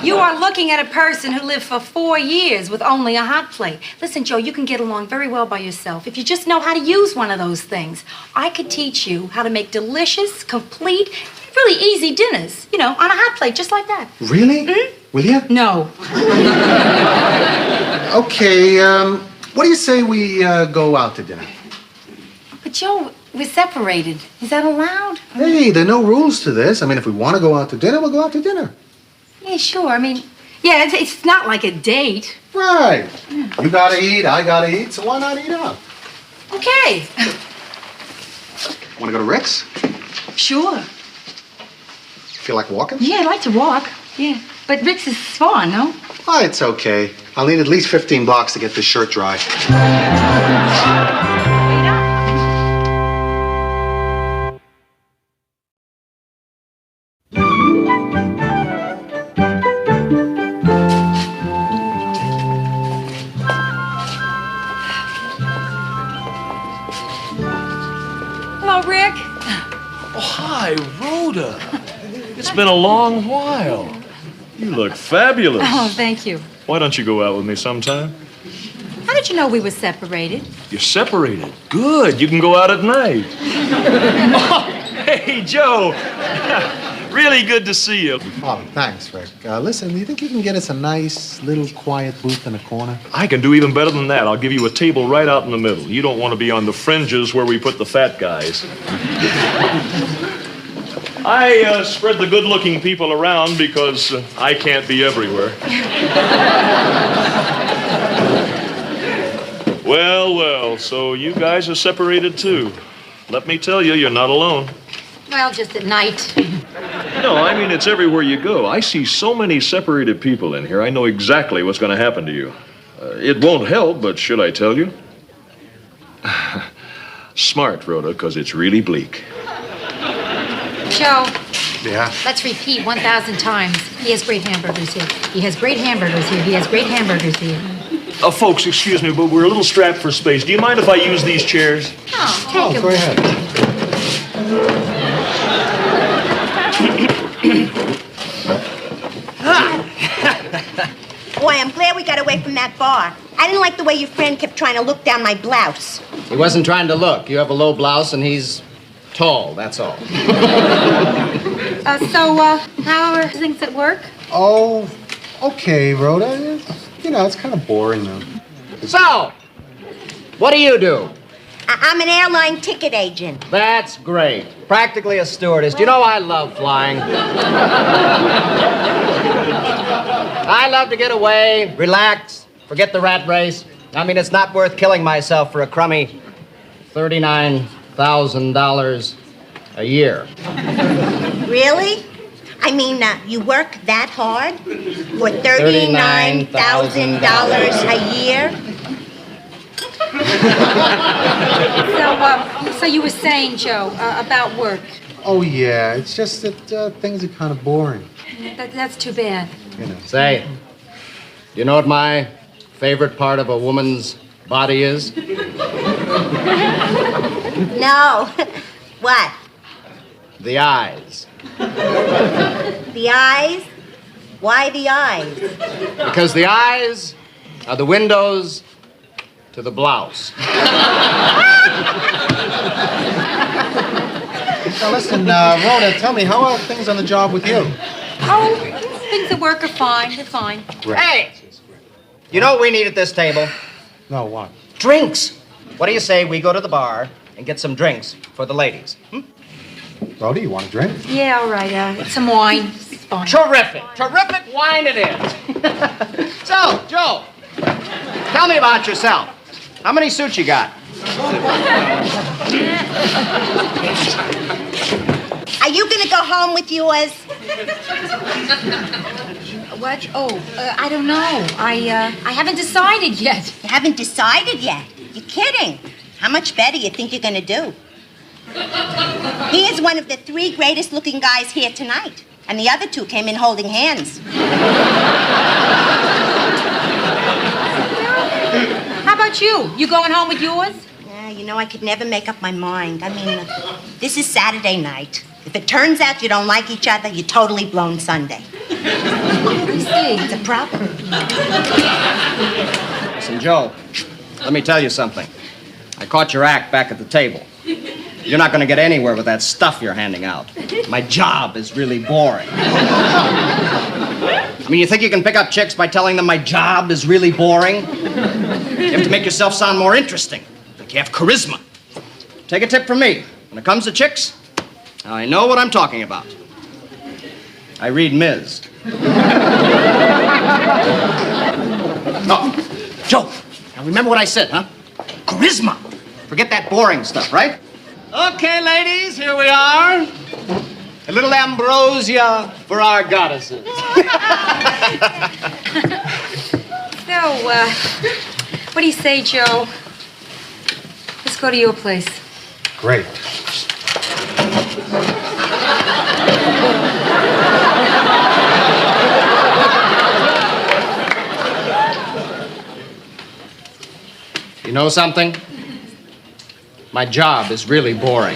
You are looking at a person who lived for 4 years with only a hot plate. Listen, Joe, you can get along very well by yourself if you just know how to use one of those things. I could teach you how to make delicious, complete, really easy dinners, you know, on a hot plate, just like that. Really? Mm-hmm. Will you? No. Okay, what do you say we go out to dinner? But, Joe, we're separated. Is that allowed? Hey, there are no rules to this. I mean, if we want to go out to dinner, we'll go out to dinner. Yeah, sure. I mean, yeah, it's not like a date. Right. You gotta eat, I gotta eat, so why not eat out? Okay. Want to go to Rick's? Sure. Feel like walking? Yeah, I'd like to walk. Yeah. But Rick's is far, no? Oh, it's okay. I'll need at least 15 blocks to get this shirt dry. Hello, Rick. Oh, hi, Rhoda. It's been a long while. You look fabulous. Oh, thank you. Why don't you go out with me sometime? How did you know we were separated? You're separated. Good. You can go out at night. Oh, hey, Joe. Really good to see you. Oh, thanks, Rick. Listen, do you think you can get us a nice little quiet booth in the corner? I can do even better than that. I'll give you a table right out in the middle. You don't want to be on the fringes where we put the fat guys. I spread the good-looking people around because I can't be everywhere. Well, so you guys are separated too. Let me tell you, you're not alone. Well, just at night. No, I mean, it's everywhere you go. I see so many separated people in here, I know exactly what's going to happen to you. It won't help, but should I tell you? Smart, Rhoda, because it's really bleak. Joe. Yeah? Let's repeat 1,000 times. He has great hamburgers here. He has great hamburgers here. He has great hamburgers here. Folks, excuse me, but we're a little strapped for space. Do you mind if I use these chairs? Oh, take Go ahead. Boy, I'm glad we got away from that bar. I didn't like the way your friend kept trying to look down my blouse. He wasn't trying to look. You have a low blouse and he's tall, that's all. How are things at work? Oh, okay, Rhoda. You know, it's kind of boring, though. So, what do you do? I'm an airline ticket agent. That's great. Practically a stewardess. You know I love flying. I love to get away, relax, forget the rat race. I mean, it's not worth killing myself for a crummy $39,000 a year. Really? I mean, you work that hard for $39,000 a year? So you were saying, Joe, about work. Oh, yeah. It's just that things are kind of boring. That's too bad. You know. Say, you know what my favorite part of a woman's body is? No. What? The eyes. The eyes? Why the eyes? Because the eyes are the windows to the blouse. Now, listen, Rhoda, tell me, how are things on the job with you? Oh, things at work are fine. They're fine. Hey! You know what we need at this table? No, what? Drinks. What do you say we go to the bar and get some drinks for the ladies? Rhoda, you want a drink? Yeah, all right. Some wine. It's fine. Terrific. Terrific wine it is. So, Joe, tell me about yourself. How many suits you got? Are you gonna go home with yours? What? Oh, I don't know. I haven't decided yet. You haven't decided yet? You're kidding. How much better you think you're gonna do? He is one of the 3 greatest looking guys here tonight. And the other 2 came in holding hands. How about you? You going home with yours? Yeah, you know, I could never make up my mind. I mean, this is Saturday night. If it turns out you don't like each other, you're totally blown Sunday. I see. It's a problem. Listen, Joe, let me tell you something. I caught your act back at the table. You're not going to get anywhere with that stuff you're handing out. My job is really boring. I mean, you think you can pick up chicks by telling them my job is really boring? You have to make yourself sound more interesting. Like you have charisma. Take a tip from me. When it comes to chicks, I know what I'm talking about. I read Ms. Oh, Joe, now remember what I said, huh? Charisma. Forget that boring stuff, right? Okay, ladies, here we are. A little ambrosia for our goddesses. So, what do you say, Joe? Let's go to your place. Great. You know something? My job is really boring.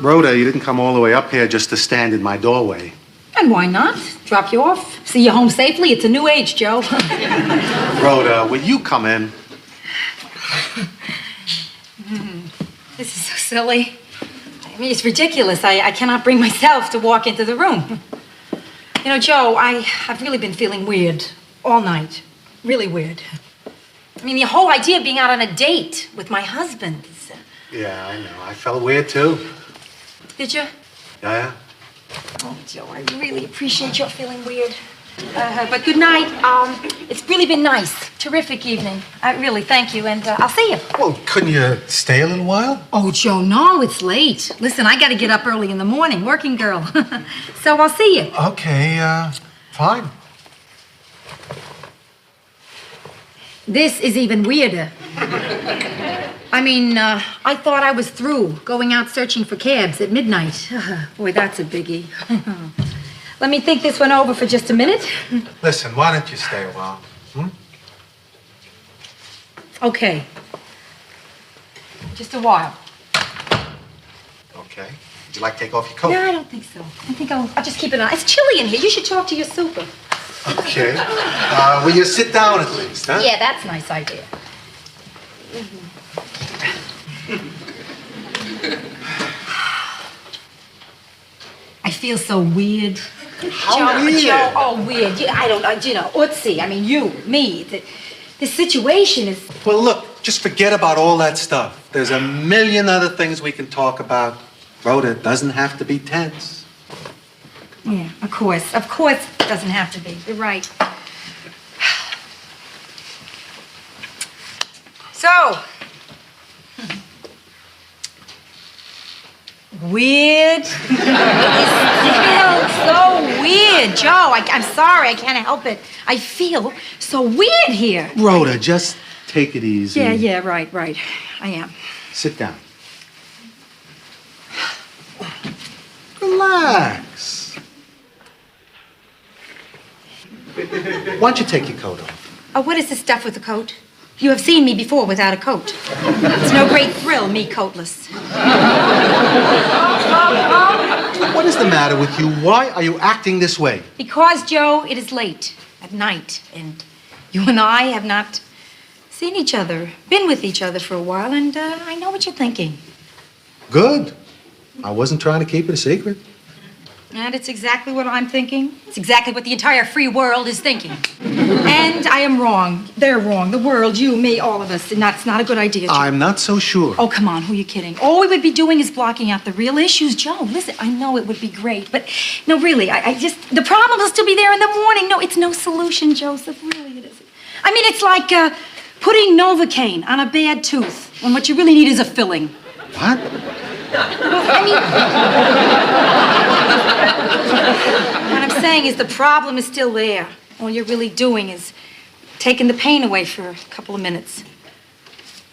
Rhoda, you didn't come all the way up here just to stand in my doorway. And why not? Drop you off. See you home safely. It's a new age, Joe. Rhoda, will you come in? This is so silly. I mean, it's ridiculous. I cannot bring myself to walk into the room. You know, Joe, I've really been feeling weird all night. Really weird. I mean, the whole idea of being out on a date with my husband. Yeah, I know. I felt weird, too. Did you? Yeah? Oh, Joe, I really appreciate your feeling weird. But good night. It's really been nice. Terrific evening. Really, thank you, and I'll see you. Well, couldn't you stay a little while? Oh, Joe, no, it's late. Listen, I gotta get up early in the morning, working girl. So I'll see you. Okay, fine. This is even weirder. I mean, I thought I was through going out searching for cabs at midnight. Boy, that's a biggie. Let me think this one over for just a minute. Listen, why don't you stay a while? Okay. Just a while. Okay. Would you like to take off your coat? No, I don't think so. I think I'll just keep it on. It's chilly in here. You should talk to your super. Okay. Will you sit down at least, huh? Yeah, that's a nice idea. I feel so weird. How weird? Joe, oh, weird. I don't, Utsi, I mean, you, me. The situation is... Well, look, just forget about all that stuff. There's a million other things we can talk about. Rhoda, it doesn't have to be tense. Yeah, of course. Of course it doesn't have to be. You're right. So, weird. It is still so weird, Joe. I'm sorry, I can't help it. I feel so weird here. Rhoda, just take it easy. Yeah, right. I am. Sit down. Relax. Why don't you take your coat off? Oh, what is this stuff with the coat? You have seen me before without a coat. It's no great thrill, me coatless. What is the matter with you? Why are you acting this way? Because, Joe, it is late at night, and you and I have not seen each other, been with each other for a while, and I know what you're thinking. Good. I wasn't trying to keep it a secret. And it's exactly what I'm thinking. It's exactly what the entire free world is thinking. And I am wrong. They're wrong. The world, you, me, all of us. And that's not a good idea, Joe. I'm not so sure. Oh, come on. Who are you kidding? All we would be doing is blocking out the real issues. Joe, listen, I know it would be great. But, no, really, I just... The problem will still be there in the morning. No, it's no solution, Joseph. Really, it isn't. I mean, it's like putting Novocaine on a bad tooth when what you really need is a filling. What? What I'm saying is the problem is still there. All you're really doing is taking the pain away for a couple of minutes.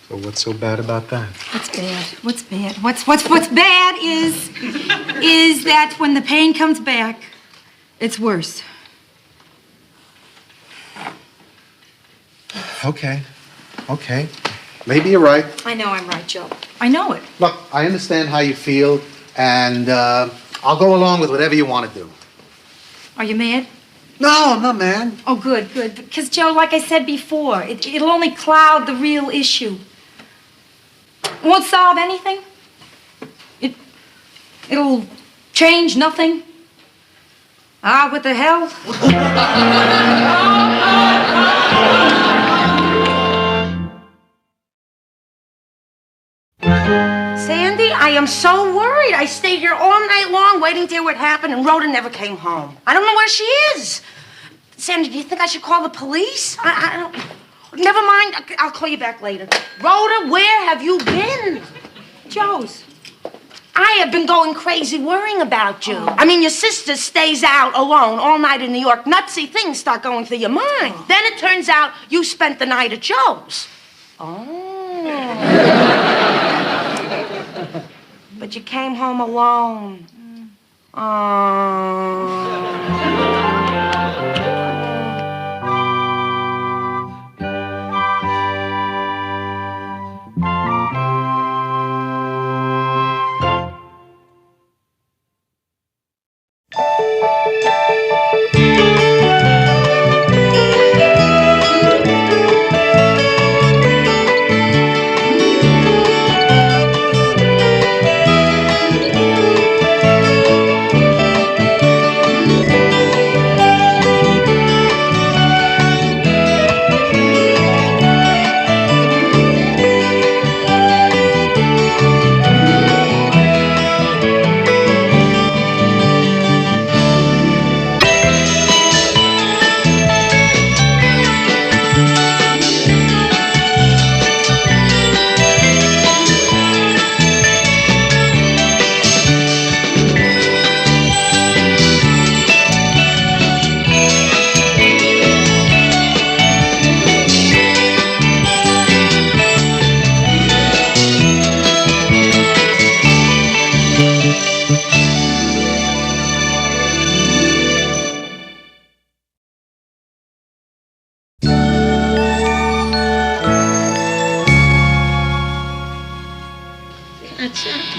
So what's so bad about that? What's bad? What's bad? What's bad is that when the pain comes back, it's worse. Okay. Maybe you're right. I know I'm right, Joe. I know it. Look, I understand how you feel, and I'll go along with whatever you want to do. Are you mad? No, I'm not mad. Oh, good. Because, Joe, like I said before, it'll only cloud the real issue. It won't solve anything. It'll change nothing. Ah, what the hell? Sandy, I am so worried. I stayed here all night long waiting to hear what happened, and Rhoda never came home. I don't know where she is. Sandy, do you think I should call the police? I don't... Never mind. I'll call you back later. Rhoda, where have you been? Joe's. I have been going crazy worrying about you. I mean, your sister stays out alone all night in New York. Nutsy things start going through your mind. Then it turns out you spent the night at Joe's. Oh. But you came home alone.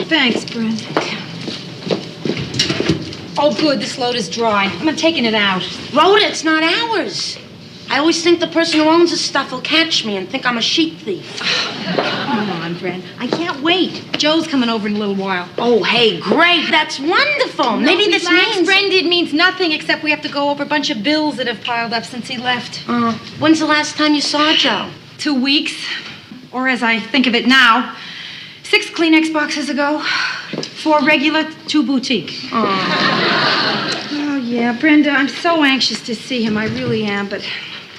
Thanks, Brent. Oh, good, this load is dry. I'm taking it out. Rhoda, it's not ours. I always think the person who owns this stuff will catch me and think I'm a sheep thief. Come on, Brent. I can't wait. Joe's coming over in a little while. Oh, hey, great. That's wonderful. Maybe this means... Brent, it means nothing except we have to go over a bunch of bills that have piled up since he left. When's the last time you saw Joe? 2 weeks. Or as I think of it now, 6 Kleenex boxes ago. 4 regular, 2 boutique. Oh, yeah, Brenda, I'm so anxious to see him. I really am, but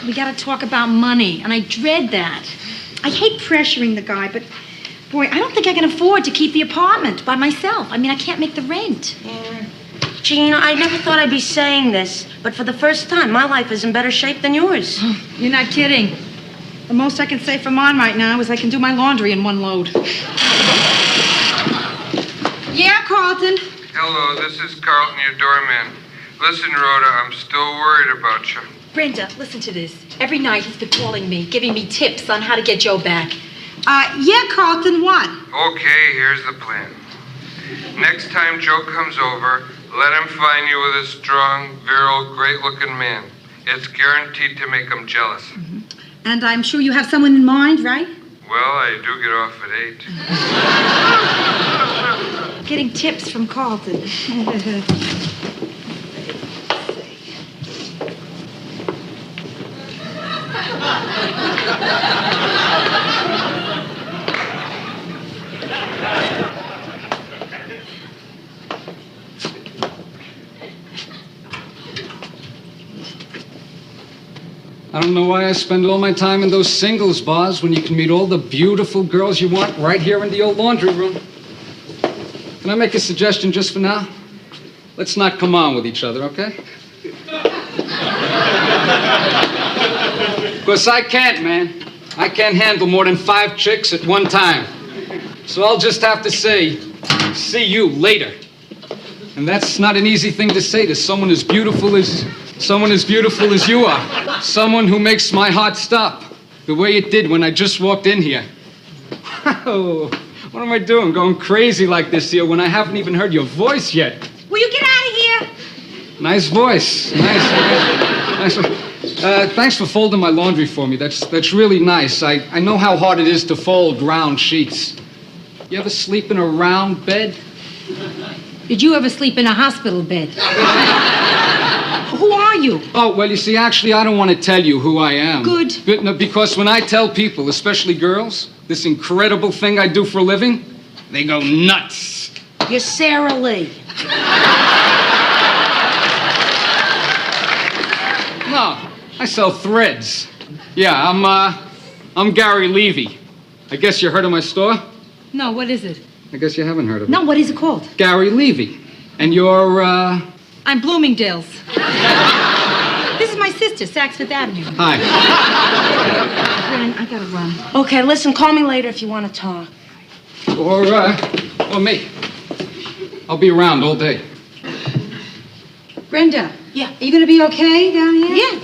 we gotta talk about money, and I dread that. I hate pressuring the guy, but Boy, I don't think I can afford to keep the apartment by myself. I mean, I can't make the rent. Yeah. Gee, I never thought I'd be saying this, but for the first time, my life is in better shape than yours. You're not kidding. The most I can say for mine right now is I can do my laundry in one load. Yeah, Carlton? Hello, this is Carlton, your doorman. Listen, Rhoda, I'm still worried about you. Brenda, listen to this. Every night he's been calling me, giving me tips on how to get Joe back. Yeah, Carlton, what? Okay, here's the plan. Next time Joe comes over, let him find you with a strong, virile, great-looking man. It's guaranteed to make him jealous. Mm-hmm. And I'm sure you have someone in mind, right? Well, I do get off at 8. Getting tips from Carlton. I don't know why I spend all my time in those singles bars when you can meet all the beautiful girls you want right here in the old laundry room. Can I make a suggestion just for now? Let's not come on with each other, okay? Because I can't, man. I can't handle more than 5 chicks at one time. So I'll just have to say, see you later. And that's not an easy thing to say to someone as beautiful as you are. Someone who makes my heart stop, the way it did when I just walked in here. Oh, what am I doing, going crazy like this here when I haven't even heard your voice yet? Will you get out of here? Nice voice. Nice. Thanks for folding my laundry for me. That's really nice. I know how hard it is to fold round sheets. You ever sleep in a round bed? Did you ever sleep in a hospital bed? Who are you? Oh, well, you see, actually, I don't want to tell you who I am. Good. No, because when I tell people, especially girls, this incredible thing I do for a living, they go nuts. You're Sarah Lee. No, I sell threads. Yeah, I'm Gary Levy. I guess you heard of my store? No, what is it? I guess you haven't heard of it. No, what is it called? Gary Levy. And you're, I'm Bloomingdale's. This is my sister, Saks Fifth Avenue. Hi. Bren, I gotta run. Okay, listen, call me later if you want to talk. Or me. I'll be around all day. Brenda. Yeah. Are you gonna be okay down here? Yeah.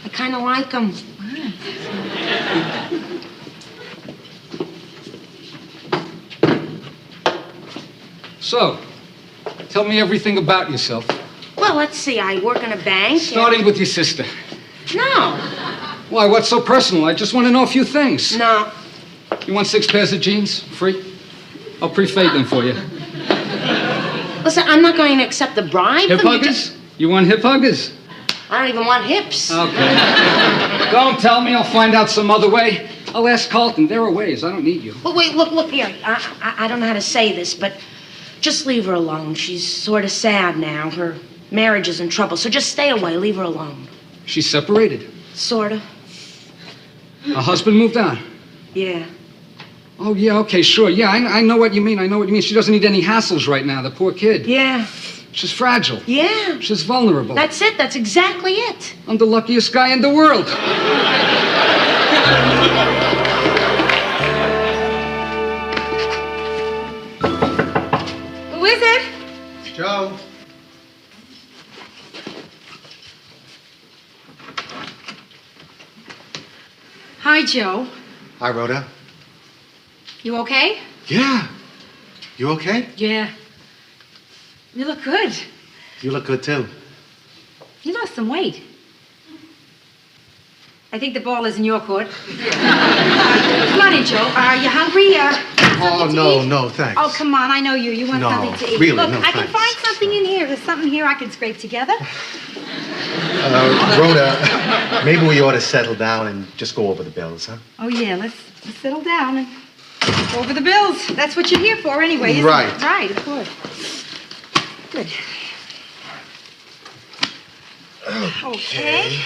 I kind of like them. So, tell me everything about yourself. Well, let's see. I work in a bank. Starting with your sister. No. Why, what's so personal? I just want to know a few things. No. You want 6 pairs of jeans? Free? I'll pre-fade them for you. Listen, I'm not going to accept the bribe. Hip huggers? You want hip huggers? I don't even want hips. Okay. Don't tell me. I'll find out some other way. I'll ask Carlton. There are ways. I don't need you. But wait, look here. I don't know how to say this, but just leave her alone. She's sort of sad now. Her marriage is in trouble, so just stay away. Leave her alone. She's separated. Sort of. Her husband moved on. Yeah. Oh, yeah, okay, sure. Yeah, I know what you mean. I know what you mean. She doesn't need any hassles right now, the poor kid. Yeah. She's fragile. Yeah. She's vulnerable. That's it. That's exactly it. I'm the luckiest guy in the world. Who is it? Joe. Hi, Joe. Hi, Rhoda. You okay? Yeah. You okay? Yeah. You look good. You look good, too. You lost some weight. I think the ball is in your court. Come on in, Joe. Are you hungry? Oh, no, thanks. Oh, come on. I know you. You want No, something to eat. really, Look, no, I can thanks. find something in here. There's something here I can scrape together. Rhoda, maybe we ought to settle down and just go over the bills, huh? Oh, yeah. Let's settle down and go over the bills. That's what you're here for anyway, isn't Right. it? Right, of course. Good. Okay.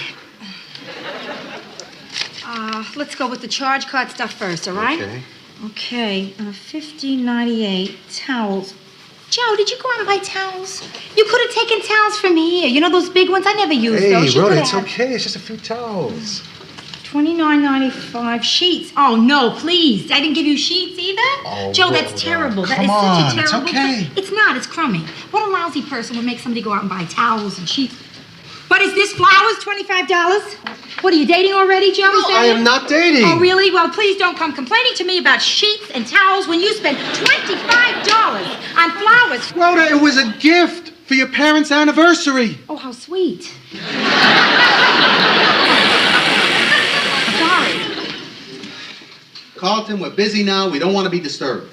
Let's go with the charge card stuff first, all right? Okay. Okay, 15.98 towels. Joe, did you go out and buy towels? You could have taken towels from here. You know those big ones? I never use those. Hey, Rhoda, it's okay. It's just a few towels. $29.95 sheets. Oh no, please! I didn't give you sheets either. Oh, Joe, Rhoda, that's terrible. That come is such a on, terrible. it's okay. thing. It's not. It's crummy. What a lousy person would make somebody go out and buy towels and sheets. What is this? Flowers? $25? What are you dating already, Joe? No, I am not dating. Oh really? Well, please don't come complaining to me about sheets and towels when you spend $25 on flowers. Rhoda, it was a gift for your parents' anniversary. Oh, how sweet. Carlton, we're busy now. We don't want to be disturbed.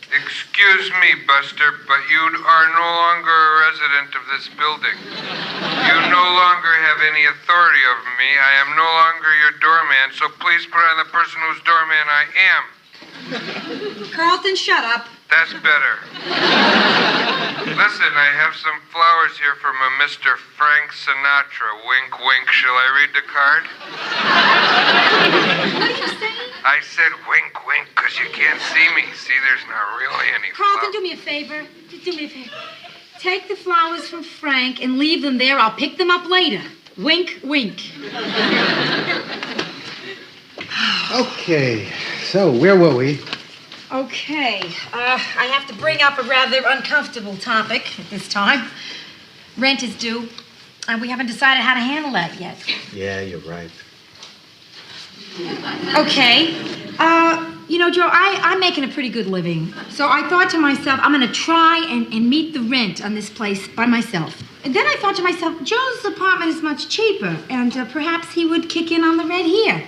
Excuse me, Buster, but you are no longer a resident of this building. You no longer have any authority over me. I am no longer your doorman, so please put on the person whose doorman I am. Carlton, shut up. That's better. Listen, I have some flowers here from a Mr. Frank Sinatra. Wink, wink. Shall I read the card? What did you say? I said wink, wink, because you can't see me. See, there's not really any Carlton, do me a favor. Just do me a favor. Take the flowers from Frank and leave them there. I'll pick them up later. Wink, wink. Okay, so where were we? Okay, I have to bring up a rather uncomfortable topic at this time. Rent is due, and we haven't decided how to handle that yet. Yeah, you're right. Okay, you know, Joe, I'm making a pretty good living. So I thought to myself, I'm gonna try and meet the rent on this place by myself. And then I thought to myself, Joe's apartment is much cheaper, and perhaps he would kick in on the rent here.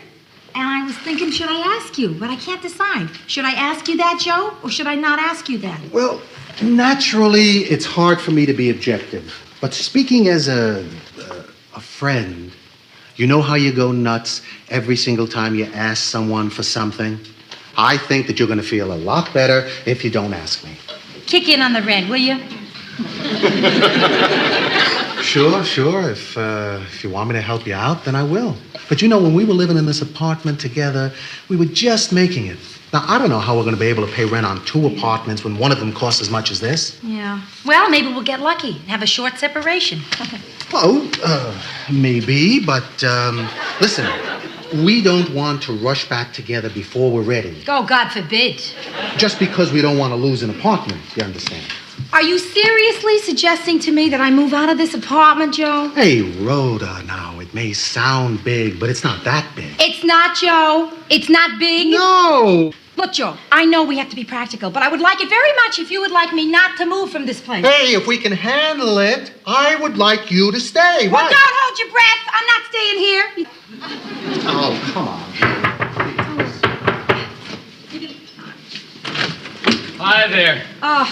And I was thinking, should I ask you? But I can't decide. Should I ask you that, Joe, or should I not ask you that? Well, naturally, it's hard for me to be objective. But speaking as a friend, you know how you go nuts every single time you ask someone for something? I think that you're going to feel a lot better if you don't ask me. Kick in on the rent, will you? Sure. If you want me to help you out, then I will. But you know, when we were living in this apartment together, we were just making it. Now, I don't know how we're going to be able to pay rent on 2 apartments when one of them costs as much as this. Yeah. Well, maybe we'll get lucky and have a short separation. Oh, maybe, but listen, we don't want to rush back together before we're ready. Oh, God forbid. Just because we don't want to lose an apartment, you understand? Are you seriously suggesting to me that I move out of this apartment, Joe? Hey, Rhoda, now, it may sound big, but it's not that big. It's not, Joe. It's not big. No. Look, Joe, I know we have to be practical, but I would like it very much if you would like me not to move from this place. Hey, if we can handle it, I would like you to stay. Well, right? don't hold your breath. I'm not staying here. Oh, come on. Hi there. Oh.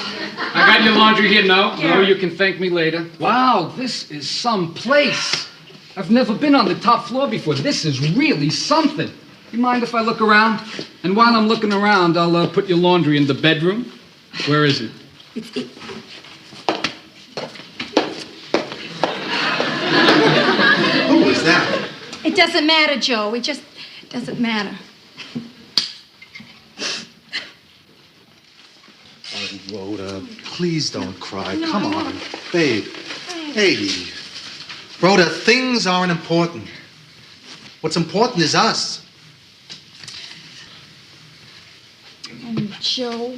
I got your laundry here now. No, you can thank me later. Wow, this is some place. I've never been on the top floor before. This is really something. You mind if I look around? And while I'm looking around, I'll put your laundry in the bedroom. Where is it? Who was that? It doesn't matter, Joe. It just doesn't matter. Oh, Rhoda, please don't cry. Come on, babe. Hey, Rhoda, things aren't important. What's important is us. Oh, Joe,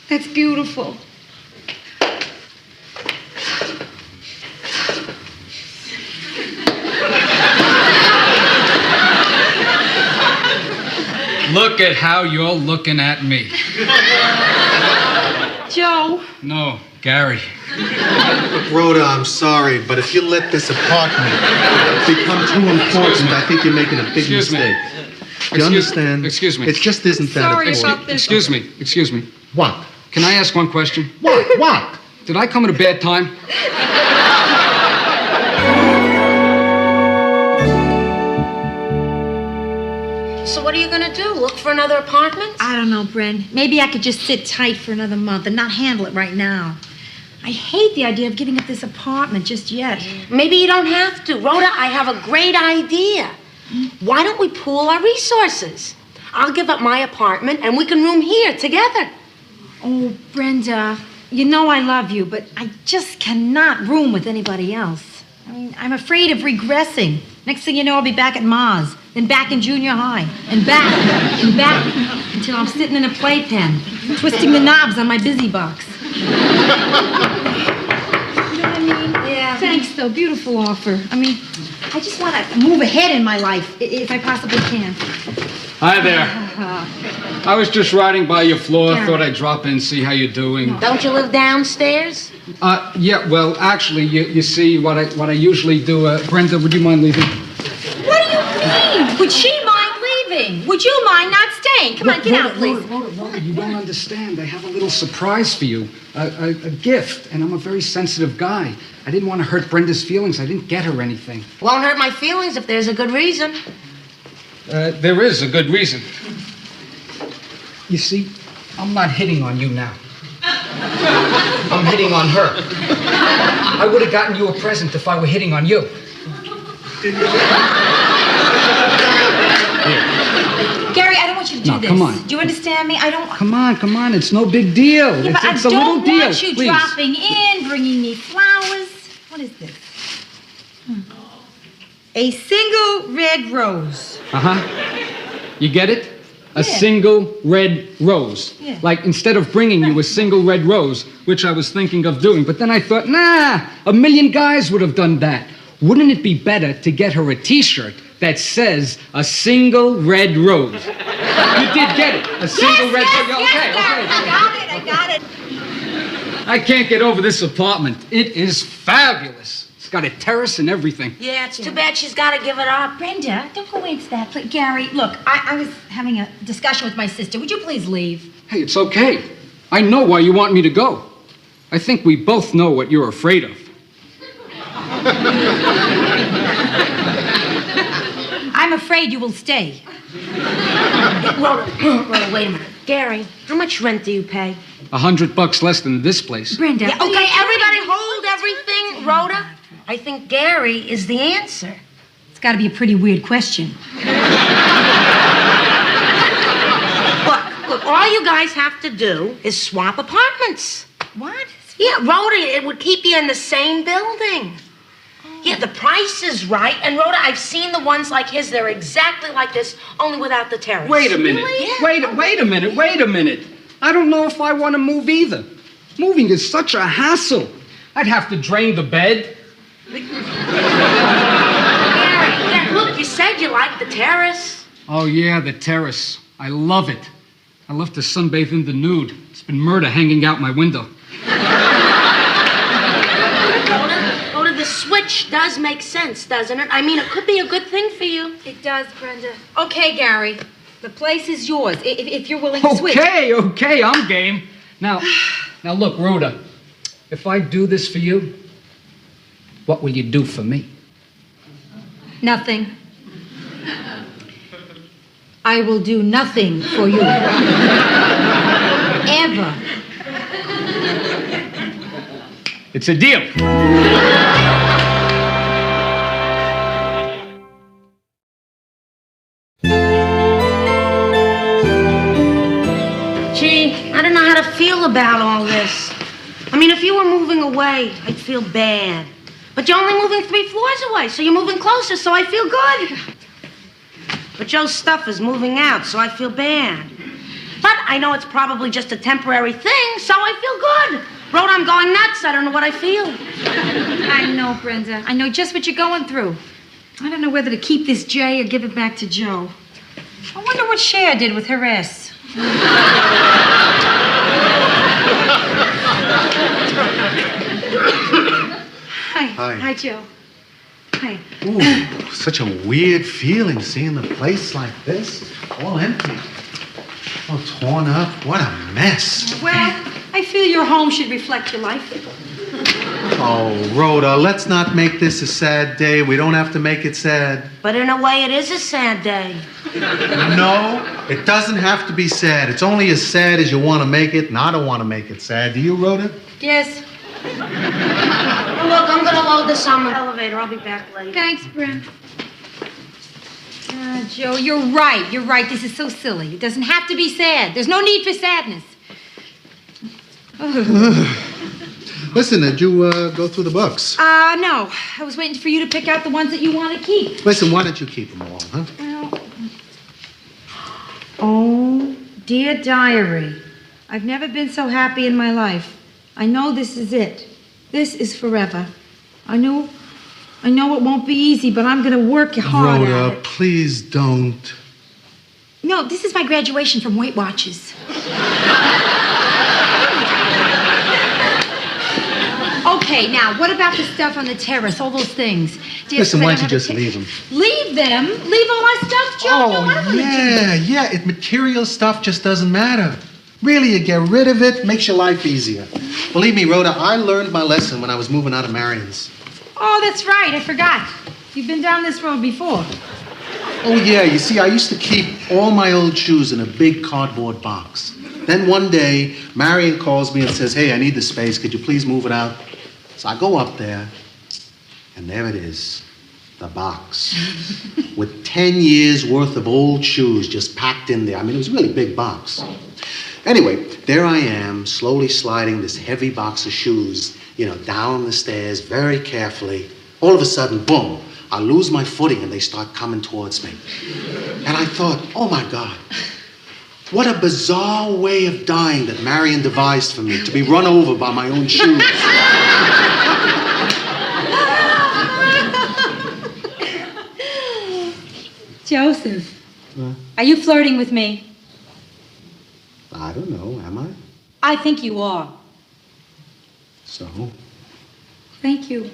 that's beautiful. Look at how you're looking at me. Joe. No, Gary. Look, Rhoda, I'm sorry, but if you let this apartment become too important, I think you're making a big mistake. You understand? Excuse me. It just isn't that Sorry important. about this. Excuse me. What? Can I ask one question? What? Did I come at a bad time? So what are you gonna do? Look for another apartment? I don't know, Bren. Maybe I could just sit tight for another month and not handle it right now. I hate the idea of giving up this apartment just yet. Maybe you don't have to. Rhoda, I have a great idea. Why don't we pool our resources? I'll give up my apartment and we can room here together. Oh, Brenda, you know I love you, but I just cannot room with anybody else. I mean, I'm afraid of regressing. Next thing you know, I'll be back at Ma's, then back in junior high, and back, until I'm sitting in a playpen, twisting the knobs on my busy box. You know what I mean? Yeah. Thanks, though. Beautiful offer. I mean, I just want to move ahead in my life, if I possibly can. Hi there. I was just riding by your floor. Thought I'd drop in, see how you're doing. Don't you live downstairs? Yeah, well, actually, you see, what I usually do... Brenda, would you mind leaving? What do you mean? Would she mind leaving? Would you mind not staying? Come on, get out, please. Rhoda, you don't understand. I have a little surprise for you. A gift, and I'm a very sensitive guy. I didn't want to hurt Brenda's feelings. I didn't get her anything. Won't hurt my feelings if there's a good reason. There is a good reason. You see, I'm not hitting on you now. I'm hitting on her. I would have gotten you a present if I were hitting on you. Gary, I don't want you to do this. Come on. Do you understand me? I don't... Come on. It's no big deal. Yeah, but It's I a little don't deal. want you Please. dropping in, bringing me flowers. What is this? A single red rose. Uh-huh. You get it? A single red rose. Yeah. Like, instead of bringing you a single red rose, which I was thinking of doing, but then I thought, nah, 1,000,000 guys would have done that. Wouldn't it be better to get her a T-shirt that says a single red rose? You did get it. A single red rose. Okay. I got it. I can't get over this apartment. It is fabulous. It's got a terrace and everything. Yeah, it's too bad she's got to give it up. Brenda, don't go into that. Gary, look, I was having a discussion with my sister. Would you please leave? Hey, it's okay. I know why you want me to go. I think we both know what you're afraid of. I'm afraid you will stay. Rhoda, wait a minute. Gary, how much rent do you pay? $100 less than this place. Brenda. Yeah, okay, everybody hold everything. Rhoda, I think Gary is the answer. It's got to be a pretty weird question. Look, all you guys have to do is swap apartments. What? Yeah, Rhoda, it would keep you in the same building. Yeah, the price is right. And Rhoda, I've seen the ones like his. They're exactly like this, only without the terrace. Wait a minute. Really? Yeah. Wait a minute. I don't know if I want to move either. Moving is such a hassle. I'd have to drain the bed. Gary, look, you said you liked the terrace. Oh, yeah, the terrace. I love it. I love to sunbathe in the nude. It's been murder hanging out my window. Rhoda, the switch does make sense, doesn't it? I mean, it could be a good thing for you. It does, Brenda. Okay, Gary. The place is yours, if you're willing to switch. Okay, I'm game. Now look, Rhoda, if I do this for you, what will you do for me? Nothing. I will do nothing for you. Ever. It's a deal. Gee, I don't know how to feel about all this. I mean, if you were moving away, I'd feel bad. But you're only moving 3 floors away, so you're moving closer, so I feel good. But Joe's stuff is moving out, so I feel bad. But I know it's probably just a temporary thing, so I feel good. Rhoda, I'm going nuts. I don't know what I feel. I know, Brenda. I know just what you're going through. I don't know whether to keep this J or give it back to Joe. I wonder what Cher did with her S. Hi, Joe. Hi. Ooh, such a weird feeling seeing the place like this, all empty, all torn up. What a mess. Well, I feel your home should reflect your life. Oh, Rhoda, let's not make this a sad day. We don't have to make it sad. But in a way, it is a sad day. No, it doesn't have to be sad. It's only as sad as you want to make it, and I don't want to make it sad. Do you, Rhoda? Yes. Look, I'm gonna load this on the elevator. I'll be back later. Thanks, Brent. Joe, you're right. You're right. This is so silly. It doesn't have to be sad. There's no need for sadness. Listen, did you go through the books? No. I was waiting for you to pick out the ones that you want to keep. Listen, why don't you keep them all, huh? Well, oh, dear diary. I've never been so happy in my life. I know this is it. This is forever. I know it won't be easy, but I'm going to work hard at Rhoda, it. please don't. No, this is my graduation from Weight Watchers. Okay, now, what about the stuff on the terrace, all those things? Listen, why don't you just leave them? Leave them? Leave all my stuff, Joe? Oh, no, I don't want to do that. Material stuff just doesn't matter. Really, you get rid of it, makes your life easier. Believe me, Rhoda, I learned my lesson when I was moving out of Marion's. Oh, that's right, I forgot. You've been down this road before. Oh, yeah, you see, I used to keep all my old shoes in a big cardboard box. Then one day, Marion calls me and says, hey, I need the space. Could you please move it out? So I go up there, and there it is, the box, with 10 years' worth of old shoes just packed in there. I mean, it was a really big box. Anyway, there I am, slowly sliding this heavy box of shoes, down the stairs very carefully. All of a sudden, boom, I lose my footing and they start coming towards me. And I thought, oh my God, what a bizarre way of dying that Marion devised for me, to be run over by my own shoes. Joseph, are you flirting with me? I don't know, am I? I think you are. So? Thank you.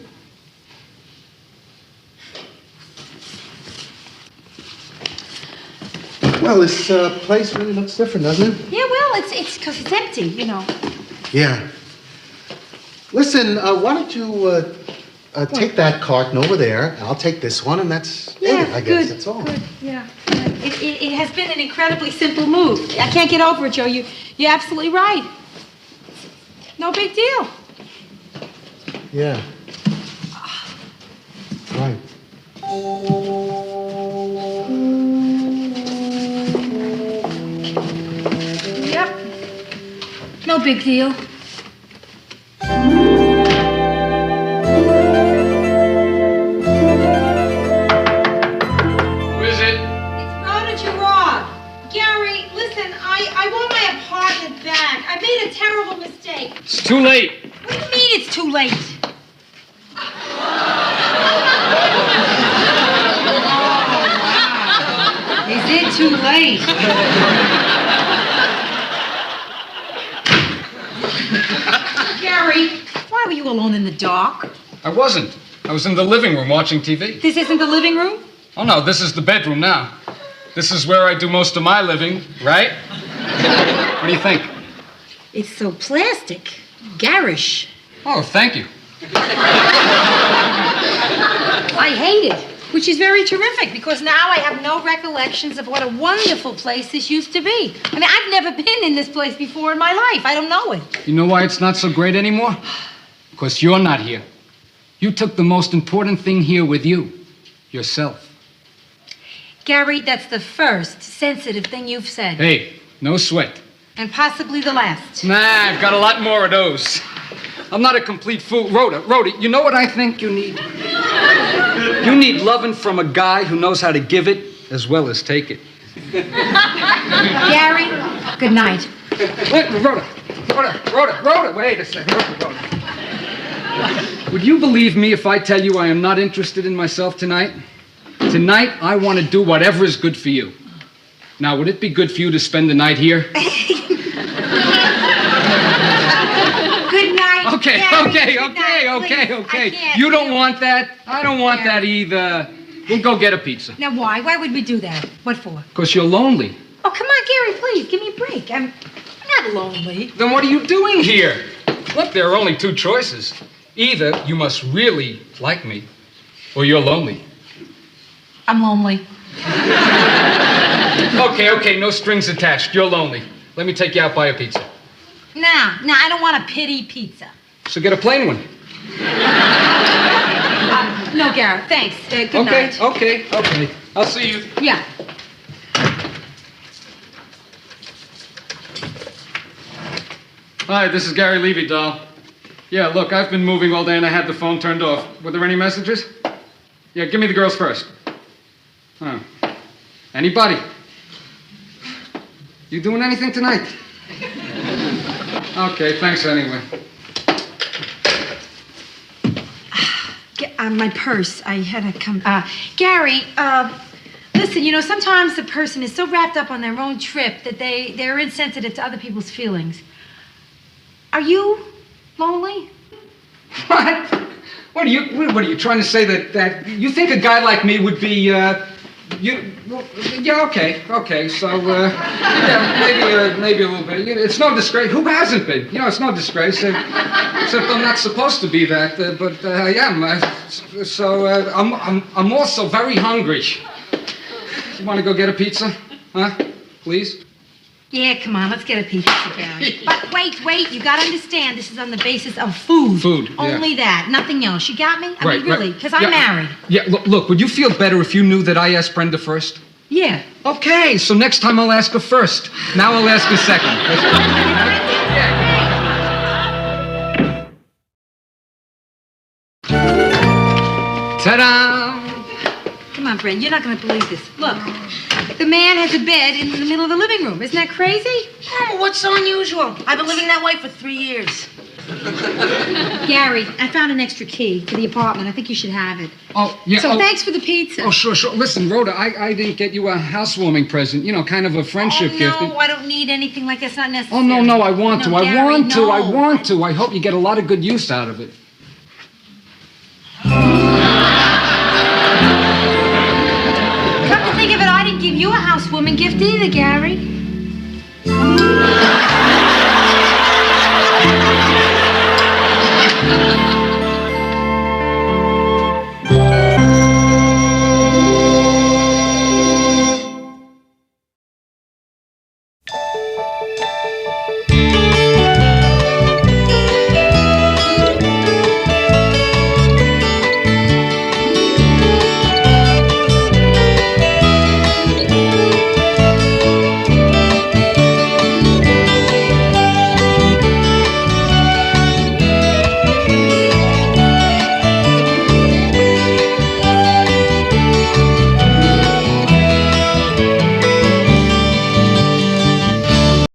Well, this place really looks different, doesn't it? Yeah, well, it's because it's empty, Yeah. Listen, why don't you take that carton over there, I'll take this one, and that's it, I guess. That's all. Good, yeah. It has been an incredibly simple move. I can't get over it, Joe. You're absolutely right. No big deal. Yeah. Right. Yep. No big deal. I made a terrible mistake. It's too late. What do you mean it's too late? Is it too late? Gary, why were you alone in the dark? I wasn't. I was in the living room watching TV. This isn't the living room? Oh, no, this is the bedroom now. This is where I do most of my living, right? What do you think? It's so plastic. Garish. Oh, thank you. I hate it, which is very terrific because now I have no recollections of what a wonderful place this used to be. I mean, I've never been in this place before in my life. I don't know it. You know why it's not so great anymore? Because you're not here. You took the most important thing here with you, yourself. Gary, that's the first sensitive thing you've said. Hey, no sweat. And possibly the last. Nah, I've got a lot more of those. I'm not a complete fool. Rhoda, you know what I think you need? You need loving from a guy who knows how to give it as well as take it. Gary, good night. Wait, Rhoda, wait a second. Rhoda. Would you believe me if I tell you I am not interested in myself tonight? Tonight, I want to do whatever is good for you. Now, would it be good for you to spend the night here? Good night. Okay. You don't want that? I don't want that either. We'll go get a pizza. Now, why? Why would we do that? What for? Because you're lonely. Oh, come on, Gary, please, give me a break. I'm not lonely. Then what are you doing here? Look, there are only two choices. Either you must really like me, or you're lonely. I'm lonely. Okay, no strings attached. You're lonely. Let me take you out by a pizza. No, I don't want a pity pizza. So get a plain one. No, Gary. Thanks. Good Okay, night. okay. I'll see you. Yeah. Hi, this is Gary Levy, doll. Yeah, look, I've been moving all day and I had the phone turned off. Were there any messages? Yeah, give me the girls first. Oh. Anybody? You doing anything tonight? Okay, thanks anyway. My purse. I had to come. Gary, listen, sometimes the person is so wrapped up on their own trip that they're insensitive to other people's feelings. Are you lonely? What? What are you trying to say that you think a guy like me would be, yeah, okay, so, yeah, maybe a little bit. It's no disgrace. Who hasn't been? It's no disgrace. Except I'm not supposed to be that, but I am. I'm also very hungry. You want to go get a pizza? Huh? Please? Yeah, come on, let's get a pizza, Gary. But wait, you gotta understand, this is on the basis of food. Food, yeah. Only that, nothing else. You got me? I mean, really, because Yeah, I'm married. Yeah, look, would you feel better if you knew that I asked Brenda first? Yeah. Okay, so next time I'll ask her first. Now I'll ask her second. Ta-da! Come on, Brent, you're not gonna believe this. Look, the man has a bed in the middle of the living room. Isn't that crazy? Oh, what's so unusual? I've been living that way for 3 years. Gary, I found an extra key to the apartment. I think you should have it. Oh, yeah. So thanks for the pizza. Oh, sure. Listen, Rhoda, I didn't get you a housewarming present. Kind of a friendship gift. No, I don't need anything like that's not necessary. Oh, no, I want to. Gary, I want to. I hope you get a lot of good use out of it. Come to think of it, I didn't give you a housewarming gift either, Gary.